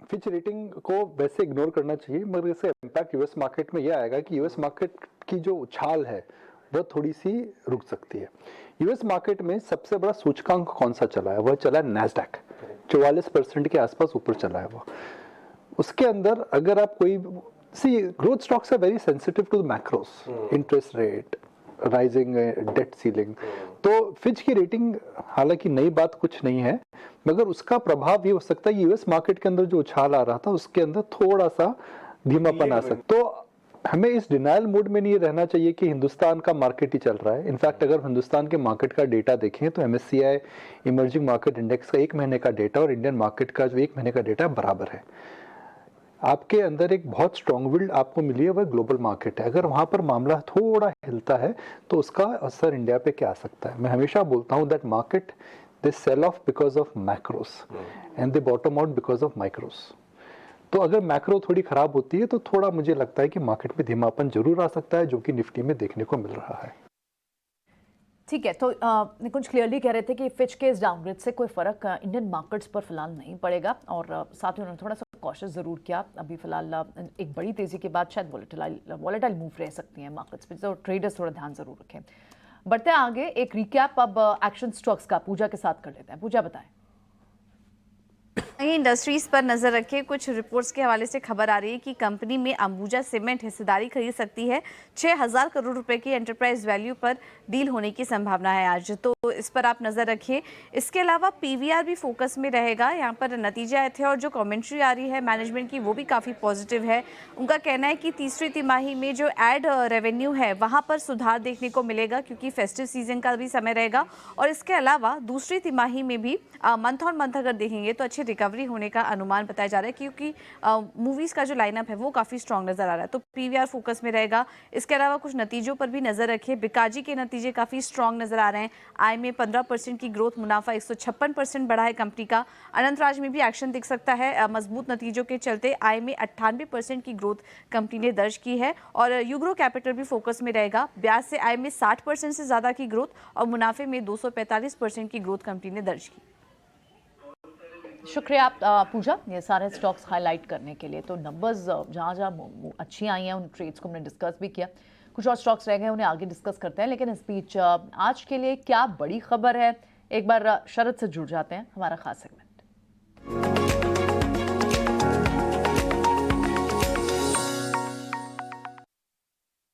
फिच रेटिंग को वैसे इग्नोर करना चाहिए, मगर इसका इम्पैक्ट यूएस मार्केट में यह आएगा कि यूएस मार्केट की जो उछाल है वह थोड़ी सी रुक सकती है। यूएस मार्केट में सबसे बड़ा सूचकांक कौन सा चला है? वह चला नैस्डैक, 44% के आसपास ऊपर चला है वो। उसके अंदर अगर आप कोई growth stocks are very sensitive to the macros, interest rate, rising debt ceiling. तो फिच की रेटिंग हालांकि नई बात कुछ नहीं है, मगर उसका प्रभाव ये हो सकता है यूएस मार्केट के अंदर जो उछाल आ रहा था उसके अंदर थोड़ा सा धीमापन आ सकता। तो हमें इस डिनायल मोड में नहीं रहना चाहिए कि हिंदुस्तान का मार्केट ही चल रहा है। इनफैक्ट अगर हिंदुस्तान के मार्केट का डेटा देखें तो MSCI इमर्जिंग मार्केट इंडेक्स का 1 महीने का डेटा और इंडियन मार्केट का जो 1 महीने का डेटा बराबर है। आपके अंदर एक बहुत स्ट्रॉन्ग विल्ड आपको मिली है, वह ग्लोबल मार्केट है। अगर वहां पर मामला थोड़ा हिलता है तो उसका असर इंडिया पे क्या आ सकता है? मैं हमेशा बोलता हूं that market they sell off because of macros and they bottom out because of micros. तो अगर मैक्रो थोड़ी खराब होती है तो थोड़ा मुझे लगता है कि मार्केट में धीमापन जरूर आ सकता है, जो कि निफ्टी में देखने को मिल रहा है। ठीक है, तो निकुंज क्लियरली कह रहे थे कि फिच के इस डाउनग्रेड से कोई फर्क इंडियन मार्केट्स पर फिलहाल नहीं पड़ेगा और साथ ही उन्होंने थोड़ा सा कॉशियस जरूर किया। अभी फिलहाल एक बड़ी तेजी के बाद शायद वॉलेटाइल मूव रह सकती हैं मार्केट्स पे, तो ट्रेडर्स थोड़ा ध्यान जरूर रखें। बढ़ते हैं आगे, एक रिकैप अब एक्शन स्टॉक्स का पूजा के साथ कर लेते हैं। पूजा बताएं। इंडस्ट्रीज पर नजर रखें। कुछ रिपोर्ट्स के हवाले से खबर आ रही है कि कंपनी में अंबुजा सीमेंट हिस्सेदारी खरीद सकती है। 6000 करोड़ रुपए की एंटरप्राइज वैल्यू पर डील होने की संभावना है आज, तो इस पर आप नजर रखिए। इसके अलावा पीवीआर भी फोकस में रहेगा। यहाँ पर नतीजे आए थे और जो कमेंट्री आ रही है मैनेजमेंट की वो भी काफ़ी पॉजिटिव है। उनका कहना है कि तीसरी तिमाही में जो एड रेवेन्यू है वहाँ पर सुधार देखने को मिलेगा क्योंकि फेस्टिव सीजन का भी समय रहेगा और इसके अलावा दूसरी तिमाही में भी मंथ ऑन मंथ अगर देखेंगे तो अच्छी रिकवरी होने का अनुमान बताया जा रहा है क्योंकि मूवीज का जो लाइनअप है वो काफ़ी स्ट्रॉन्ग नजर आ रहा है, तो पीवीआर फोकस में रहेगा। इसके अलावा कुछ नतीजों पर भी नजर रखिए। बिकाजी के नतीजे काफ़ी स्ट्रॉन्ग नजर आ रहे हैं। आय में 15% की ग्रोथ, मुनाफा 156% बढ़ा है कंपनी का। अनंतराज में भी एक्शन दिख सकता है। मजबूत नतीजों के चलते आय में 98% की ग्रोथ कंपनी ने दर्ज की है और यूग्रो कैपिटल भी फोकस में रहेगा। ब्याज से आय में 60% से ज़्यादा की ग्रोथ और मुनाफे में 245% की ग्रोथ कंपनी ने दर्ज की। शुक्रिया पूजा ये सारे स्टॉक्स हाईलाइट करने के लिए। तो नंबर्स जहाँ जहाँ अच्छी आई हैं उन ट्रेड्स को हमने डिस्कस भी किया। कुछ और स्टॉक्स रह गए उन्हें आगे डिस्कस करते हैं, लेकिन इस बीच आज के लिए क्या बड़ी खबर है, एक बार शरद से जुड़ जाते हैं, हमारा खास सेगमेंट।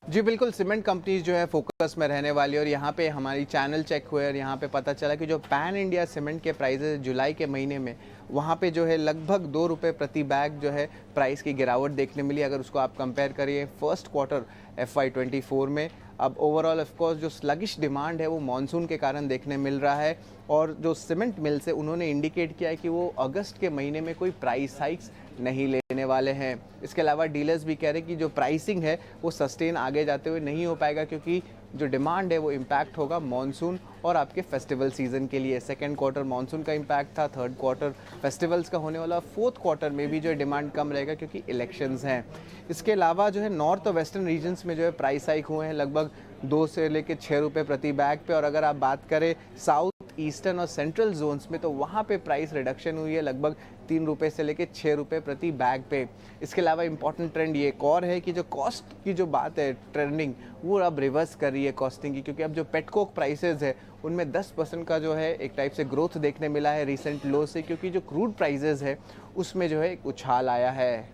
जी बिल्कुल, सीमेंट कंपनीज जो है फोकस में रहने वाली है और यहाँ पे हमारी चैनल चेक हुए और यहाँ पे पता चला कि जो पैन इंडिया सीमेंट के प्राइसेस जुलाई के महीने में वहाँ पे जो है लगभग 2 रुपये प्रति बैग जो है प्राइस की गिरावट देखने मिली। अगर उसको आप कंपेयर करिए फर्स्ट क्वार्टर FY24 में। अब ओवरऑल ऑफ कोर्स जो स्लगिश डिमांड है वो मॉनसून के कारण देखने मिल रहा है और जो सीमेंट मिल्स है उन्होंने इंडिकेट किया है कि वो अगस्त के महीने में कोई प्राइस हाइक्स नहीं लेने वाले हैं। इसके अलावा डीलर्स भी कह रहे हैं कि जो प्राइसिंग है वो सस्टेन आगे जाते हुए नहीं हो पाएगा क्योंकि जो डिमांड है वो इम्पैक्ट होगा मॉनसून और आपके फेस्टिवल सीजन के लिए। सेकंड क्वार्टर मॉनसून का इम्पैक्ट था, थर्ड क्वार्टर फेस्टिवल्स का होने वाला, फोर्थ क्वार्टर में भी जो है डिमांड कम रहेगा क्योंकि इलेक्शंस हैं। इसके अलावा जो है नॉर्थ और वेस्टर्न रीजन्स में जो है प्राइस हाइक हुए हैं लगभग 2 से लेकर 6 रुपये प्रति बैग पे। और अगर आप बात करें साउथ ईस्टर्न और सेंट्रल जोन्स में तो वहाँ पे प्राइस रिडक्शन हुई है लगभग 3 रुपये से लेकर 6 रुपये प्रति बैग पे। इसके अलावा इंपॉर्टेंट ट्रेंड ये एक और है कि जो कॉस्ट की जो बात है ट्रेंडिंग वो अब रिवर्स कर रही है कॉस्टिंग की, क्योंकि अब जो पेटकोक प्राइसेस है उनमें 10% का जो है एक टाइप से ग्रोथ देखने मिला है रिसेंट लो से, क्योंकि जो क्रूड प्राइसेस है उसमें जो है एक उछाल आया है।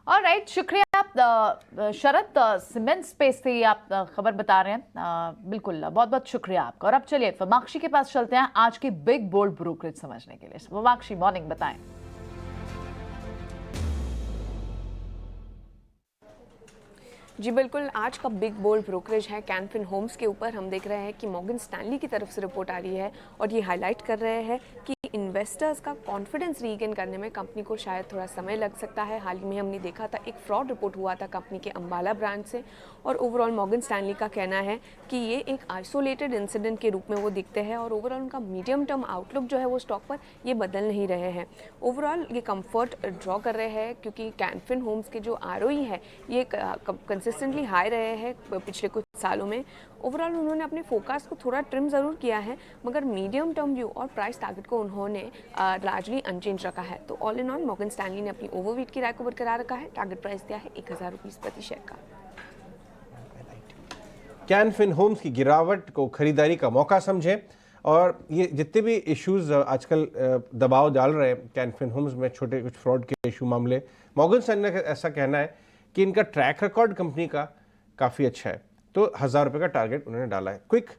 और राइट, शुक्रिया आप शरद, सीमेंट स्पेस से आप खबर बता रहे हैं। बिल्कुल बहुत बहुत शुक्रिया आपका। और अब चलिए फमाक्षी के पास चलते हैं आज की बिग बोल्ड ब्रोकरेज समझने के लिए। फमाक्षी, मॉर्निंग, बताएं। जी बिल्कुल, आज का बिग बोल्ड ब्रोकरेज है कैन फिन होम्स के ऊपर। हम देख रहे हैं कि मॉर्गन स्टैनली की तरफ से रिपोर्ट आ रही है और ये हाईलाइट कर रहे हैं कि इन्वेस्टर्स का कॉन्फिडेंस रीगेन करने में कंपनी को शायद थोड़ा समय लग सकता है। हाल ही में हमने देखा था एक फ्रॉड रिपोर्ट हुआ था कंपनी के अंबाला ब्रांच से और ओवरऑल मॉर्गन स्टैनली का कहना है कि ये एक आइसोलेटेड इंसिडेंट के रूप में वो दिखते हैं और ओवरऑल उनका मीडियम टर्म आउटलुक जो है वो स्टॉक पर ये बदल नहीं रहे हैं। ओवरऑल ये कंफर्ट ड्रॉ कर रहे हैं क्योंकि कैन फिन होम्स के जो ROE है ये कंसिस्टेंटली हाई रहे हैं पिछले कुछ सालों में। ओवरऑल उन्होंने अपने फोकास्ट को थोड़ा ट्रिम ज़रूर किया है मगर मीडियम टर्म व्यू और प्राइस टारगेट को उन्होंने लार्जली अनचेंज रखा है। तो all in all Morgan Stanley ने अपनी ओवरवेट की राय को बरकरार रखा है। टारगेट प्राइस दिया है 1000 रुपीज़ प्रति शेयर का। कैन फिन होम्स की गिरावट को खरीदारी का मौका समझें और ये जितने भी इश्यूज आजकल दबाव डाल रहे हैं कैन फिन होम्स में, छोटे कुछ फ्रॉड के इशू मामले, मॉर्गन स्टैनली का ऐसा कहना है कि इनका ट्रैक रिकॉर्ड कंपनी का काफ़ी अच्छा है, तो 1000 रुपये का टारगेट उन्होंने डाला है। क्विक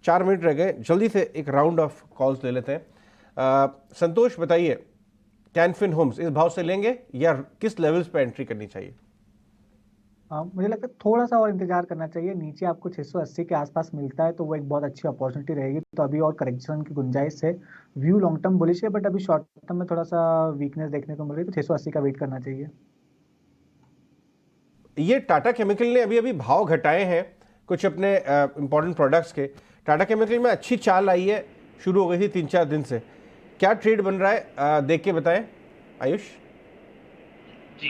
4 मिनट रह गए, जल्दी से एक राउंड ऑफ कॉल्स ले लेते हैं। संतोष बताइए, कैन फिन होम्स इस भाव से लेंगे या किस लेवल्स पे एंट्री करनी चाहिए? मुझे लगता है थोड़ा सा और इंतजार करना चाहिए। नीचे आपको 680 के आसपास मिलता है तो वो एक बहुत अच्छी अपॉर्चुनिटी रहेगी। तो अभी और करेक्शन की गुंजाइश है। व्यू लॉन्ग टर्म बुलिश है बट अभी शॉर्ट टर्म में थोड़ा सा वीकनेस देखने को मिल रही है, तो 680 का वेट करना चाहिए। ये टाटा केमिकल ने अभी भाव घटाए हैं कुछ अपने इंपॉर्टेंट प्रोडक्ट्स के। टाटा केमिकल में अच्छी चाल आई है, शुरू हो गई थी 3-4 दिन से। क्या ट्रेड बन रहा है देख के बताएं आयुष। जी,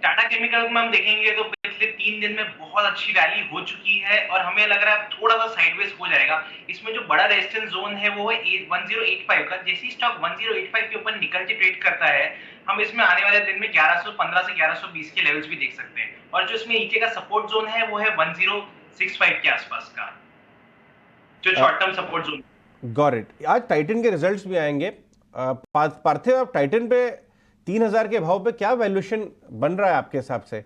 टाटा केमिकल में हम देखेंगे तो पिछले 3 दिन में बहुत अच्छी रैली हो चुकी है और हमें लग रहा है थोड़ा सा साइडवेज हो जाएगा। इसमें जो बड़ा रेजिस्टेंस जोन है वो है 1085 का। जैसे ही स्टॉक 1085 के ऊपर निकल के ट्रेड करता है हम इसमें आने वाले दिन में 1115 से 1120 के लेवल्स भी देख सकते हैं। और जो इसमें नीचे का सपोर्ट जोन है वो है 1065 के आसपास का, जो short term support zone. Got it. आज टाइटन के रिजल्ट्स भी आएंगे। पार्थिव, आप टाइटन पे 3000 के भाव पे क्या वैल्यूएशन बन रहा है आपके हिसाब से?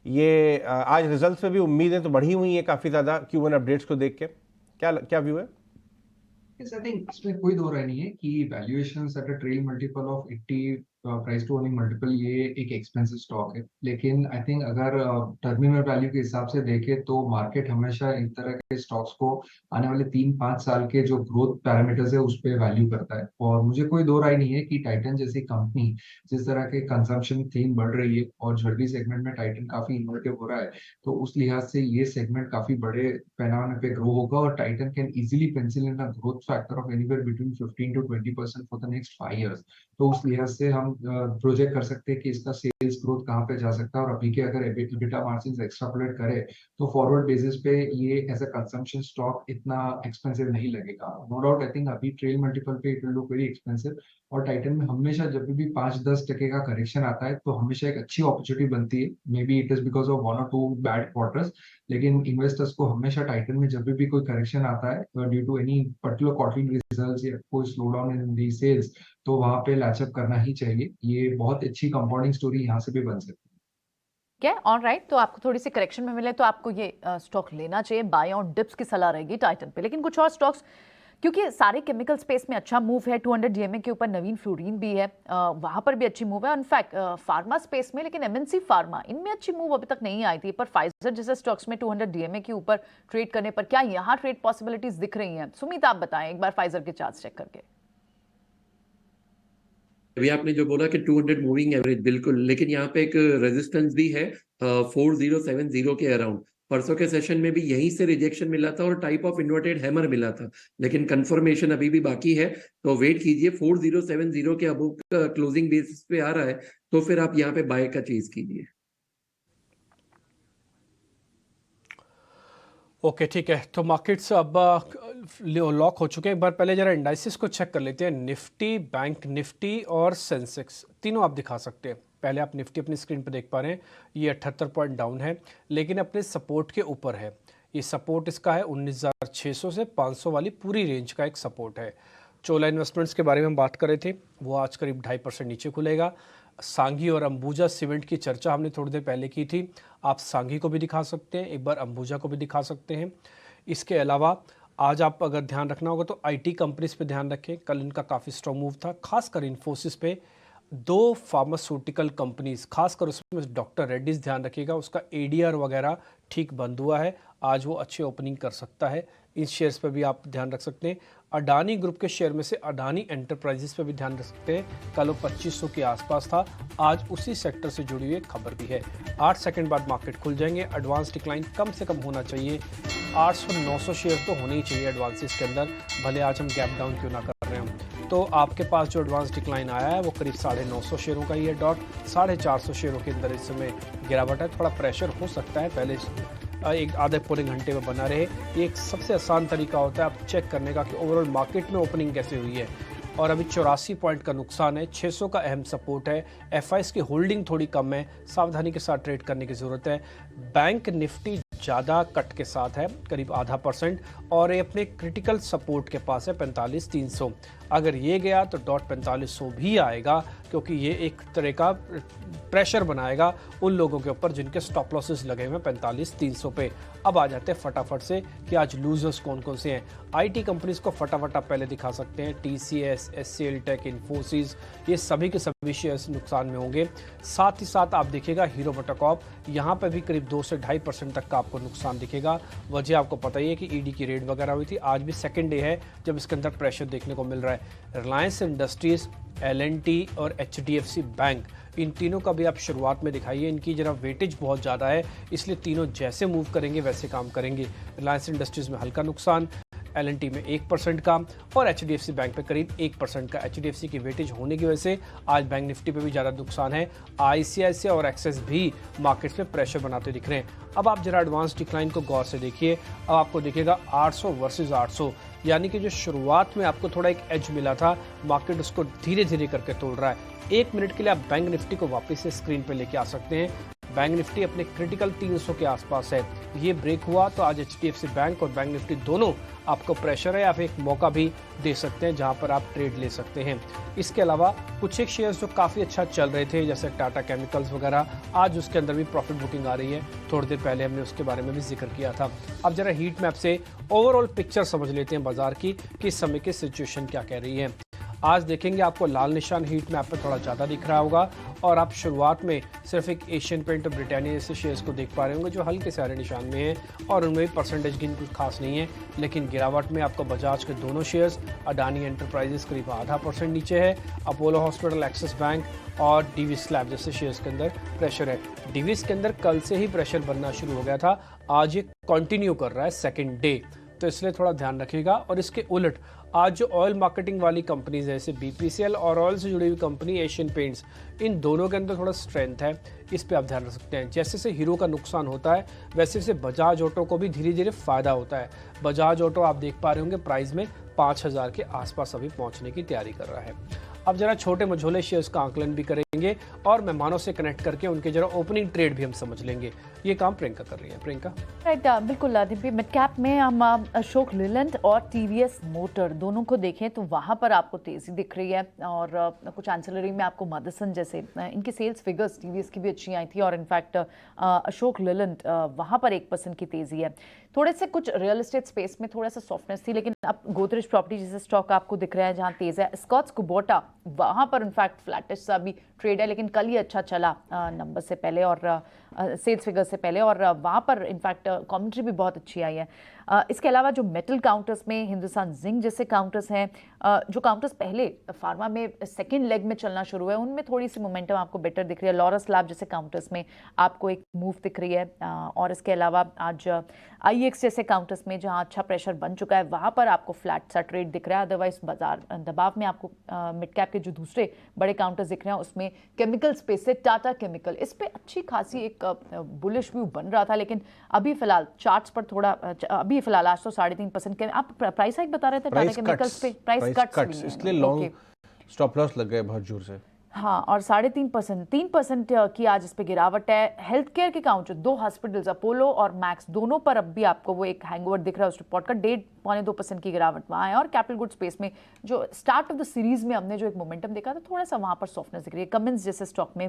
ये आज रिजल्ट्स पे भी उम्मीदें तो बढ़ी हुई हैं काफी ज्यादा Q1 अपडेट्स को देख के। क्या व्यू है? आई थिंक इसमें कोई दो राय नहीं है कि valuation at a trail multiple of 80 price to earning multiple ये एक एक्सपेंसिव स्टॉक है। लेकिन आई थिंक अगर टर्मिनल वैल्यू के हिसाब से देखें तो मार्केट हमेशा इन तरह के स्टॉक्स को आने वाले 3-5 साल के जो ग्रोथ पैरामीटर्स है उस पर वैल्यू करता है। और मुझे कोई दो राय नहीं है कि टाइटन जैसी कंपनी जिस तरह के कंजम्पशन थीम बढ़ रही है और ज्वेलरी सेगमेंट में टाइटन काफी इनोवेटिव हो रहा है, तो उस लिहाज से ये सेगमेंट काफी बड़े पैमाने पे ग्रो होगा और Titan can easily pencil in a growth factor of anywhere between 15 to 20% for the next 5 years। तो उस लिहाज से हम प्रोजेक्ट कर सकते हैं कि इसका सेल्स ग्रोथ कहाँ पे जा सकता है। और अभी के अगर एबिटा मार्जिन्स एक्सट्रापोलेट करे तो फॉरवर्ड बेसिस पे ये एज अ कंजम्पशन स्टॉक इतना एक्सपेंसिव नहीं लगेगा। नो डाउट आई थिंक अभी ट्रेल मल्टीपल पे it will look very expensive. और टाइटन में हमेशा जब भी 5-10% का करेक्शन आता है तो हमेशा एक अच्छी अपॉर्चुनिटी बनती है। May be it is because of 1 or 2 bad quarters, लेकिन इन्वेस्टर्स को हमेशा टाइटन में जब भी कोई करेक्शन आता है due to any particular quarterly results या कोई slow down in the sales, तो वहां पे लैचअप करना ही चाहिए। ये बहुत अच्छी कंपाउंडिंग स्टोरी यहाँ से भी बन सकती है। ठीक है, ऑलराइट। तो आपको थोड़ी सी करेक्शन में मिले तो आपको ये स्टॉक लेना चाहिए, बाय ऑन डिप्स की सलाह रहेगी टाइटन पे। लेकिन कुछ और स्टॉक्स, क्योंकि सारे केमिकल स्पेस में अच्छा मूव है, 200 DMA के ऊपर नवीन फ्लोरीन भी है, वहां पर भी अच्छी मूव है। इनफैक्ट फार्मा स्पेस में, लेकिन MNC फार्मा इनमें अच्छी मूव अभी तक नहीं आई थी, पर फाइजर जैसे स्टॉक्स में 200 DMA के ऊपर ट्रेड करने पर क्या यहाँ ट्रेड पॉसिबिलिटीज दिख रही हैं? सुमित आप बताएं एक बार फाइजर के चार्ट चेक करके। अभी आपने जो बोला कि 200 मूविंग एवरेज, बिल्कुल, लेकिन यहाँ पे एक रेजिस्टेंस भी है 4070 के अराउंड। परसों के सेशन में भी यहीं से रिजेक्शन मिला था और टाइप ऑफ इन्वर्टेड हैमर मिला था, लेकिन कंफर्मेशन अभी भी बाकी है, तो वेट कीजिए। 4070 के अबव क्लोजिंग बेसिस पे आ रहा है तो फिर आप यहाँ पे बाय का चीज कीजिए। ओके, ठीक है। तो मार्केट्स अब लॉक हो चुके हैं। एक बार पहले जरा इंडाइसिस को चेक कर लेते हैं। निफ्टी, बैंक निफ्टी और सेंसेक्स तीनों आप दिखा सकते हैं। पहले आप निफ्टी अपनी स्क्रीन पर देख पा रहे हैं, ये 78 पॉइंट डाउन है, लेकिन अपने सपोर्ट के ऊपर है। ये सपोर्ट इसका है 19,600 से 500 वाली पूरी रेंज का एक सपोर्ट है। चोला इन्वेस्टमेंट्स के बारे में हम बात कर रहे थे, वो आज करीब 2.5% नीचे खुलेगा। सांगी और अंबुजा सीमेंट की चर्चा हमने थोड़ी देर पहले की थी, आप सांगी को भी दिखा सकते हैं, एक बार अंबुजा को भी दिखा सकते हैं। इसके अलावा आज आप अगर ध्यान रखना होगा तो IT कंपनीज पे ध्यान रखें, कल इनका काफ़ी स्ट्रॉन्ग मूव था, खासकर इन्फोसिस पे। 2 फार्मास्यूटिकल कंपनीज, खासकर उसमें डॉक्टर रेड्डीज ध्यान रखिएगा, उसका ADR वगैरह ठीक बंद हुआ है, आज वो अच्छी ओपनिंग कर सकता है। इन शेयर्स पर भी आप ध्यान रख सकते हैं। अडानी ग्रुप के शेयर में से अडानी एंटरप्राइजेस पे भी ध्यान रख सकते हैं, कल वो 2500 के आसपास था, आज उसी सेक्टर से जुड़ी हुई एक खबर भी है। 8 सेकंड बाद मार्केट खुल जाएंगे। एडवांस डिक्लाइन कम से कम होना चाहिए, 800-900 शेयर तो होने ही चाहिए एडवांसेस के अंदर, भले आज हम गैप डाउन क्यों ना कर रहे हैं। तो आपके पास जो एडवांस डिक्लाइन आया है वो करीब 950 शेयरों का ही है डॉट, 450 शेयरों के अंदर इस समय गिरावट है। थोड़ा प्रेशर हो सकता है, पहले एक आधे पौने घंटे में बना रहे। ये एक सबसे आसान तरीका होता है आप चेक करने का कि ओवरऑल मार्केट में ओपनिंग कैसे हुई है। और अभी 84 पॉइंट का नुकसान है, 600 का अहम सपोर्ट है, FIs की होल्डिंग थोड़ी कम है, सावधानी के साथ ट्रेड करने की ज़रूरत है। बैंक निफ्टी ज़्यादा कट के साथ है, करीब 0.5%, और ये अपने क्रिटिकल सपोर्ट के पास है 45,300। अगर ये गया तो डॉट 4500 भी आएगा, क्योंकि ये एक तरह का प्रेशर बनाएगा उन लोगों के ऊपर जिनके स्टॉप लॉसेस लगे हुए हैं 45,300 पे। अब आ जाते हैं फटाफट से कि आज लूजर्स कौन कौन से हैं। IT कंपनीज को फटाफट आप पहले दिखा सकते हैं, TCS, SCL टेक, इन्फोसिस, ये सभी के सभी शेयर्स नुकसान में होंगे। साथ ही साथ आप देखिएगा हीरो मोटोकॉर्प, यहाँ पर भी करीब 2 से 2.5% तक का आपको नुकसान दिखेगा। वजह आपको पता ही है कि ED की रेड वगैरह हुई थी, आज भी सेकेंड डे है जब इसके अंदर प्रेशर देखने को मिल रहा है। रिलायंस इंडस्ट्रीज, L&T और HDFC बैंक, इन तीनों का भी आप शुरुआत में दिखाइए, इनकी जरा वेटेज बहुत ज़्यादा है, इसलिए तीनों जैसे मूव करेंगे वैसे काम करेंगे। रिलायंस इंडस्ट्रीज में हल्का नुकसान, L&T में 1% का और HDFC बैंक पे करीब 1% का। HDFC की वेटेज होने की वजह से आज बैंक निफ्टी पे भी ज़्यादा नुकसान है। ICICI और एक्सिस भी मार्केट्स में प्रेशर बनाते दिख रहे हैं। अब आप जरा एडवांस डिक्लाइन को गौर से देखिए, अब आपको दिखेगा 800 वर्सेस 800, यानी कि जो शुरुआत में आपको थोड़ा एक एज मिला था, मार्केट उसको धीरे धीरे करके तोड़ रहा है। 1 मिनट के लिए आप बैंक निफ्टी को वापस से स्क्रीन पे लेके आ सकते हैं। बैंक निफ्टी अपने क्रिटिकल 300 के आसपास है, ये ब्रेक हुआ तो आज HDFC बैंक और बैंक निफ्टी दोनों आपको प्रेशर है या फिर एक मौका भी दे सकते हैं जहां पर आप ट्रेड ले सकते हैं। इसके अलावा कुछ एक शेयर्स जो काफ़ी अच्छा चल रहे थे जैसे टाटा केमिकल्स वगैरह, आज उसके अंदर भी प्रॉफिट बुकिंग आ रही है, थोड़ी देर पहले हमने उसके बारे में भी जिक्र किया था। अब जरा हीट मैप से ओवरऑल पिक्चर समझ लेते हैं बाजार की कि इस समय की सिचुएशन क्या कह रही है। आज देखेंगे आपको लाल निशान हीट मैप पर थोड़ा ज़्यादा दिख रहा होगा, और आप शुरुआत में सिर्फ एक एशियन पेंट और ब्रिटानिया जैसे शेयर्स को देख पा रहे होंगे जो हल्के से हरे निशान में हैं और उनमें भी परसेंटेज गिन कुछ खास नहीं है। लेकिन गिरावट में आपको बजाज के दोनों शेयर्स, अडानी एंटरप्राइजेस करीब 0.5% नीचे है, अपोलो हॉस्पिटल, एक्सिस बैंक और डीवी स्लैब जैसे शेयर्स के अंदर प्रेशर है। डीवीस के अंदर कल से ही प्रेशर बनना शुरू हो गया था, आज ये कंटिन्यू कर रहा है सेकेंड डे, तो इसलिए थोड़ा ध्यान रखिएगा। और इसके उलट आज जो ऑयल मार्केटिंग वाली कंपनीज है जैसे BPCL और ऑयल से जुड़ी हुई कंपनी एशियन पेंट्स, इन दोनों के अंदर थोड़ा स्ट्रेंथ है, इस पे आप ध्यान रख सकते हैं। जैसे से हीरो का नुकसान होता है वैसे से बजाज ऑटो को भी धीरे धीरे फायदा होता है। बजाज ऑटो आप देख पा रहे होंगे प्राइस में 5,000 के आसपास अभी पहुंचने की तैयारी कर रहा है। अब जरा छोटे मझोले शेयर्स का आकलन भी करेंगे और मेहमानों से कनेक्ट करके उनके जरा ओपनिंग ट्रेड भी हम समझ लेंगे। ये काम प्रियंका कर रही है। प्रियंका, राइट, बिल्कुल दिव्य। मिड कैप में हम अशोक लेलैंड और टीवीएस मोटर दोनों को देखें तो वहाँ पर आपको तेजी दिख रही है और कुछ एंसिलरी में आपको मदरसन जैसे इनकी सेल्स फिगर्स टीवीएस की भी अच्छी आई थी और इनफैक्ट अशोक लेलैंड वहाँ पर 1% की तेजी है। थोड़े से कुछ रियल एस्टेट स्पेस में थोड़ा सा सॉफ्टनेस थी, लेकिन अब गोदरेज प्रॉपर्टी जैसे स्टॉक आपको दिख रहा है जहाँ तेज है। स्कॉट्स कुबोटा वहाँ पर इनफैक्ट फ्लैटिश सा भी ट्रेड है, लेकिन कल ही अच्छा चला नंबर से पहले और सेल्स फिगर से पहले, और वहाँ पर इनफैक्ट कमेंट्री भी बहुत अच्छी आई है। इसके अलावा जो मेटल काउंटर्स में हिंदुस्तान जिंक जैसे काउंटर्स हैं, जो काउंटर्स पहले फार्मा में सेकेंड लेग में चलना शुरू है, उनमें थोड़ी सी मोमेंटम आपको बेटर दिख रही है। लॉरस लैब जैसे काउंटर्स में आपको एक मूव दिख रही है और इसके अलावा आज IEX जैसे काउंटर्स में जहाँ अच्छा प्रेशर बन चुका है वहाँ पर आपको फ्लैट सा ट्रेड दिख रहा है। अदरवाइज बाजार दबाव में आपको मिड कैप के जो दूसरे बड़े काउंटर्स दिख रहे हैं उसमें केमिकल स्पेस से टाटा केमिकल, इस पे अच्छी खासी एक बुलिश व्यू बन रहा था, लेकिन अभी फिलहाल चार्ट्स पर थोड़ा अभी फिलहाल आज तो 3.5% के आप प्राइस हाइक बता रहे थे टाटा केमिकल्स पे, प्राइस कट्स इसलिए लॉन्ग स्टॉप लॉस लग गए बहुत जोर से। हाँ, और 3.5% 3% की आज इस पे गिरावट है। हेल्थ केयर के काउंटर, 2 हॉस्पिटल्स अपोलो और मैक्स दोनों पर अब भी आपको वो एक हैंगओवर दिख रहा है उस रिपोर्ट का। 1.5-2% की गिरावट वहाँ है और कैपिटल गुड स्पेस में जो स्टार्ट ऑफ द सीरीज में हमने जो एक मोमेंटम देखा था थोड़ा सा वहाँ पर सॉफ्टनेस दिख रही है। कमिंस जैसे स्टॉक में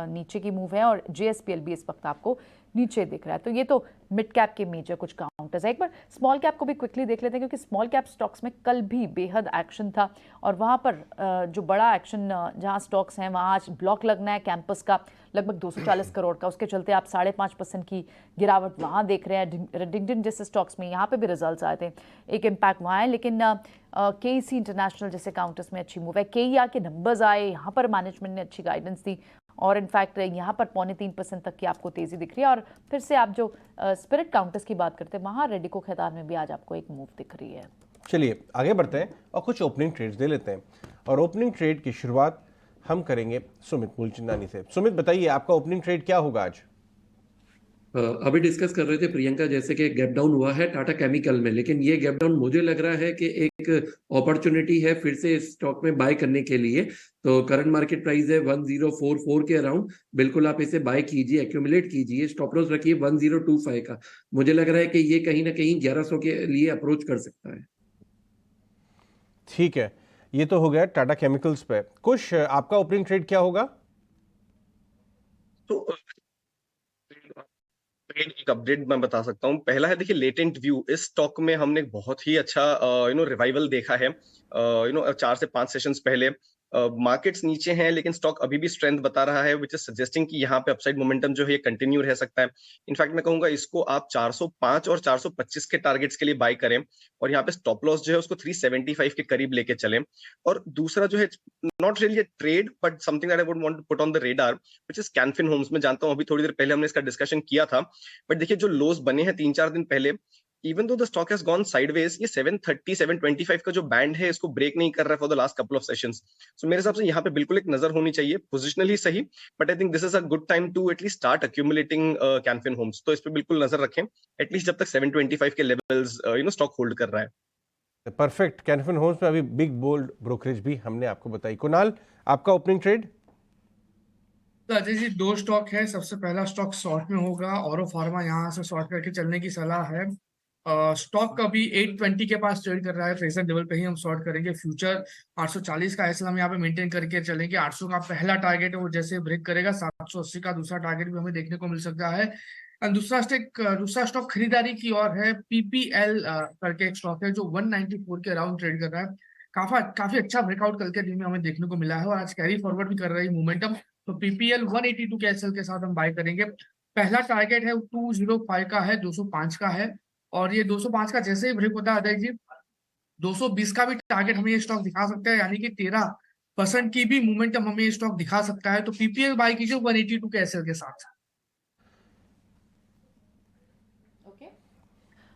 नीचे की मूव है और JSPL भी इस वक्त आपको नीचे दिख रहा है। तो ये तो मिड कैप के मेजर कुछ काउंटर्स है। एक बार स्मॉल कैप को भी क्विकली देख लेते हैं क्योंकि स्मॉल कैप स्टॉक्स में कल भी बेहद एक्शन था और वहाँ पर जो बड़ा एक्शन जहाँ स्टॉक्स हैं वहाँ आज ब्लॉक लगना है कैंपस का लगभग 240 करोड़ का, उसके चलते आप 5.5% की गिरावट वहाँ देख रहे हैं। डिंगडन जैसे स्टॉक्स में यहाँ पे भी रिजल्ट्स आए थे, एक इम्पैक्ट वहाँ है, लेकिन KEC इंटरनेशनल जैसे काउंटर्स में अच्छी मूव है। KER के नंबर्स आए, यहाँ पर मैनेजमेंट ने अच्छी गाइडेंस दी और इनफैक्ट यहाँ पर 0.3% तक की आपको तेजी दिख रही है। और फिर से आप जो स्पिरिट काउंटर्स की बात करते हैं वहाँ रेडिको खैतान में भी आज आपको एक मूव दिख रही है। चलिए आगे बढ़ते हैं और कुछ ओपनिंग ट्रेड्स दे लेते हैं और ओपनिंग ट्रेड की शुरुआत हम करेंगे सुमित मूलचंदानी से। सुमित, बताइए आपका ओपनिंग ट्रेड क्या होगा आज? अभी डिस्कस कर रहे थे प्रियंका जैसे कि गैप डाउन हुआ है टाटा केमिकल में, लेकिन ये गैप डाउन मुझे लग रहा है कि एक अपॉर्चुनिटी है फिर से इस स्टॉक में बाय करने के लिए। तो करंट मार्केट प्राइस है 1044 के अराउंड, बिल्कुल आप इसे बाय कीजिए, एक्यूमुलेट कीजिए, स्टॉप लॉस रखिए 1025 का। मुझे लग रहा है कि ये कहीं ना कहीं 1100 के लिए अप्रोच कर सकता है। ठीक है, ये तो हो गया टाटा केमिकल्स पे। कुछ आपका ओपनिंग ट्रेड क्या होगा? तो एक अपडेट मैं बता सकता हूँ। पहला है, देखिए लेटेंट व्यू, इस स्टॉक में हमने बहुत ही अच्छा रिवाइवल देखा है 4 से 5 सेशंस पहले। मार्केट्स नीचे हैं लेकिन स्टॉक अभी भी स्ट्रेंथ बता रहा है, विच इज सजेस्टिंग कि यहाँ पे अपसाइड मोमेंटम जो है ये कंटिन्यू रह सकता है। इनफैक्ट मैं कहूंगा इसको आप 405 और 425 के टारगेट्स के लिए बाय करें और यहाँ पे स्टॉप लॉस जो है उसको 375 के करीब लेके चलें। और दूसरा जो है, not really trade but something that I would want to put on the radar, which is Canfin Homes. मैं जानता हूँ अभी थोड़ी देर पहले हमने इसका डिस्कशन किया था, बट देखिए जो लोस बने हैं 3-4 दिन पहले, even though the stock has gone sideways, ये 730 725 का जो बैंड है इसको ब्रेक नहीं कर रहा है for the last couple of sessions. So मेरे हिसाब से यहाँ पे बिल्कुल एक नजर होनी चाहिए, पोजिशनली सही, but I think this is a good time to at least start accumulating Canfin Homes. तो इस पे बिल्कुल नजर रखें एटलीस्ट जब तक 725 के लेवल्स स्टॉक होल्ड कर रहा है। परफेक्ट। कैनफिन होम्स में अभी बिग बोल्ड ब्रोकरेज भी हमने आपको बताई। कुणाल, आपका ओपनिंग ट्रेड? तो अजय जी 2 स्टॉक है। सबसे पहला स्टॉक शॉर्ट में होगा, औरो फार्मा, यहाँ से शॉर्ट करके चलने की सलाह है। स्टॉक अभी 820 के पास ट्रेड कर रहा है, प्रेजेंट लेवल पे ही हम शॉर्ट करेंगे। फ्यूचर 840 का ऐसा हम यहाँ पे मेंटेन करके चलेंगे। 800 का पहला टारगेट है वो जैसे ब्रेक करेगा, 780 का दूसरा टारगेट भी हमें देखने को मिल सकता है। दूसरा स्टॉक खरीदारी की ओर है, PPL करके एक स्टॉक है जो 194 के अराउंड ट्रेड कर रहा है। काफी अच्छा ब्रेकआउट कल के दिन में हमें देखने को मिला है और आज कैरी फॉरवर्ड भी कर रही है मोमेंटम। तो PPL 182 के एसएल के साथ हम बाय करेंगे। पहला टारगेट है 205 का है, 205 का है, और ये 205 का जैसे ही ब्रेक होता है अजय जी 220 का भी टारगेट हमें ये स्टॉक दिखा सकता है, यानी कि 13% की भी मोमेंटम हमें ये स्टॉक दिखा सकता है। तो PPL बाय कीजिए 182 के एसएल के साथ।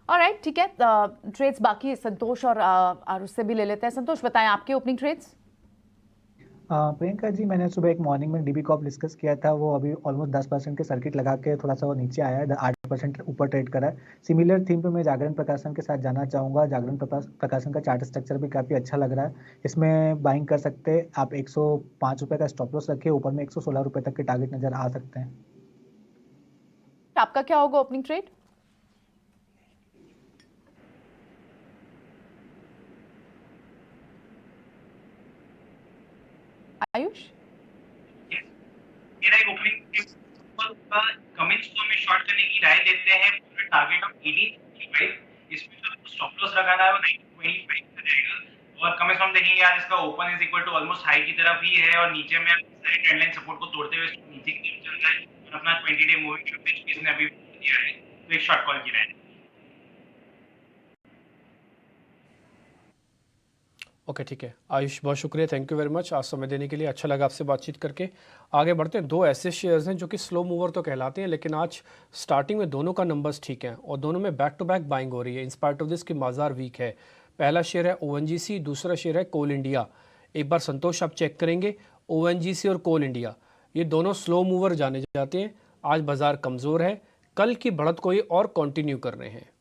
ऑलराइट, ठीक है। ट्रेड्स बाकी संतोष और उससे भी ले लेते हैं। संतोष, बताएं आपके ओपनिंग ट्रेड्स। प्रियंका जी, मैंने सुबह एक मॉर्निंग में डीबी कॉप डिस्कस किया था, वो अभी ऑलमोस्ट 10% के सर्किट लगा के थोड़ा सा वो नीचे आया है, 8% ऊपर ट्रेड करा है। सिमिलर थीम पे मैं जागरण प्रकाशन के साथ जाना चाहूँगा। जागरण प्रकाशन का चार्ट स्ट्रक्चर भी काफ़ी अच्छा लग रहा है, इसमें बाइंग कर सकते हैं आप। 105 रुपये का स्टॉप लॉस रखिए, ऊपर में 116 रुपये तक के टारगेट नजर आ सकते हैं। आपका क्या होगा ओपनिंग ट्रेड? आयुष? मेरा एक ओपनिंग कमेंट्स को हमें शॉर्ट करने की राय देते हैं। टारगेट ऑफ 1825, इसमें जो स्टॉप लॉस लगाना है वो 925 पे रहेगा। और कमेंट्स हम देखेंगे आज इसका open is equal to almost high की तरफ ही है और नीचे में ट्रेंड लाइन सपोर्ट को तोड़ते हुए नीचे की तरफ चल रहा है और अपना 20 डे मूविंग एवरेज इसने अभी दिया है, तो एक शॉर्ट कॉल की राय है। ओके, ठीक है आयुष, बहुत शुक्रिया, थैंक यू वेरी मच आज समय देने के लिए। अच्छा लगा आपसे बातचीत करके। आगे बढ़ते हैं। दो ऐसे शेयर्स हैं जो कि स्लो मूवर तो कहलाते हैं, लेकिन आज स्टार्टिंग में दोनों का नंबर्स ठीक हैं और दोनों में बैक टू बैक बाइंग हो रही है। इंस्पाइट ऑफ दिस की बाजार वीक है। पहला शेयर है ONGC, दूसरा शेयर है कोल इंडिया। एक बार संतोष आप चेक करेंगे, ONGC और कोल इंडिया ये दोनों स्लो मूवर जाने जाते हैं। आज बाजार कमज़ोर है, कल की बढ़त को ये और कंटिन्यू कर रहे हैं।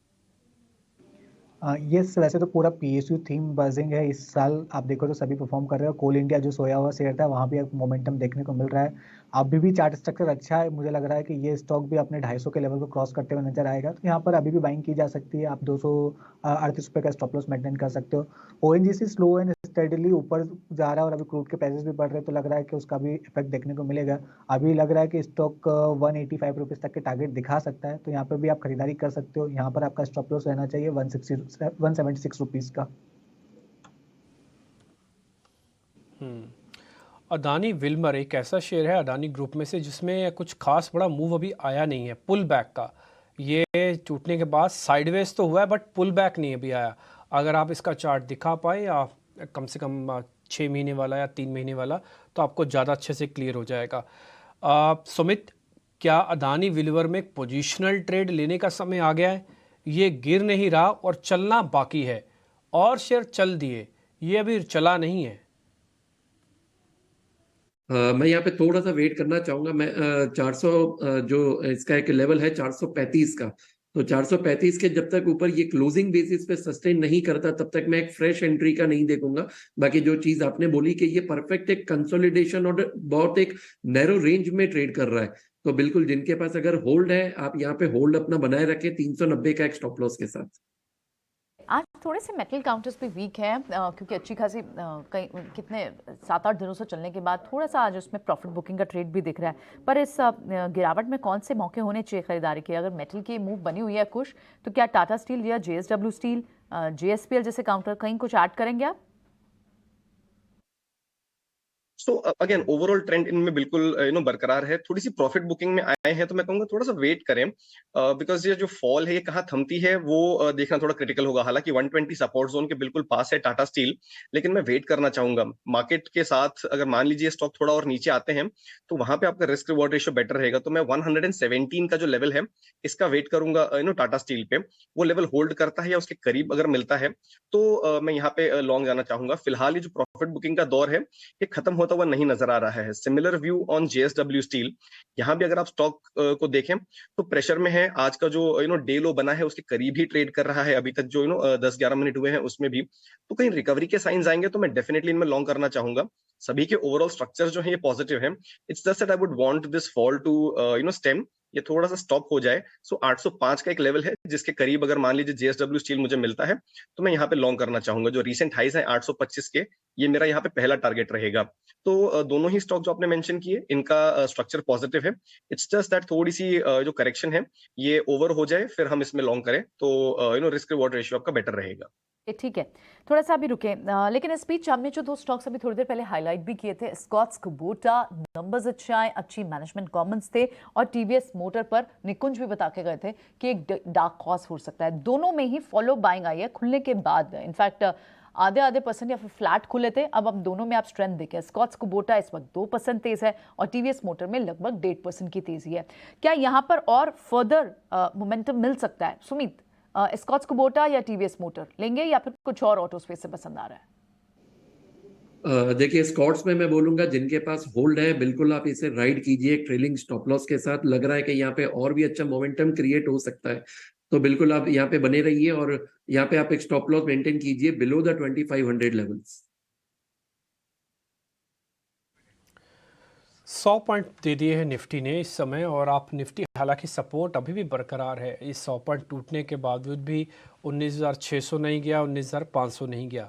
यस, वैसे तो पूरा PSU थीम बजिंग है इस साल। आप देखो तो सभी परफॉर्म कर रहे हो। कोल इंडिया जो सोया हुआ शेयर था, वहाँ भी एक मोमेंटम देखने को मिल रहा है। अभी भी चार्ट स्ट्रक्चर अच्छा है, मुझे लग रहा है कि ये स्टॉक भी अपने 250 के लेवल को क्रॉस करते हुए नजर आएगा, तो यहाँ पर अभी भी बाइंग की जा सकती है। आप 238 रुपये का स्टॉप लॉस मेंटेन कर सकते हो। ONGC स्लो एंड स्टेडली ऊपर जा रहा है और अभी क्रूड के प्राइसेस भी बढ़ रहे हैं, तो लग रहा है कि उसका भी इफेक्ट देखने को मिलेगा। अभी लग रहा है कि स्टॉक 185 रुपीज़ तक के टारगेट दिखा सकता है, तो यहाँ पर भी आप खरीदारी कर सकते हो। यहाँ पर आपका स्टॉप लॉस रहना चाहिए 176 रुपीज़ का। अदानी विल्मर एक ऐसा शेयर है अदानी ग्रुप में से जिसमें कुछ खास बड़ा मूव अभी आया नहीं है पुल बैक का। ये टूटने के बाद साइडवेज तो हुआ है बट पुल बैक नहीं अभी आया। अगर आप इसका चार्ट दिखा पाए या कम से कम 6 महीने वाला या 3 महीने वाला, तो आपको ज़्यादा अच्छे से क्लियर हो जाएगा। सुमित, क्या अदानी विल्मर में पोजिशनल ट्रेड लेने का समय आ गया है? ये गिर नहीं रहा और चलना बाकी है, और शेयर चल दिए, ये अभी चला नहीं है। मैं यहाँ पे थोड़ा सा वेट करना चाहूंगा। मैं 400 जो इसका एक लेवल है 435 का, तो 435 के जब तक ऊपर ये क्लोजिंग बेसिस पे सस्टेन नहीं करता तब तक मैं एक फ्रेश एंट्री का नहीं देखूंगा। बाकी जो चीज आपने बोली कि ये परफेक्ट एक कंसोलिडेशन और बहुत एक नैरो रेंज में ट्रेड कर रहा है, तो बिल्कुल जिनके पास अगर होल्ड है आप यहाँ पे होल्ड अपना बनाए रखें 390 का एक स्टॉप लॉस के साथ। आज थोड़े से मेटल काउंटर्स भी वीक हैं क्योंकि अच्छी खासी कई कितने 7-8 दिनों से चलने के बाद थोड़ा सा आज उसमें प्रॉफिट बुकिंग का ट्रेड भी दिख रहा है। पर इस गिरावट में कौन से मौके होने चाहिए खरीदारी के? अगर मेटल की मूव बनी हुई है कुछ, तो क्या टाटा स्टील या JSW स्टील, JSPL जैसे काउंटर कहीं कुछ ऐड करेंगे आप? सो अगेन ओवरऑल ट्रेंड इनमें बिल्कुल बरकरार है। थोड़ी सी प्रॉफिट बुकिंग में आए हैं तो मैं कहूंगा थोड़ा सा वेट करें, बिकॉज ये जो फॉल है ये कहाँ थमती है वो देखना थोड़ा क्रिटिकल होगा। हालांकि 120 सपोर्ट जोन के बिल्कुल पास है टाटा स्टील, लेकिन मैं वेट करना चाहूंगा मार्केट के साथ। अगर मान लीजिए स्टॉक थोड़ा और नीचे आते हैं तो वहां पे आपका रिस्क रिवॉर्ड रेशियो बेटर रहेगा। तो मैं 117 का जो लेवल है इसका वेट करूंगा टाटा स्टील पे। वो लेवल होल्ड करता है या उसके करीब अगर मिलता है तो मैं यहाँ पे लॉन्ग जाना चाहूंगा। फिलहाल ये जो प्रॉफिट बुकिंग का दौर है ये खत्म होता हुआ नहीं नजर आ रहा है। Similar view on JSW steel, यहाँ भी अगर आप स्टॉक को देखें तो प्रेशर में है। आज का जो डे लो बना है उसके करीब ही ट्रेड कर रहा है अभी तक, जो 10-11 मिनट हुए हैं उसमें भी। तो कहीं रिकवरी के साइंस आएंगे तो मैं डेफिनेटली इनमें लॉन्ग करना चाहूंगा। सभी के ओवरऑल स्ट्रक्चर जो है ये पॉजिटिव है। It's just that I would want this fall to stem, ये थोड़ा सा स्टॉप हो जाए। सो 805 का एक लेवल है जिसके करीब अगर मान लीजिए JSW स्टील मुझे मिलता है तो मैं यहाँ पे लॉन्ग करना चाहूंगा। जो रिसेंट हाइज है 825 के, ये मेरा यहाँ पे पहला टारगेट रहेगा। तो दोनों ही स्टॉक जो आपने मेंशन किए इनका स्ट्रक्चर पॉजिटिव है। इट्स जस्ट दैट थोड़ी सी जो करेक्शन है ये ओवर हो जाए फिर हम इसमें लॉन्ग करें तो रिस्क रिवॉर्ड रेशियो आपका बेटर रहेगा। ठीक है, थोड़ा सा अभी रुके। लेकिन इस बीच हमने जो 2 स्टॉक्स अभी थोड़ी देर पहले हाईलाइट भी किए थे, स्कॉट्स कुबोटा, नंबर्स अच्छे आए, अच्छी मैनेजमेंट कमेंट्स थे, और TVS मोटर पर निकुंज भी बता के गए थे कि एक डार्क हॉर्स हो सकता है। दोनों में ही फॉलो बाइंग आई है खुलने के बाद। इनफैक्ट आधे % या फिर फ्लैट खुले थे। अब दोनों में आप स्ट्रेंथ देखें, स्कॉट्स कुबोटा इस वक्त 2% तेज है और TVS मोटर में लगभग 1.5% की तेजी है। क्या यहाँ पर और फर्दर मोमेंटम मिल सकता है? सुमित, स्कॉट्स कुबोटा या TVS मोटर लेंगे या फिर कुछ और ऑटो स्पेस से पसंद आ रहा है? देखिए स्कॉट्स में मैं बोलूंगा जिनके पास होल्ड है बिल्कुल आप इसे राइड कीजिए ट्रेलिंग स्टॉप लॉस के साथ। लग रहा है कि यहाँ पे और भी अच्छा मोमेंटम क्रिएट हो सकता है, तो बिल्कुल आप यहाँ पे बने रहिए और यहाँ पे आप एक स्टॉप लॉस मेंटेन कीजिए बिलो द 2500 लेवल्स। 100 पॉइंट दे दिए हैं निफ्टी ने इस समय, और आप निफ्टी हालांकि सपोर्ट अभी भी बरकरार है। इस 100 पॉइंट टूटने के बावजूद भी 19,600 नहीं गया, 19,500 नहीं गया,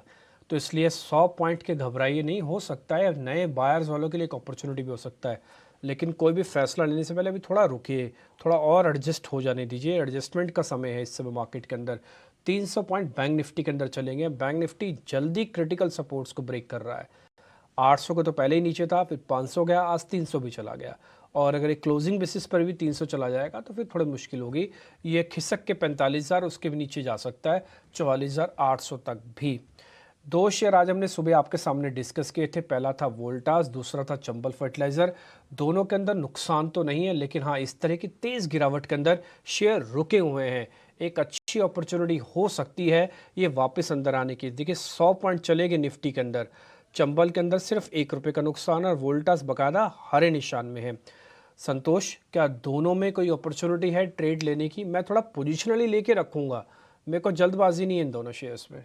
तो इसलिए 100 पॉइंट के घबराइए नहीं। हो सकता है नए बायर्स वालों के लिए एक अपॉर्चुनिटी भी हो सकता है, लेकिन कोई भी फैसला लेने से पहले अभी थोड़ा रुकिए, थोड़ा और एडजस्ट हो जाने दीजिए। एडजस्टमेंट का समय है इस समय मार्केट के अंदर। 300 पॉइंट बैंक निफ्टी के अंदर चलेंगे। बैंक निफ्टी जल्दी क्रिटिकल सपोर्ट्स को ब्रेक कर रहा है। 800 को तो पहले ही नीचे था, फिर 500 गया, आज 300 भी चला गया, और अगर एक क्लोजिंग बेसिस पर भी 300 चला जाएगा तो फिर थोड़ी मुश्किल होगी। ये खिसक के 45,000 उसके भी नीचे जा सकता है, 44,800 तक भी। दो शेयर आज हमने सुबह आपके सामने डिस्कस किए थे। पहला था वोल्टास, दूसरा था चंबल फर्टिलाइजर। दोनों के अंदर नुकसान तो नहीं है, लेकिन हाँ इस तरह की तेज़ गिरावट के अंदर शेयर रुके हुए हैं। एक अच्छी अपॉर्चुनिटी हो सकती है ये वापस अंदर आने की। देखिए 100 पॉइंट चलेंगे निफ्टी के अंदर, चंबल के अंदर सिर्फ ₹1 का नुकसान, और वोल्टास बकायदा हरे निशान में है। संतोष, क्या दोनों में कोई अपॉर्चुनिटी है ट्रेड लेने की? मैं थोड़ा पोजिशनली लेके रखूँगा, मेरे को जल्दबाजी नहीं है इन दोनों शेयर्स में।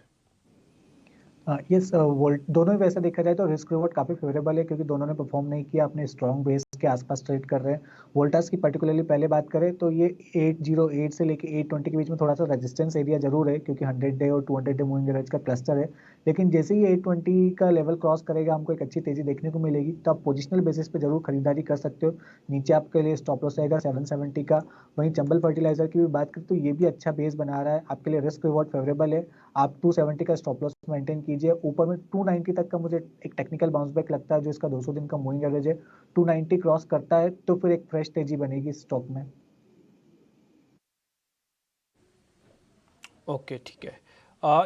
यस वोल्ट दोनों ही वैसे देखा जाए तो रिस्क रिवॉर्ड काफ़ी फेवरेबल है, क्योंकि दोनों ने परफॉर्म नहीं किया, अपने स्ट्रॉन्ग बेस के आसपास ट्रेड कर रहे हैं। वोल्टास की पर्टिकुलरली पहले बात करें तो ये 808 से लेके 820 के बीच में थोड़ा सा रेजिस्टेंस एरिया जरूर है, क्योंकि 100 डे और 200 डे मूविंग एवरेज का क्लस्टर है। लेकिन जैसे ही 820 का लेवल क्रॉस करेगा हमको एक अच्छी तेजी देखने को मिलेगी, तो आप पोजिशनल बेसिस पे जरूर खरीदारी कर सकते हो। नीचे आपके लिए स्टॉप लॉस रहेगा 770 का। वहीं चंबल फर्टिलाइजर की भी बात करें तो ये भी अच्छा बेस बना रहा है, आपके लिए रिस्क रिवॉर्ड फेवरेबल है। आप 270 का स्टॉप लॉस मेंटेन कीजिए। ऊपर में 290 तक का मुझे एक टेक्निकल बाउंस बैक लगता है, जो इसका 200 दिन का मूविंग एवरेज है। 290 क्रॉस करता है तो फिर एक फ्रेश तेजी बनेगी स्टॉक में। ओके ठीक है।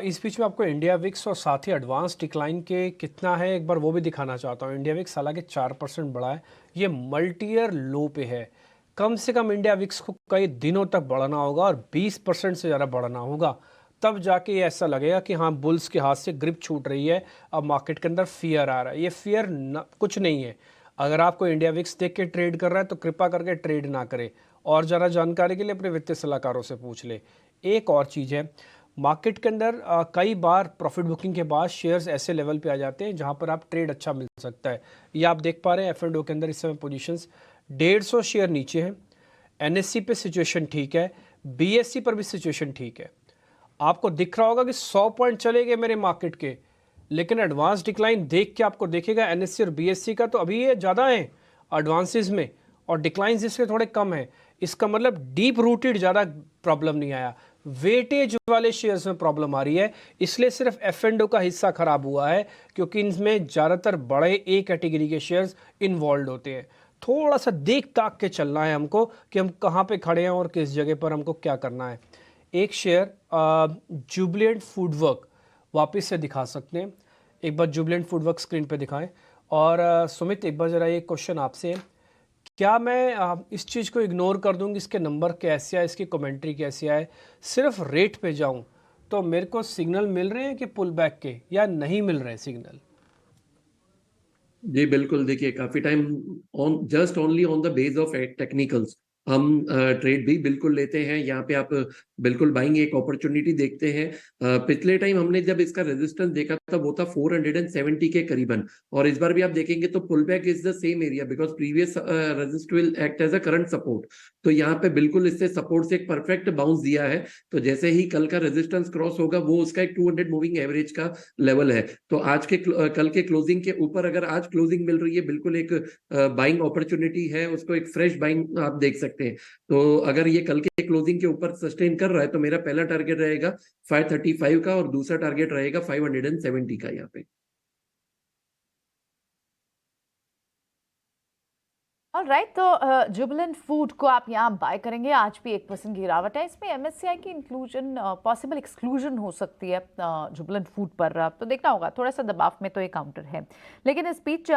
इस बीच में आपको इंडिया विक्स और साथ ही एडवांस डिक्लाइन के कितना है एक बार वो भी दिखाना चाहता हूँ। इंडिया विक्स हालांकि 4% बढ़ा है, ये मल्टी ईयर लो पे है। कम से कम इंडिया विक्स को कई दिनों तक बढ़ना होगा और 20% से ज़्यादा बढ़ना होगा, तब जाके ये ऐसा लगेगा कि हाँ बुल्स के हाथ से ग्रिप छूट रही है, अब मार्केट के अंदर फियर आ रहा है। ये फियर कुछ नहीं है। अगर आपको इंडिया विक्स देख के ट्रेड कर रहा है तो कृपा करके ट्रेड ना करें, और ज़रा जानकारी के लिए अपने वित्तीय सलाहकारों से पूछ ले। एक और चीज़ है, मार्केट के अंदर कई बार प्रॉफिट बुकिंग के बाद शेयर्स ऐसे लेवल पे आ जाते हैं जहां पर आप ट्रेड अच्छा मिल सकता है। ये आप देख पा रहे हैं F&O के अंदर इस समय पोजीशंस 150 शेयर नीचे हैं। NSE पे सिचुएशन ठीक है, BSE पर भी सिचुएशन ठीक है। आपको दिख रहा होगा कि 100 पॉइंट चले गए मेरे मार्केट के, लेकिन एडवांस डिक्लाइन देख के आपको देखेगा NSE और BSE का तो अभी ये ज़्यादा है एडवांसेस में, और डिक्लाइंस इसके थोड़े कम है। इसका मतलब डीप रूटेड ज़्यादा प्रॉब्लम नहीं आया, वेटेज वाले शेयर्स में प्रॉब्लम आ रही है। इसलिए सिर्फ F&O का हिस्सा खराब हुआ है, क्योंकि इनमें ज़्यादातर बड़े A कैटेगरी के शेयर्स इन्वॉल्व होते हैं। थोड़ा सा देख ताक के चलना है हमको कि हम कहाँ पे खड़े हैं और किस जगह पर हमको क्या करना है। एक शेयर जुबिलेंट फूडवर्क वापस से दिखा सकते हैं, एक बार जुबिलेंट फूडवर्क स्क्रीन पे दिखाएं। और सुमित, एक बार ज़रा ये क्वेश्चन आपसे है, क्या मैं इस चीज़ को इग्नोर कर दूँ कि इसके नंबर कैसे आए, इसकी कमेंट्री कैसे आए, सिर्फ रेट पे जाऊँ तो मेरे को सिग्नल मिल रहे हैं कि पुल बैक के, या नहीं मिल रहे सिग्नल? जी बिल्कुल, देखिए काफी time on just only on the base of technicals हम ट्रेड भी बिल्कुल लेते हैं। यहाँ पे आप बिल्कुल बाइंग एक अपॉर्चुनिटी देखते हैं। पिछले टाइम हमने जब इसका रेजिस्टेंस देखा था वो था 470 के करीबन, और इस बार भी आप देखेंगे तो pull back is the same area because previous resist will act as a current support. तो यहाँ पे बिल्कुल इससे सपोर्ट से एक परफेक्ट बाउंस दिया है। तो जैसे ही कल का रेजिस्टेंस क्रॉस होगा वो उसका एक 200 मूविंग एवरेज का लेवल है। तो आज के कल के क्लोजिंग के ऊपर अगर आज क्लोजिंग मिल रही है, बिल्कुल एक बाइंग अपॉर्चुनिटी है, उसको एक फ्रेश बाइंग आप देख सकते हैं। तो अगर ये कल के क्लोजिंग के ऊपर सस्टेन कर रहा है तो मेरा पहला टारगेट रहेगा 535 का और दूसरा टारगेट रहेगा 570 का यहाँ पे। ऑलराइट, तो जुबिलेंट फूड को आप यहाँ बाय करेंगे। आज भी 1% की गिरावट है। इसमें MSCI की इंक्लूजन पॉसिबल एक्सक्लूजन हो सकती है जुबिलेंट फूड पर, तो देखना होगा। थोड़ा सा दबाव में तो ये काउंटर है, लेकिन इस बीच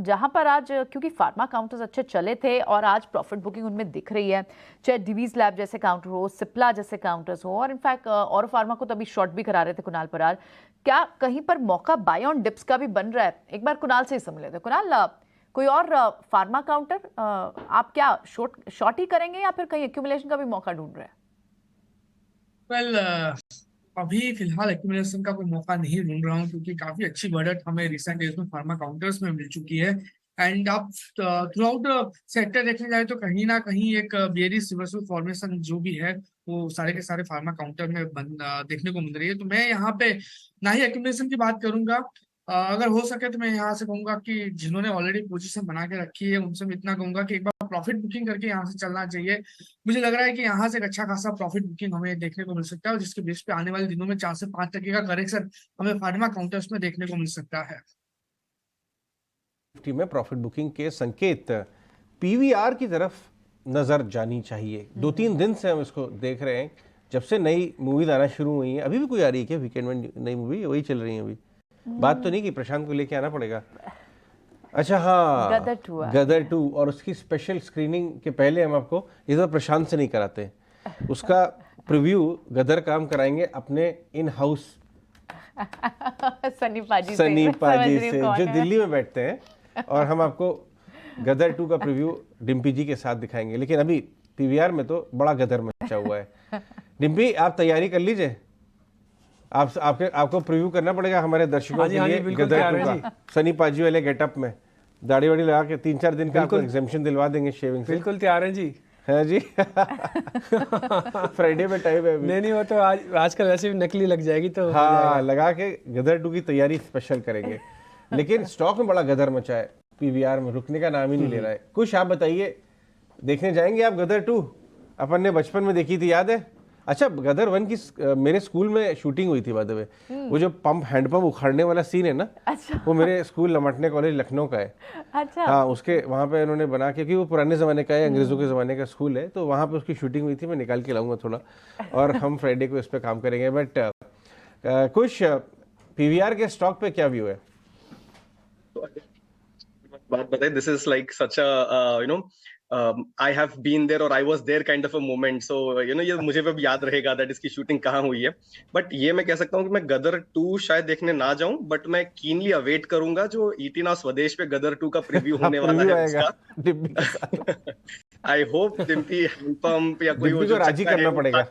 जहाँ पर आज क्योंकि फार्मा काउंटर्स अच्छे चले थे और आज प्रॉफिट बुकिंग उनमें दिख रही है, चाहे डिवीज लैब जैसे काउंटर हो, सिप्ला जैसे काउंटर्स हो, और इनफैक्ट और फार्मा को तो अभी शॉर्ट भी करा रहे थे कुणाल परार, क्या कहीं पर मौका बाय ऑन डिप्स का भी बन रहा है? एक बार कुणाल से ही समझ लेते हैं। कुणाल, कोई और फार्मा काउंटर आप क्या शॉर्ट ही करेंगे या फिर कहीं एक्यूमुलेशन का भी मौका ढूंढ रहे हैं? वेल अभी फिलहाल एक्यूमुलेशन का कोई मौका नहीं ढूंढ रहा हूँ, क्योंकि काफी अच्छी बढ़त हमें रिसेंट डेज में फार्मा काउंटर्स में मिल चुकी है। एंड आप थ्रू आउट सेक्टर देखने जाए तो कहीं ना कहीं एक बेयरिश रिवर्सल फॉर्मेशन जो भी है वो सारे के सारे फार्मा काउंटर में देखने को मिल रही है। तो मैं यहाँ पे ना ही एक्यूमुलेशन की बात करूंगा, अगर हो सके तो मैं यहाँ से कहूंगा कि जिन्होंने ऑलरेडी पोजीशन बना के रखी है उनसे मैं इतना कहूंगा कि एक बार प्रॉफिट बुकिंग करके यहाँ से चलना चाहिए। मुझे लग रहा है कि यहाँ से एक अच्छा खासा प्रॉफिट बुकिंग हमें देखने को मिल सकता है, और जिसके बेस पे आने वाले दिनों में 4 से 5% का करेक्शन हमें फार्मा काउंटर्स में देखने को मिल सकता है। निफ्टी में प्रॉफिट बुकिंग के संकेत, पीवीआर की तरफ नजर जानी चाहिए। 2-3 दिन से हम इसको देख रहे हैं, जब से नई मूवीज आना शुरू हुई हैं। अभी भी कोई आ रही है क्या वीकेंड में नई मूवी? वही चल रही है अभी? बात तो नहीं कि प्रशांत को लेके आना पड़ेगा। अच्छा हाँ, गदर 2 और उसकी स्पेशल स्क्रीनिंग के पहले हम आपको इस बार प्रशांत से नहीं कराते, उसका प्रीव्यू गदर काम कराएंगे अपने इन हाउस सनी पाजी से जो दिल्ली में बैठते हैं, और हम आपको गदर 2 का प्रीव्यू डिम्पी जी के साथ दिखाएंगे। लेकिन अभी पीवीआर में तो बड़ा गदर मचा हुआ है। डिम्पी, आप तैयारी कर लीजिए, आपको प्रीव्यू करना पड़ेगा हमारे दर्शकों के लिए गदर 2 का। सनी पाजी वाले गेटअप में दाढ़ी वाड़ी लगा के 3-4 दिन का आपको एग्जामिशन दिलवा देंगे शेविंग से। बिल्कुल तैयार हैं जी। है जी। फ्राइडे में टाइम है। नहीं वो तो आजकल वैसे भी नकली लग जाएगी, तो हाँ, लगा के गदर 2 की तैयारी स्पेशल करेंगे। लेकिन स्टॉक में बड़ा गदर मचा है, पीवीआर में रुकने का नाम ही नहीं ले रहा है। कुछ आप बताइए, देखने जाएंगे आप गदर 2? अपन ने बचपन में देखी थी, याद है? अच्छा, गदर 1 की मेरे स्कूल में शूटिंग हुई थी बाय द वे। वो जो हैंडपंप उखाड़ने वाला सीन है ना, अच्छा। वो मेरे स्कूल लमटने कॉलेज लखनऊ का है। अच्छा। हाँ, उसके वहाँ पे उन्होंने बना के, क्योंकि वो पुराने ज़माने का है, अंग्रेज़ों के ज़माने का स्कूल है, तो वहाँ पे उसकी शूटिंग हुई थी। मैं निकाल के लाऊंगा थोड़ा, और हम फ्राइडे को इस पर काम करेंगे। बट कुछ पीवीआर के स्टॉक पे क्या व्यू है? बात बताए, this is like such a I have been there or I was there kind of a moment, so ये मुझे भी याद रहेगा दैट इसकी शूटिंग कहाँ हुई है। बट ये मैं कह सकता हूँ कि मैं गदर 2 शायद देखने ना जाऊं, बट मैं कीनली अवेट करूंगा जो ईटी नाउ स्वदेश पे गदर 2 का प्रीव्यू होने वाला है उसका। आई होप डिम्पी हैंडपंप या कोई वो जो राजी करना पड़ेगा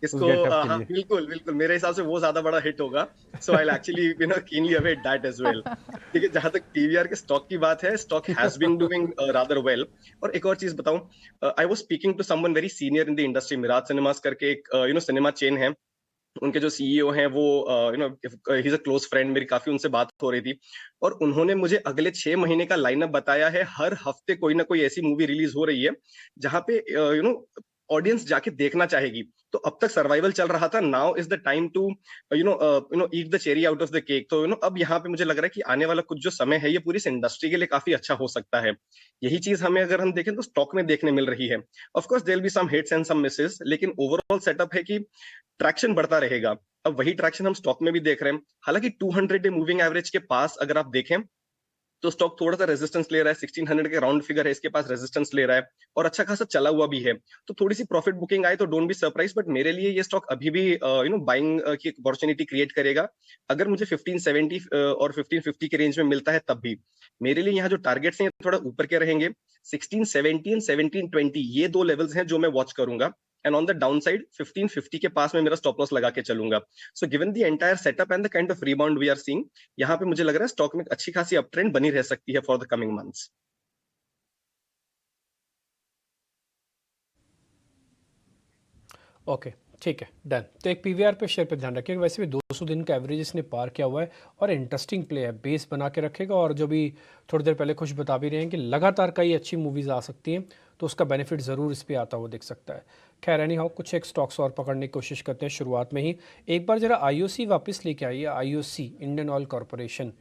इसको। हाँ, बिल्कुल बिल्कुल, मेरे हिसाब से वो ज्यादा बड़ा हिट होगा। So I actually keenly await that as well. ठीक है, जहां तक पीवीआर के स्टॉक की बात है, stock has been doing rather well. और एक और चीज बताऊं, I was speaking to someone very senior in the industry, Miraj Cinemas करके एक सिनेमा चेन है, उनके जो सीईओ हैं वो he is a close friend, मेरी काफी उनसे बात हो रही थी, और उन्होंने मुझे अगले 6 महीने का लाइनअप बताया है। हर हफ्ते कोई ना कोई ऐसी मूवी रिलीज हो रही है जहां पे ऑडियंस जाके देखना चाहेगी। तो अब तक सर्वाइवल चल रहा था, now is the time to eat the cherry out of the cake. तो अब यहाँ पे मुझे लग रहा है कि आने वाला कुछ जो समय है ये पूरी इस इंडस्ट्री के लिए काफी अच्छा हो सकता है। यही चीज हमें अगर हम देखें तो स्टॉक में देखने मिल रही है। Of course there will be some hits and some misses, लेकिन ओवरऑल सेटअप है कि ट्रैक्शन बढ़ता रहेगा। अब वही ट्रैक्शन हम स्टॉक में भी देख रहे हैं। हालांकि 200 डे मूविंग एवरेज के पास अगर आप देखें तो स्टॉक थोड़ा सा रेजिस्टेंस ले रहा है, 1600 के राउंड फिगर है इसके पास, रेजिस्टेंस ले रहा है और अच्छा खासा चला हुआ भी है। तो थोड़ी सी प्रॉफिट बुकिंग आए तो डोंट बी सरप्राइज, बट मेरे लिए ये स्टॉक अभी भी बाइंग की अपॉर्चुनिटी क्रिएट करेगा। अगर मुझे 1570 और 1550 के रेंज में मिलता है तब भी मेरे लिए यहाँ जो टारगेट्स हैं थोड़ा ऊपर के रहेंगे। 1670 एंड 1720 ये 2 लेवल्स हैं जो मैं वॉच करूंगा, and on the down side 1550 के पास में मेरा स्टॉप लॉस लगा के चलूंगा। So given the entire setup and the kind of rebound we are seeing, यहाँ पे मुझे लग रहा है स्टॉक में अच्छी खासी अप ट्रेंड बनी रह सकती है for the coming months. Okay, ठीक है, डन। तो एक पीवीआर पे शेयर पे ध्यान रखिएगा। वैसे भी 200 दिन का एवरेज इसने पार किया हुआ है और इंटरेस्टिंग प्ले है, बेस बना के रखेगा। और जो भी थोड़ी देर पहले कुछ बता भी रहे हैं कि लगातार कई अच्छी मूवीज आ सकती हैं, तो उसका बेनिफिट ज़रूर इस पर आता हुआ दिख सकता है। खैर एनी हाउ, कुछ एक स्टॉक्स और पकड़ने की कोशिश करते हैं शुरुआत में ही। एक बार जरा आईओसी वापस लेके आइए, आईओसी इंडियन ऑयल कॉरपोरेशन।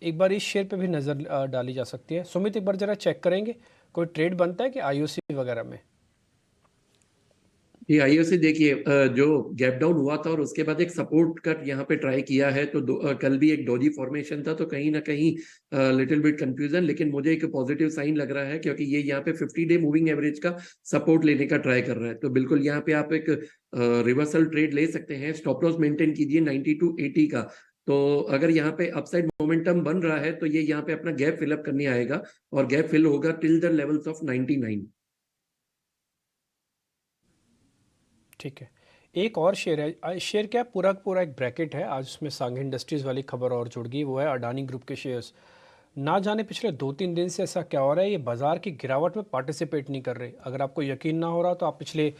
एक बार इस शेयर पे भी नज़र डाली जा सकती है। सुमित, एक बार जरा चेक करेंगे कोई ट्रेड बनता है कि आईओसी वगैरह में? ये आईओसी देखिए जो गैप डाउन हुआ था और उसके बाद एक सपोर्ट कट यहाँ पे ट्राई किया है, तो कल भी एक डॉजी फॉर्मेशन था, तो कहीं ना कहीं लिटिल बिट कंफ्यूजन, लेकिन मुझे एक पॉजिटिव साइन लग रहा है क्योंकि ये यहाँ पे 50 डे मूविंग एवरेज का सपोर्ट लेने का ट्राई कर रहा है। तो बिल्कुल यहाँ पे आप एक रिवर्सल ट्रेड ले सकते हैं। स्टॉप लॉस मेंटेन कीजिए 90 to 80 का। तो अगर यहाँ पे अपसाइड मोमेंटम बन रहा है तो ये यहाँ पे अपना गैप फिलअप करने आएगा और गैप फिल होगा टिल द लेवल्स ऑफ 99। ठीक है, एक और शेयर है, शेयर क्या पूरा पूरा एक ब्रैकेट है। आज उसमें सांघी इंडस्ट्रीज वाली खबर और जुड़ गई, वो है अडानी ग्रुप के शेयर्स। ना जाने पिछले 2-3 दिन से ऐसा क्या हो रहा है, ये बाजार की गिरावट में पार्टिसिपेट नहीं कर रहे। अगर आपको यकीन ना हो रहा तो आप पिछले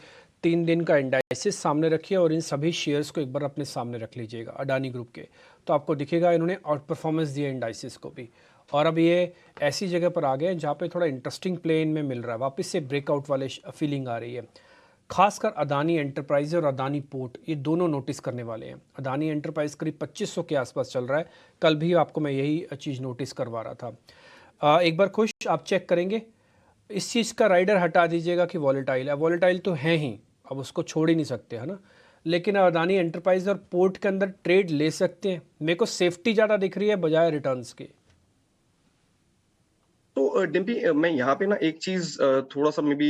3 दिन का इंडाइसिस सामने रखिए और इन सभी शेयर्स को एक बार अपने सामने रख लीजिएगा अडानी ग्रुप के, तो आपको दिखेगा इन्होंने आउट परफॉर्मेंस दिया इंडाइसिस को भी। और अब ये ऐसी जगह पर आ गए हैं जहाँ पे थोड़ा इंटरेस्टिंग प्लेन में मिल रहा है, वापस से ब्रेकआउट वाले फीलिंग आ रही है। खासकर अदानी एंटरप्राइज और अदानी पोर्ट, ये दोनों नोटिस करने वाले हैं। अदानी एंटरप्राइज करीब 2500 के आसपास चल रहा है, कल भी आपको मैं यही चीज़ नोटिस करवा रहा था। एक बार खुश आप चेक करेंगे, इस चीज़ का राइडर हटा दीजिएगा कि वॉलेटाइल है, वॉलेटाइल तो है ही, अब उसको छोड़ ही नहीं सकते, है ना। लेकिन अदानी एंटरप्राइज और पोर्ट के अंदर ट्रेड ले सकते हैं। मेरे को सेफ्टी ज़्यादा दिख रही है बजाय रिटर्न्स के। तो डिम्पी, मैं यहाँ पे ना एक चीज थोड़ा सा मे बी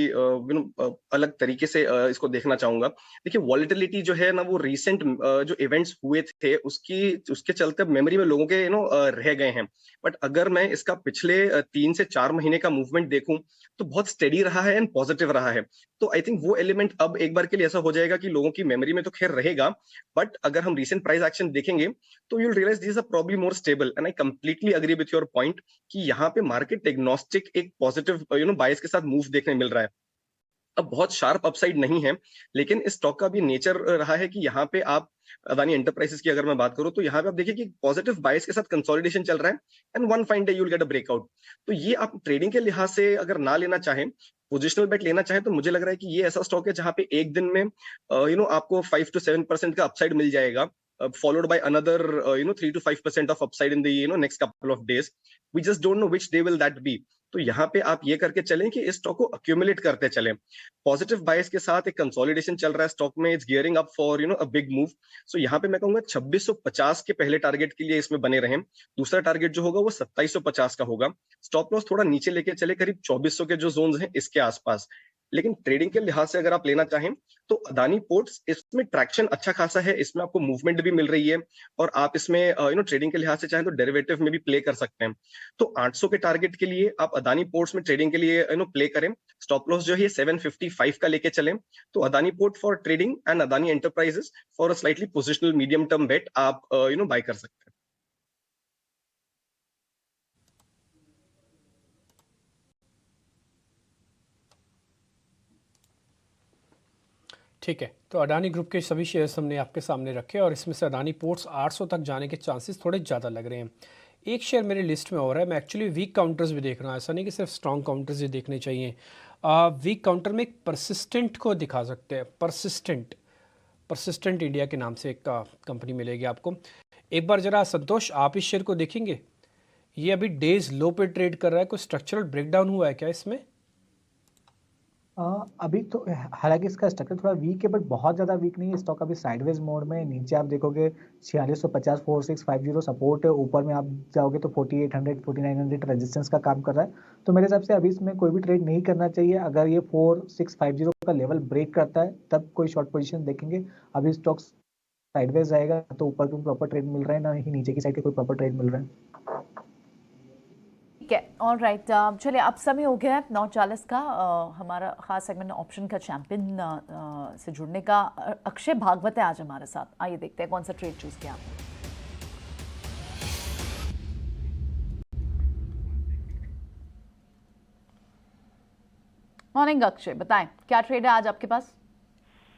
अलग तरीके से इसको देखना चाहूंगा। देखिए, वॉलेटिलिटी जो है ना, वो रिसेंट जो इवेंट्स हुए थे उसके चलते मेमोरी में लोगों के रह गए हैं। बट अगर मैं इसका पिछले 3 से 4 महीने का मूवमेंट देखूं तो बहुत स्टेडी रहा है एंड पॉजिटिव रहा है। तो आई थिंक वो एलिमेंट अब एक बार के लिए ऐसा हो जाएगा कि लोगों की मेमोरी में तो खैर रहेगा, बट अगर हम रिसेंट प्राइस एक्शन देखेंगे तो you will realise this are probably more stable. And I completely agree with your point कि यहाँ पे मार्केट एग्नोस्टिक एक पॉजिटिव बायस के साथ मूव देखने मिल रहा है। अब बहुत शार्प अपसाइड नहीं है, लेकिन इस स्टॉक का भी नेचर रहा है कि यहाँ पे आप अदानी एंटरप्राइजेस की अगर मैं बात करूं तो यहाँ पे आप देखिए कि पॉजिटिव बायस के साथ कंसोलिडेशन चल रहा है and one fine day you will get a breakout. तो ये आप ट्रेडिंग के लिहाज से अगर ना लेना चाहें, पोजिशनल बेट लेना चाहें, तो मुझे लग रहा है कि ये ऐसा स्टॉक है जहां पे एक दिन में आपको 5 to 7% का अपसाइड मिल जाएगा, followed by another 3 to 5% of upside in the next couple of days. We just don't know which day will that be. तो यहाँ पे आप ये करके चलें कि इस स्टॉक को अक्यूमुलेट करते चलें। पॉजिटिव बायस के साथ एक कंसोलिडेशन चल रहा है स्टॉक में, it's gearing up for a big move. So यहाँ पे मैं कहूंगा 2650 के पहले टारगेट के लिए इसमें बने रहें। दूसरा टारगेट जो होगा वो 2750 का होगा। स्टॉप लॉस थोड़ा नीचे लेके चले, करीब 2400 के जो जोन्स हैं इसके आसपास। लेकिन ट्रेडिंग के लिहाज से अगर आप लेना चाहें तो अदानी पोर्ट्स, इसमें ट्रैक्शन अच्छा खासा है, इसमें आपको मूवमेंट भी मिल रही है और आप इसमें ट्रेडिंग के लिहाज से चाहें तो डेरिवेटिव में भी प्ले कर सकते हैं। तो 800 के टारगेट के लिए आप अदानी पोर्ट्स में ट्रेडिंग के लिए प्ले करें। स्टॉप लॉस जो है 755 का लेके चलें। तो Adani port for trading and Adani enterprises for a slightly positional medium term bet आप बाय कर सकते हैं। ठीक है, तो अडानी ग्रुप के सभी शेयर्स हमने आपके सामने रखे और इसमें से अडानी पोर्ट्स 800 तक जाने के चांसेस थोड़े ज़्यादा लग रहे हैं। एक शेयर मेरी लिस्ट में और है, मैं एक्चुअली वीक काउंटर्स भी देख रहा हूँ, ऐसा नहीं कि सिर्फ स्ट्रॉन्ग काउंटर्स ही देखने चाहिए। वीक काउंटर में एक परसिस्टेंट को दिखा सकते हैं, परसिस्टेंट इंडिया के नाम से एक कंपनी मिलेगी आपको। एक बार ज़रा संतोष आप इस शेयर को देखेंगे, ये अभी डेज लो पे ट्रेड कर रहा है, कोई स्ट्रक्चरल ब्रेकडाउन हुआ है क्या इसमें? अभी तो हालांकि इसका स्ट्रक्चर थोड़ा वीक है, बट बहुत ज़्यादा वीक नहीं है। स्टॉक अभी साइडवेज मोड में, नीचे आप देखोगे 4650 4650 सपोर्ट है, ऊपर में आप जाओगे तो 4800 4900 रेजिस्टेंस का काम कर रहा है। तो मेरे हिसाब से अभी इसमें कोई भी ट्रेड नहीं करना चाहिए। अगर ये 4650 का लेवल ब्रेक करता है तब कोई शॉर्ट पोजीशन देखेंगे। अभी स्टॉक साइडवेज रहेगा, तो ऊपर कोई प्रॉपर ट्रेड मिल रहा है, ना ही नीचे की साइड के कोई प्रॉपर ट्रेड मिल रहा है। ठीक है, ऑल राइट, चलिए अब समय हो गया है 9:40 का। हमारा खास सेगमेंट ऑप्शन का चैंपियन से जुड़ने का। अक्षय भागवत है आज हमारे साथ, आइए देखते हैं कौन सा ट्रेड चूज किया आपने। मॉर्निंग अक्षय, बताएं क्या ट्रेड है आज आपके पास?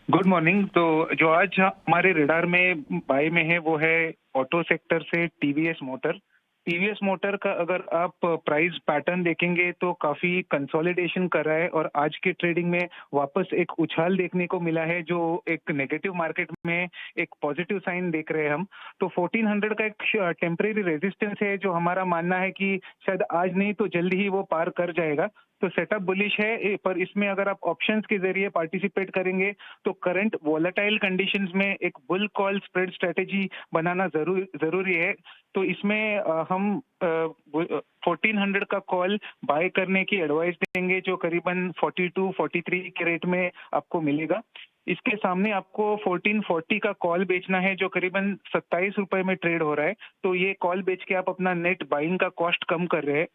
Good morning. तो जो आज हमारे रडार में बाय में है वो है ऑटो सेक्टर से टीवीएस मोटर। टीवीएस मोटर का अगर आप प्राइस पैटर्न देखेंगे तो काफी कंसोलिडेशन कर रहा है और आज के ट्रेडिंग में वापस एक उछाल देखने को मिला है, जो एक नेगेटिव मार्केट में एक पॉजिटिव साइन देख रहे हैं हम। तो 1400 का एक टेम्परेरी रेजिस्टेंस है, जो हमारा मानना है कि शायद आज नहीं तो जल्दी ही वो पार कर जाएगा। तो सेटअप बुलिश है, पर इसमें अगर आप ऑप्शंस के जरिए पार्टिसिपेट करेंगे तो करंट वोलेटाइल कंडीशंस में एक बुल कॉल स्प्रेड स्ट्रेटेजी बनाना जरूरी है। तो इसमें हम 1400 का कॉल बाय करने की एडवाइस देंगे, जो करीबन 42-43 के रेट में आपको मिलेगा। इसके सामने आपको 1440 का कॉल बेचना है, जो करीबन 27 रुपए में ट्रेड हो रहा है। तो ये कॉल बेच के आप अपना नेट बाइंग का कॉस्ट कम कर रहे हैं।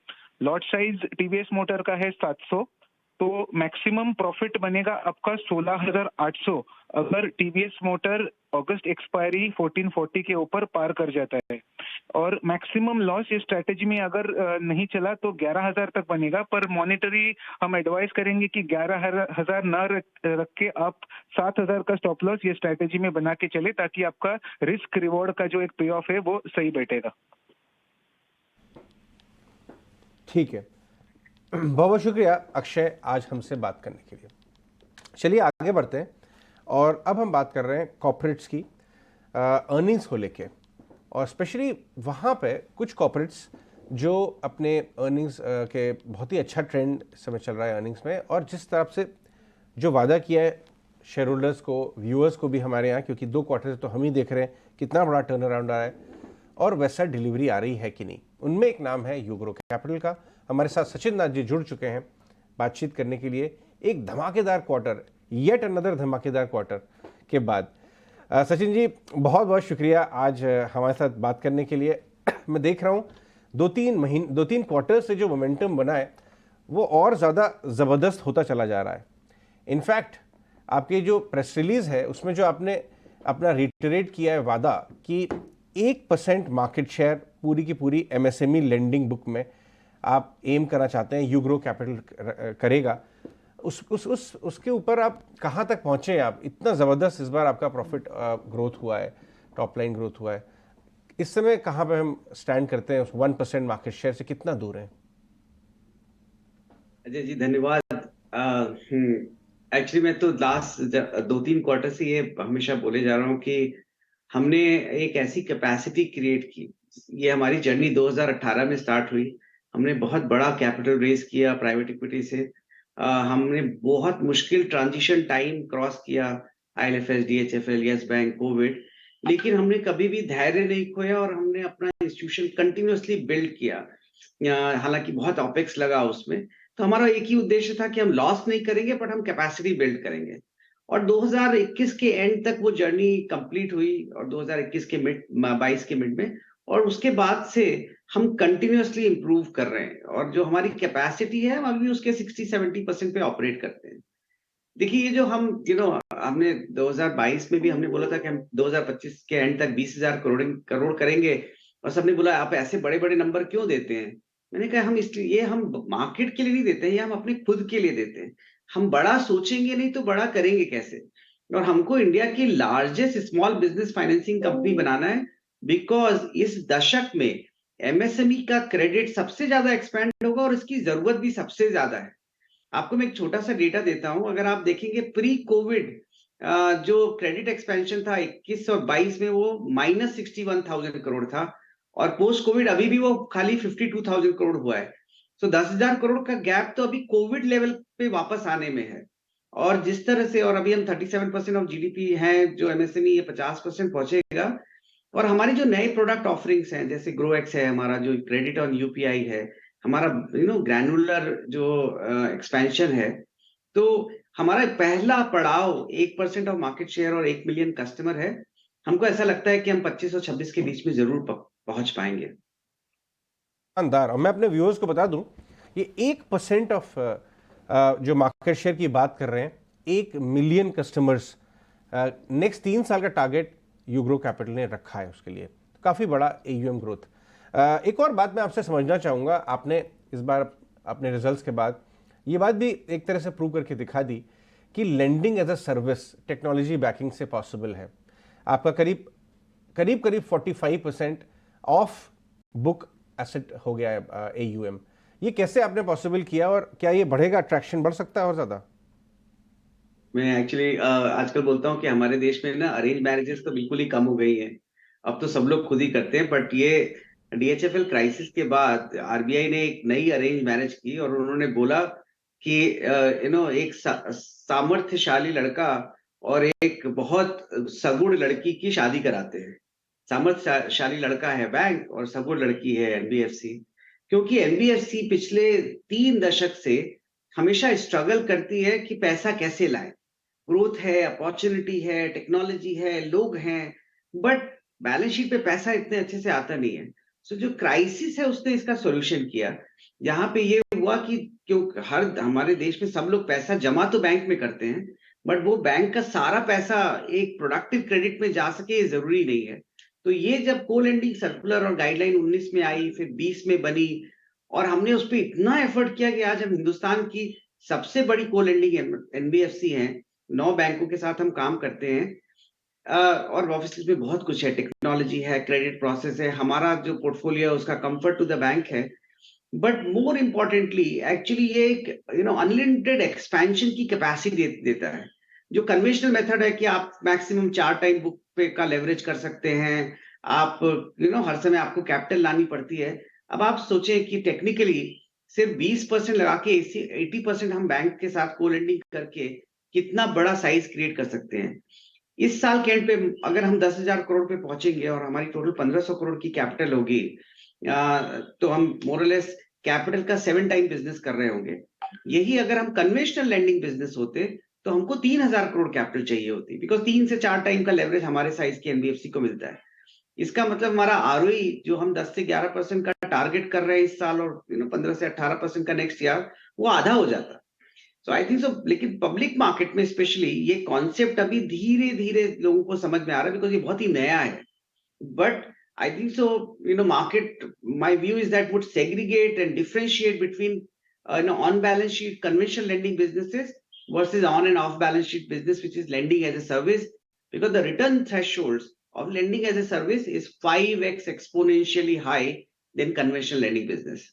लॉट साइज टीवीएस मोटर का है 700, तो मैक्सिमम प्रॉफिट बनेगा आपका 16,800 अगर टीवीएस मोटर अगस्त एक्सपायरी 1440 के ऊपर पार कर जाता है। और मैक्सिमम लॉस इस स्ट्रैटेजी में अगर नहीं चला तो 11,000 तक बनेगा, पर मॉनेटरी हम एडवाइस करेंगे कि 11,000 न रख के आप 7,000 का स्टॉप लॉस ये स्ट्रैटेजी में बना के चले, ताकि आपका रिस्क रिवॉर्ड का जो एक पे ऑफ है वो सही बैठेगा। ठीक है, बहुत बहुत शुक्रिया अक्षय आज हमसे बात करने के लिए। चलिए आगे बढ़ते हैं और अब हम बात कर रहे हैं कॉर्पोरेट्स की अर्निंग्स को लेके, और स्पेशली वहाँ पे कुछ कॉर्पोरेट्स जो अपने अर्निंग्स के बहुत ही अच्छा ट्रेंड समय चल रहा है अर्निंग्स में, और जिस तरफ से जो वादा किया है शेयर होल्डर्स को, व्यूअर्स को भी हमारे यहाँ, क्योंकि 2 क्वार्टर तो हम ही देख रहे हैं कितना बड़ा टर्न अराउंड आ रहा है और वैसा डिलीवरी आ रही है कि नहीं। उनमें एक नाम है यूग्रो कैपिटल का। हमारे साथ सचिन नाथ जी जुड़ चुके हैं बातचीत करने के लिए एक धमाकेदार क्वार्टर, येट अनदर धमाकेदार क्वार्टर के बाद। सचिन जी बहुत बहुत शुक्रिया आज हमारे साथ बात करने के लिए। मैं देख रहा हूँ 2-3 क्वार्टर से जो मोमेंटम बना है वो और ज़्यादा ज़बरदस्त होता चला जा रहा है। इनफैक्ट आपके जो प्रेस रिलीज़ है उसमें जो आपने अपना रिटरेट किया है वादा कि 1% मार्केट शेयर पूरी की पूरी एमएसएमई लेंडिंग बुक में आप एम करना चाहते हैं, यूग्रो कैपिटल करेगा, उसके ऊपर आप कहाँ तक पहुँचे? आप इतना ज़बरदस्त इस बार आपका प्रॉफिट ग्रोथ हुआ है, टॉप लाइन ग्रोथ हुआ है, इस समय कहाँ पे हम स्टैंड करते हैं? उस 1% मार्केट शेयर से कितना दूर हैं? अजय जी धन्यवाद। एक्चुअली मैं तो लास्ट 2-3 क्वार्टर से ये हमेशा बोले जा रहा हूँ कि हमने एक ऐसी कैपेसिटी क्रिएट की। ये हमारी जर्नी 2018 में स्टार्ट हुई। हमने बहुत बड़ा कैपिटल रेज किया प्राइवेट इक्विटी से। हमने बहुत मुश्किल ट्रांजिशन टाइम क्रॉस किया, IL&FS, DHFL, yes bank, Covid, लेकिन हमने कभी भी धैर्य नहीं खोया और हमने अपना इंस्टीट्यूशन कंटिन्यूअसली बिल्ड किया। हालांकि बहुत ऑपेक्स लगा उसमें, तो हमारा एक ही उद्देश्य था कि हम लॉस नहीं करेंगे बट हम कैपेसिटी बिल्ड करेंगे। और 2021 के एंड तक वो जर्नी कंप्लीट हुई और 2021 के 22 के मिड में, और उसके बाद से हम कंटिन्यूअसली इंप्रूव कर रहे हैं और जो हमारी कैपेसिटी है हम अभी उसके 60-70% पे ऑपरेट करते हैं। देखिए ये जो हम हमने 2022 में भी हमने बोला था कि हम 2025 के एंड तक 20,000 करोड़ करेंगे, और सबने बोला आप ऐसे बड़े बड़े नंबर क्यों देते हैं। मैंने कहा हम इसलिए, ये हम मार्केट के लिए नहीं देते हैं, ये हम अपने खुद के लिए देते हैं। हम बड़ा सोचेंगे नहीं तो बड़ा करेंगे कैसे। और हमको इंडिया की largest small business financing company बनाना है, बिकॉज इस दशक में एमएसएमई का क्रेडिट सबसे ज्यादा एक्सपेंड होगा और इसकी जरूरत भी सबसे ज्यादा है। आपको मैं एक छोटा सा डेटा देता हूं, अगर आप देखेंगे प्री कोविड जो क्रेडिट एक्सपेंशन था 21 और 22 में वो -61,000 करोड़ था, और पोस्ट कोविड अभी भी वो खाली 52,000 करोड़ हुआ है। तो 10,000 करोड़ का गैप तो अभी कोविड लेवल पे वापस आने में है। और जिस तरह से, और अभी हम 37% ऑफ जीडीपी है जो एमएसएमई, ये 50% पहुंचेगा। और हमारी जो नए प्रोडक्ट ऑफरिंग्स हैं, जैसे ग्रोएक्स है हमारा, जो क्रेडिट ऑन यूपीआई है हमारा, ग्रैनुलर जो एक्सपेंशन है, तो हमारा पहला पड़ाव 1% ऑफ मार्केट शेयर और 1 मिलियन कस्टमर है। हमको ऐसा लगता है कि हम 25 और 26 के बीच में जरूर पहुंच पाएंगे। शानदार। और मैं अपने व्यूअर्स को बता दूं, ये 1% ऑफ जो मार्केट शेयर की बात कर रहे हैं, 1 मिलियन कस्टमर्स, नेक्स्ट 3 साल का टारगेट यूग्रो कैपिटल ने रखा है उसके लिए। तो काफ़ी बड़ा एयूएम ग्रोथ। एक और बात मैं आपसे समझना चाहूँगा, आपने इस बार अपने रिजल्ट्स के बाद ये बात भी एक तरह से प्रूव करके दिखा दी कि lending as a service technology backing से पॉसिबल है। आपका करीब 45% ऑफ बुक एसेट हो गया है एयूएम। ये कैसे आपने पॉसिबल किया और क्या ये बढ़ेगा, अट्रैक्शन बढ़ सकता है और ज्यादा? मैं एक्चुअली आजकल बोलता हूँ कि हमारे देश में ना अरेंज मैरिजेस तो बिल्कुल ही कम हो गई हैं। अब तो सब लोग खुद ही करते हैं, बट ये डीएचएफएल क्राइसिस के बाद आरबीआई ने एक नई अरेंज मैरिज की और उन्होंने बोला कि एक सामर्थ्यशाली लड़का और एक बहुत सगुण लड़की की शादी कराते हैं। सामर्थ्यशाली लड़का है बैंक और सगुण लड़की है एनबीएफसी, क्योंकि एनबीएफसी पिछले 3 दशक से हमेशा स्ट्रगल करती है कि पैसा कैसे लाए। ग्रोथ है, अपॉर्चुनिटी है, टेक्नोलॉजी है, लोग हैं, बट बैलेंस शीट पे पैसा इतने अच्छे से आता नहीं है। सो जो क्राइसिस है उसने इसका सॉल्यूशन किया। यहाँ पे ये हुआ कि क्यों हमारे देश में सब लोग पैसा जमा तो बैंक में करते हैं, बट वो बैंक का सारा पैसा एक प्रोडक्टिव क्रेडिट में जा सके ये जरूरी नहीं है। तो ये जब को लेंडिंग सर्कुलर और गाइडलाइन 19 में आई, फिर 20 में बनी, और हमने उस पर इतना एफर्ट किया कि आज हम हिंदुस्तान की सबसे बड़ी को लेंडिंग एनबीएफसी है। 9 बैंकों के साथ हम काम करते हैं, और ऑब्वियसली में बहुत कुछ है, टेक्नोलॉजी है, क्रेडिट प्रोसेस है, हमारा जो पोर्टफोलियो है उसका कंफर्ट टू द बैंक है। बट मोर इम्पोर्टेंटली एक्चुअली ये एक अनलिमिटेड एक्सपेंशन की कैपेसिटी देता है। जो कन्वेंशनल मेथड है कि आप मैक्सिमम 4 टाइम बुक पे का लेवरेज कर सकते हैं, आप हर समय आपको कैपिटल लानी पड़ती है। अब आप सोचें कि टेक्निकली सिर्फ 20% लगा के 80% हम बैंक के साथ को लेंडिंग करके कितना बड़ा साइज क्रिएट कर सकते हैं। इस साल के एंड पे अगर हम 10,000 करोड़ पे पहुंचेंगे और हमारी टोटल 1,500 करोड़ की कैपिटल होगी, तो हम मोरलेस कैपिटल का 7 टाइम बिजनेस कर रहे होंगे। यही अगर हम कन्वेंशनल लैंडिंग बिजनेस होते तो हमको 3,000 करोड़ कैपिटल चाहिए होती, बिकॉज 3 से 4 टाइम का लेवरेज हमारे साइज के एनबीएफसी को मिलता है। इसका मतलब हमारा आरओई जो हम 10 से 11% का टारगेट कर रहे हैं इस साल और 15 से 18% का नेक्स्ट ईयर, वो आधा हो जाता। सो आई थिंक सो। लेकिन पब्लिक मार्केट में स्पेशली ये कॉन्सेप्ट अभी धीरे धीरे लोगों को समझ में आ रहा है, बिकॉज ये बहुत ही नया है। But I think so market, my view is that would segregate and differentiate between on balance sheet conventional lending businesses versus on and off balance sheet business, which is lending as a service, because the return thresholds of lending as a service is 5x exponentially high than conventional lending business.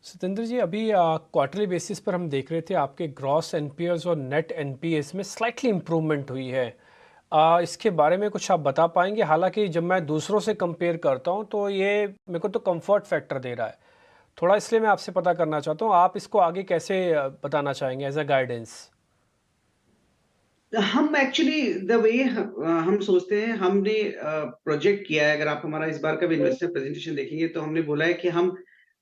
Satendra ji, अभी quarterly basis पर हम देख रहे थे आपके gross NPS और net NPS में slightly improvement हुई है। इसके बारे में कुछ आप बता पाएंगे? हालांकि जब मैं दूसरों से कंपेयर करता हूं तो ये मेरे को तो कंफर्ट फैक्टर दे रहा है थोड़ा, इसलिए मैं आपसे पता करना चाहता हूँ आप इसको आगे कैसे बताना चाहेंगे एज अ गाइडेंस? हम एक्चुअली द वे हम सोचते हैं, हमने प्रोजेक्ट किया है। अगर आप हमारा इस बार का भी इन्वेस्टर प्रेजेंटेशन देखेंगे तो हमने बोला है कि हम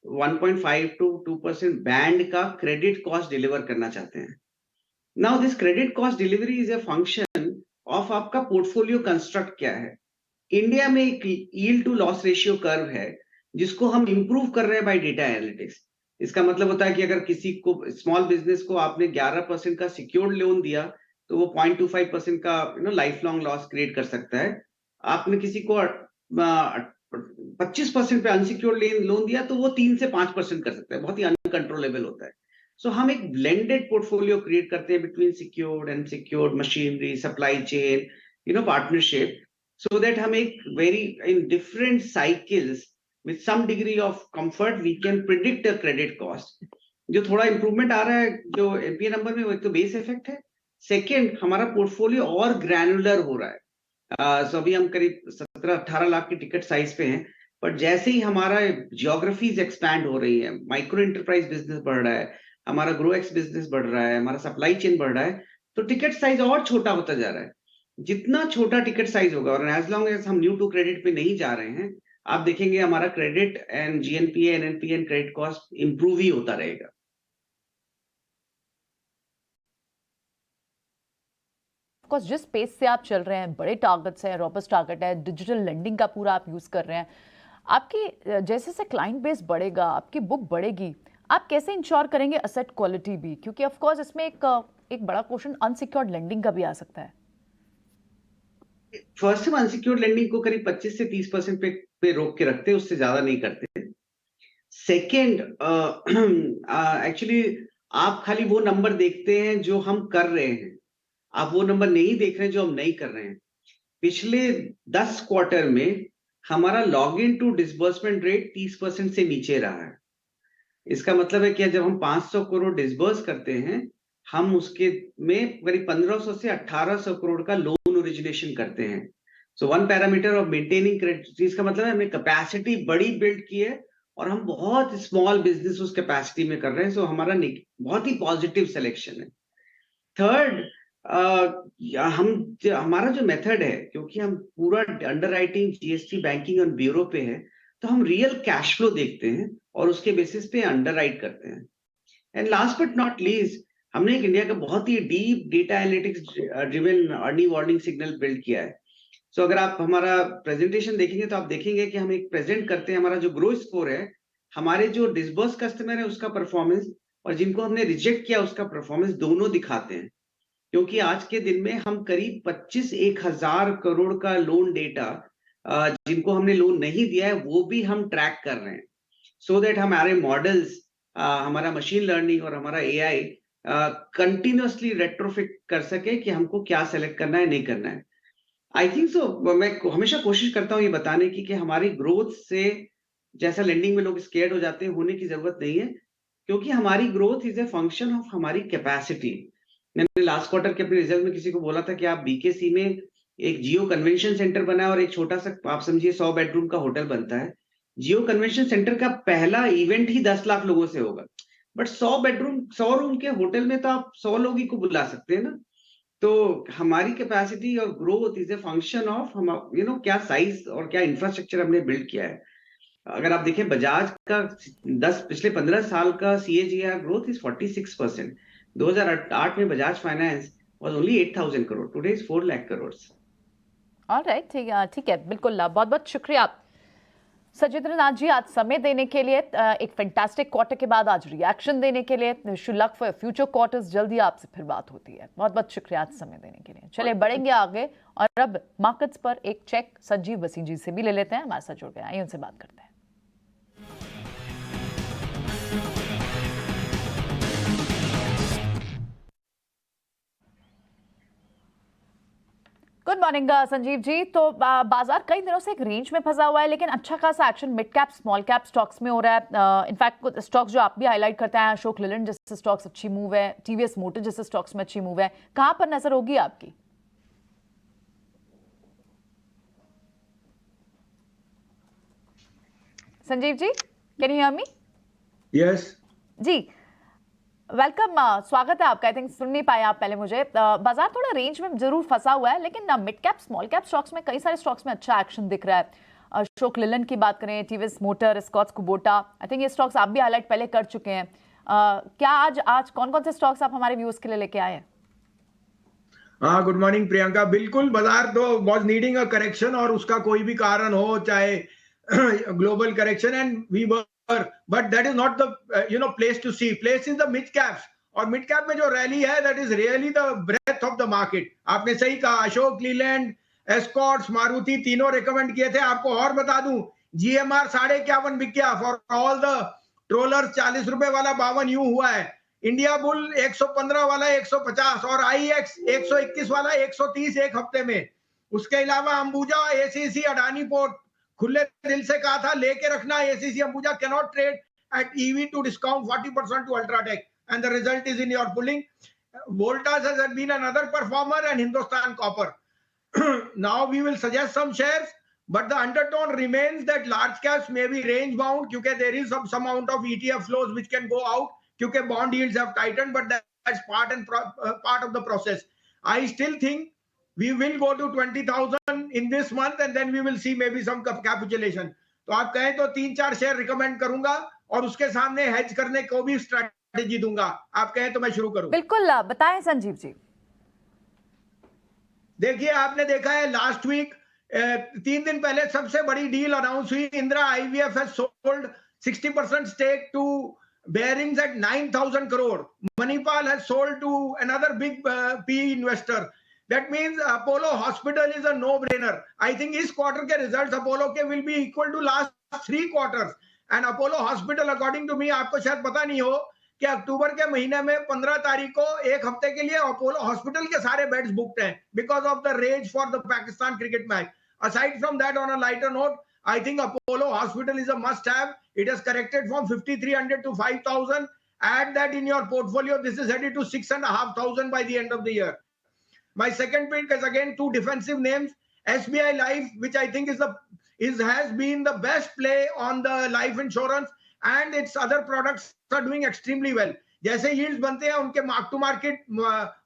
1.5 to 2% बैंड का क्रेडिट कॉस्ट डिलीवर करना चाहते हैं। Now this credit cost delivery is a function of आपका पोर्टफोलियो कंस्ट्रक्ट क्या है। इंडिया में एक yield to loss ratio curve है जिसको हम इंप्रूव कर रहे हैं बाय डेटा एनालिटिक्स। इसका मतलब होता है कि अगर किसी को स्मॉल बिजनेस को आपने 11% का सिक्योर्ड लोन दिया तो वो 0.25% का लाइफ लॉन्ग लॉस क्रिएट कर सकता है। आपने किसी को 25% पे अनसिक्योर्ड लोन दिया तो वो 3 से 5% कर सकता है, बहुत ही अनकंट्रोलेबल होता है। सो हम एक ब्लेंडेड पोर्टफोलियो क्रिएट करते हैं between secured and secured, machinery, supply chain, partnership, so that हम एक very in different cycles with some degree of comfort we can predict a credit cost। जो थोड़ा इंप्रूवमेंट आ रहा है जो एनपीए नंबर में, वो एक तो बेस इफेक्ट है, सेकंड हमारा पोर्टफोलियो और ग्रैनुलर हो रहा है। सो अभी हम करीब 17-18 लाख की टिकट साइज पे हैं, बट जैसे ही हमारा जियोग्राफीज एक्सपैंड हो रही है, माइक्रो एंटरप्राइज बिजनेस बढ़ रहा है, हमारा ग्रो एक्स बिजनेस बढ़ रहा है, हमारा सप्लाई चेन बढ़ रहा है, तो टिकट साइज और छोटा होता जा रहा है। जितना छोटा टिकट साइज होगा और एज लॉन्ग एज हम न्यू टू क्रेडिट पे नहीं जा रहे हैं, आप देखेंगे हमारा credit and GNPA and NPA and credit cost improve ही होता रहेगा। ऑफकोर्स जिस पेस से आप चल रहे हैं, बड़े टारगेट्स हैं, रॉबस्ट टारगेट है, डिजिटल लेंडिंग का पूरा आप यूज कर रहे हैं, आपकी जैसे जैसे क्लाइंट बेस बढ़ेगा, आपकी बुक बढ़ेगी, आप कैसे इंश्योर करेंगे असेट क्वालिटी भी? क्योंकि ऑफकोर्स इसमें एक बड़ा क्वेश्चन अनसिक्योर्ड लेंडिंग का भी आ सकता है। फर्स्ट हम अनसिक्योर्ड लेंडिंग को करीब 25 से 30% पे रोक के रखते हैं, उससे ज्यादा नहीं करते। सेकेंड, एक्चुअली आप खाली वो नंबर देखते हैं जो हम कर रहे हैं, आप वो नंबर नहीं देख रहे हैं जो हम नहीं कर रहे हैं। पिछले 10 क्वार्टर में हमारा log in to disbursement rate 30% से नीचे रहा है। इसका मतलब है कि जब हम 500 करोड़ डिसबर्स करते हैं, हम उसके में करीब 1500 से 1800 करोड़ का लोन ओरिजिनेशन करते हैं। So one parameter of maintaining credit, इसका मतलब है हमने कैपेसिटी बड़ी बिल्ड की है और हम बहुत स्मॉल बिजनेस उस कैपेसिटी में कर रहे हैं, सो हमारा बहुत ही पॉजिटिव सिलेक्शन है। थर्ड, हमारा जो मेथड है, क्योंकि हम पूरा अंडरराइटिंग, जीएसटी, बैंकिंग और ब्यूरो पे है, तो हम रियल कैश फ्लो देखते हैं और उसके बेसिस पे अंडरराइट करते हैं। And last but not least, हमने एक इंडिया का बहुत ही deep data analytics driven earning warning signal build किया है। सो अगर आप हमारा प्रेजेंटेशन देखेंगे तो आप देखेंगे कि हम एक प्रेजेंट करते हैं हमारा जो ग्रोथ स्कोर है, हमारे जो डिसबर्स कस्टमर है उसका परफॉर्मेंस और जिनको हमने रिजेक्ट किया उसका परफॉर्मेंस दोनों दिखाते हैं। क्योंकि आज के दिन में हम करीब 25,000 करोड़ का लोन डेटा, जिनको हमने लोन नहीं दिया है वो भी हम ट्रैक कर रहे हैं, सो दैट हमारे मॉडल्स, हमारा मशीन लर्निंग और हमारा एआई कंटिन्यूअसली रेट्रोफिट कर सके कि हमको क्या सेलेक्ट करना है, नहीं करना है। आई थिंक सो, मैं हमेशा कोशिश करता हूँ ये बताने की कि हमारी ग्रोथ से, जैसा लेंडिंग में लोग स्केर्ड हो जाते हैं, होने की जरूरत नहीं है, क्योंकि हमारी growth is a function of हमारी कैपेसिटी। मैंने लास्ट क्वार्टर के अपने रिजल्ट में किसी को बोला था कि आप बीकेसी में एक जियो कन्वेंशन सेंटर बना है और एक छोटा सा, आप समझिए 100 बेडरूम का होटल बनता है। जियो कन्वेंशन सेंटर का पहला इवेंट ही 10 लाख लोगों से होगा, बट 100 बेडरूम 100 रूम के होटल में तो आप 100 लोग ही को बुला सकते हैं ना। तो हमारी कैपेसिटी और growth is a function of हम क्या साइज और क्या इंफ्रास्ट्रक्चर हमने बिल्ड किया है। अगर आप देखें बजाज का पिछले 15 साल का CAGR ग्रोथ इज 46%। 2008 में Bajaj finance was only 8,000 crore, today is 4 lakh crore. Alright, ठीक है, बिल्कुल। बहुत बहुत शुक्रिया सजेंद्र नाथ जी, आज समय देने के लिए, एक फैंटास्टिक क्वार्टर के बाद आज रिएक्शन देने के लिए। Wish you luck for future quarters. जल्दी आपसे फिर बात होती है। बहुत बहुत शुक्रिया आज समय देने के लिए। चलिए बढ़ेंगे आगे और अब मार्केट्स पर एक चेक संजीव वसीम जी से भी ले लेते हैं, हमारे साथ जुड़ गए, आइए उनसे बात करते हैं। Good morning Sanjeev ji. तो बाजार कई दिनों से एक रेंज में फंसा हुआ है, लेकिन अच्छा खासा action mid cap small cap stocks में हो रहा है। इनफैक्ट स्टॉक्स जो आप भी हाईलाइट करते हैं, अशोक लेलैंड जैसे स्टॉक्स अच्छी मूव है, टीवीएस मोटर जैसे स्टॉक्स में अच्छी मूव है, कहां पर नजर होगी आपकी? Sanjeev ji, can you hear me? Yes जी, वेलकम, स्वागत है आपका। आई थिंक सुन नहीं पाए आप पहले मुझे। बाजार थोड़ा रेंज में जरूर फंसा हुआ है, लेकिन mid cap small cap stocks में कई सारे स्टॉक्स में अच्छा एक्शन दिख रहा है। अशोक लेलैंड की बात करें, TVS motor, Escorts Kubota, I think ये स्टॉक्स आप भी हाईलाइट पहले कर चुके हैं। क्या आज कौन कौन से स्टॉक्स आप हमारे व्यूअर्स के लिए लेके आए हैं? हाँ, गुड मॉर्निंग प्रियंका। बिल्कुल, बाजार तो वाज नीडिंग अ करेक्शन, और उसका कोई भी कारण हो, चाहे global correction, and we were, but that is not the place to see. Place is the mid caps, और मिड कैप में जो रैली है that is really the breath of the market. आपने सही कहा, अशोक लीलैंड, एस्कॉर्ट्स, मारुति तीनों रिकमेंड किए थे। आपको और बता दूं, GMR 51.5 बिक गया फॉर ऑल द ट्रोलर। 40 रुपए वाला 52 यूं हुआ है। इंडिया बुल 115 वाला 150, और IEX 121 वाला 130 एक हफ्ते में। उसके अलावा अंबुजा, ACC, अडानी पोर्ट, खुले दिल से कहा था लेके रखना। ACC Ambuja cannot trade at EV to discount 40% to UltraTech, and the result is in your pulling. Voltas has been another performer, and Hindustan Copper. Now we will suggest some shares, but the undertone remains that large caps may be range bound, because there is some amount of ETF flows which can go out, because bond yields have tightened, but that's part of the process. I still think we will go to 20,000 in this month, and then we will see maybe some capitulation. तो आप कहें तो 3-4 share recommend करूंगा, और उसके सामने hedge करने को भी स्ट्रैटेजी दूंगा। आप कहें तो मैं शुरू करूं? बिल्कुल, बताएं संजीव जी। देखिए, आपने देखा है लास्ट वीक 3 दिन पहले सबसे बड़ी डील अनाउंस हुई। Indira IVF has sold 60% stake to Bearings at 9,000 crore. Manipal has sold to another big PE investor. That means Apollo Hospital is a no-brainer. I think इस क्वार्टर के रिजल्ट्स अपोलो के will be equal to last 3 quarters. And Apollo Hospital, according to me, आपको शायद पता नहीं हो कि अक्टूबर के महीने में 15 तारीख को एक हफ्ते के लिए अपोलो हॉस्पिटल के सारे बेड्स बुकड हैं, because of the rage for the Pakistan cricket match. Aside from that, on a lighter note, I think Apollo Hospital is a must-have. It has corrected from 5,300 to 5,000. Add that in your portfolio. This is headed to 6,500 by the end of the year. My second pick is again 2 defensive names. SBI Life, which I think is has been the best play on the life insurance and its other products are doing extremely well. जैसे yields बनते हैं उनके mark to market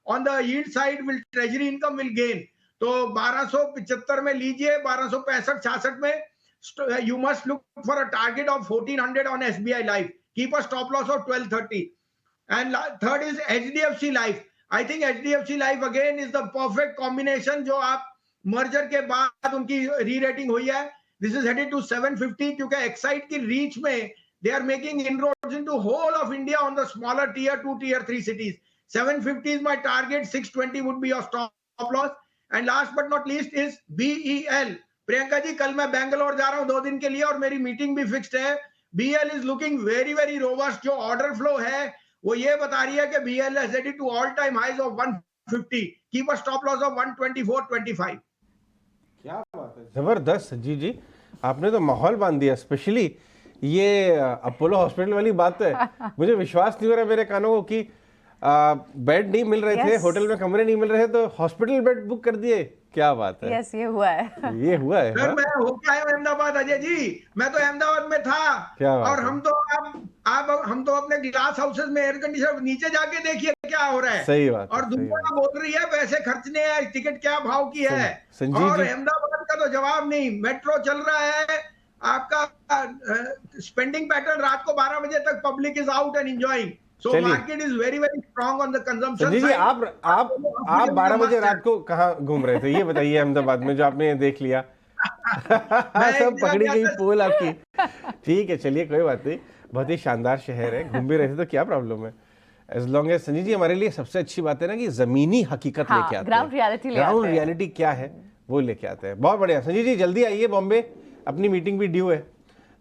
on the yield side will treasury income will gain. तो 1275 में लीजिए, 1265-66 में you must look for a target of 1400 on SBI Life. Keep a stop loss of 1230. And third is HDFC Life. I think HDFC Life again is the perfect combination जो आप merger के बाद उनकी re-rating हुई है. This is headed to 750 क्योंकि Exide की reach में they are making inroads into whole of India on the smaller tier 2, tier 3 cities. 750 is my target. 620 would be your stop loss. And last but not least is BEL. Priyanka ji कल मैं बेंगलोर जा रहा हूँ 2 दिन के लिए और मेरी मीटिंग भी फिक्स्ड है. BEL is looking very very robust. जो ऑर्डर फ्लो है वो ये बता रही है कि BEL is headed to all time highs of 150. Keep a stop loss of 124.25. क्या बात है, जबरदस्त संजीव जी, आपने तो माहौल बांध दिया. स्पेशली ये अपोलो हॉस्पिटल वाली बात है, मुझे विश्वास नहीं हो रहा मेरे कानों को कि बेड नहीं मिल रहे थे, होटल में कमरे नहीं मिल रहे तो हॉस्पिटल बेड बुक कर दिए. क्या बात है. यस, ये हुआ है. ये हुआ है. सर मैं होके आया हूं अहमदाबाद अजय जी. मैं तो अहमदाबाद में था. क्या बात और हम तो अपने ग्लास हाउसेस में एयर कंडीशनर नीचे जाके देखिए क्या हो रहा है. सही बात. और दुनिया बोल रही है पैसे खर्चने हैं, टिकट क्या भाव की है. और अहमदाबाद का तो जवाब नहीं. मेट्रो चल रहा है, आपका स्पेंडिंग पैटर्न रात को 12 बजे तक public is out and enjoying. So market is very very strong on the consumption side. जी आप 12 बजे रात को कहाँ घूम रहे थे ये बताइए अहमदाबाद में जो आपने देख लिया. सब पकड़ी गई पोल आपकी. ठीक है, चलिए कोई बात नहीं, बहुत ही शानदार शहर है, घूम भी रहे थे तो क्या प्रॉब्लम है. As long as Sanjeev ji हमारे लिए सबसे अच्छी बात है ना कि जमीनी हकीकत लेके आते हैं, ग्राउंड रियलिटी क्या है वो लेके आते हैं. बहुत बढ़िया संजीव जी, जल्दी आइए बॉम्बे, अपनी मीटिंग भी ड्यू है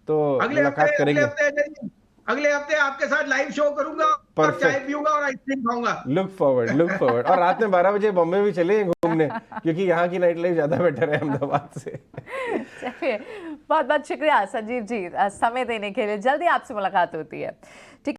तो मुलाकात करेंगे. अगले हफ्ते आपके साथ लाइव शो करूंगा और चाय पीऊंगा और आइसक्रीम खाऊंगा. Look forward. और रात में 12 बजे बॉम्बे भी चले घूमने क्योंकि यहाँ की नाइट लाइफ ज्यादा बेटर है अहमदाबाद से. चलिए, बहुत बहुत शुक्रिया संजीव जी समय देने के लिए. जल्दी आपसे मुलाकात होती है. ठीक.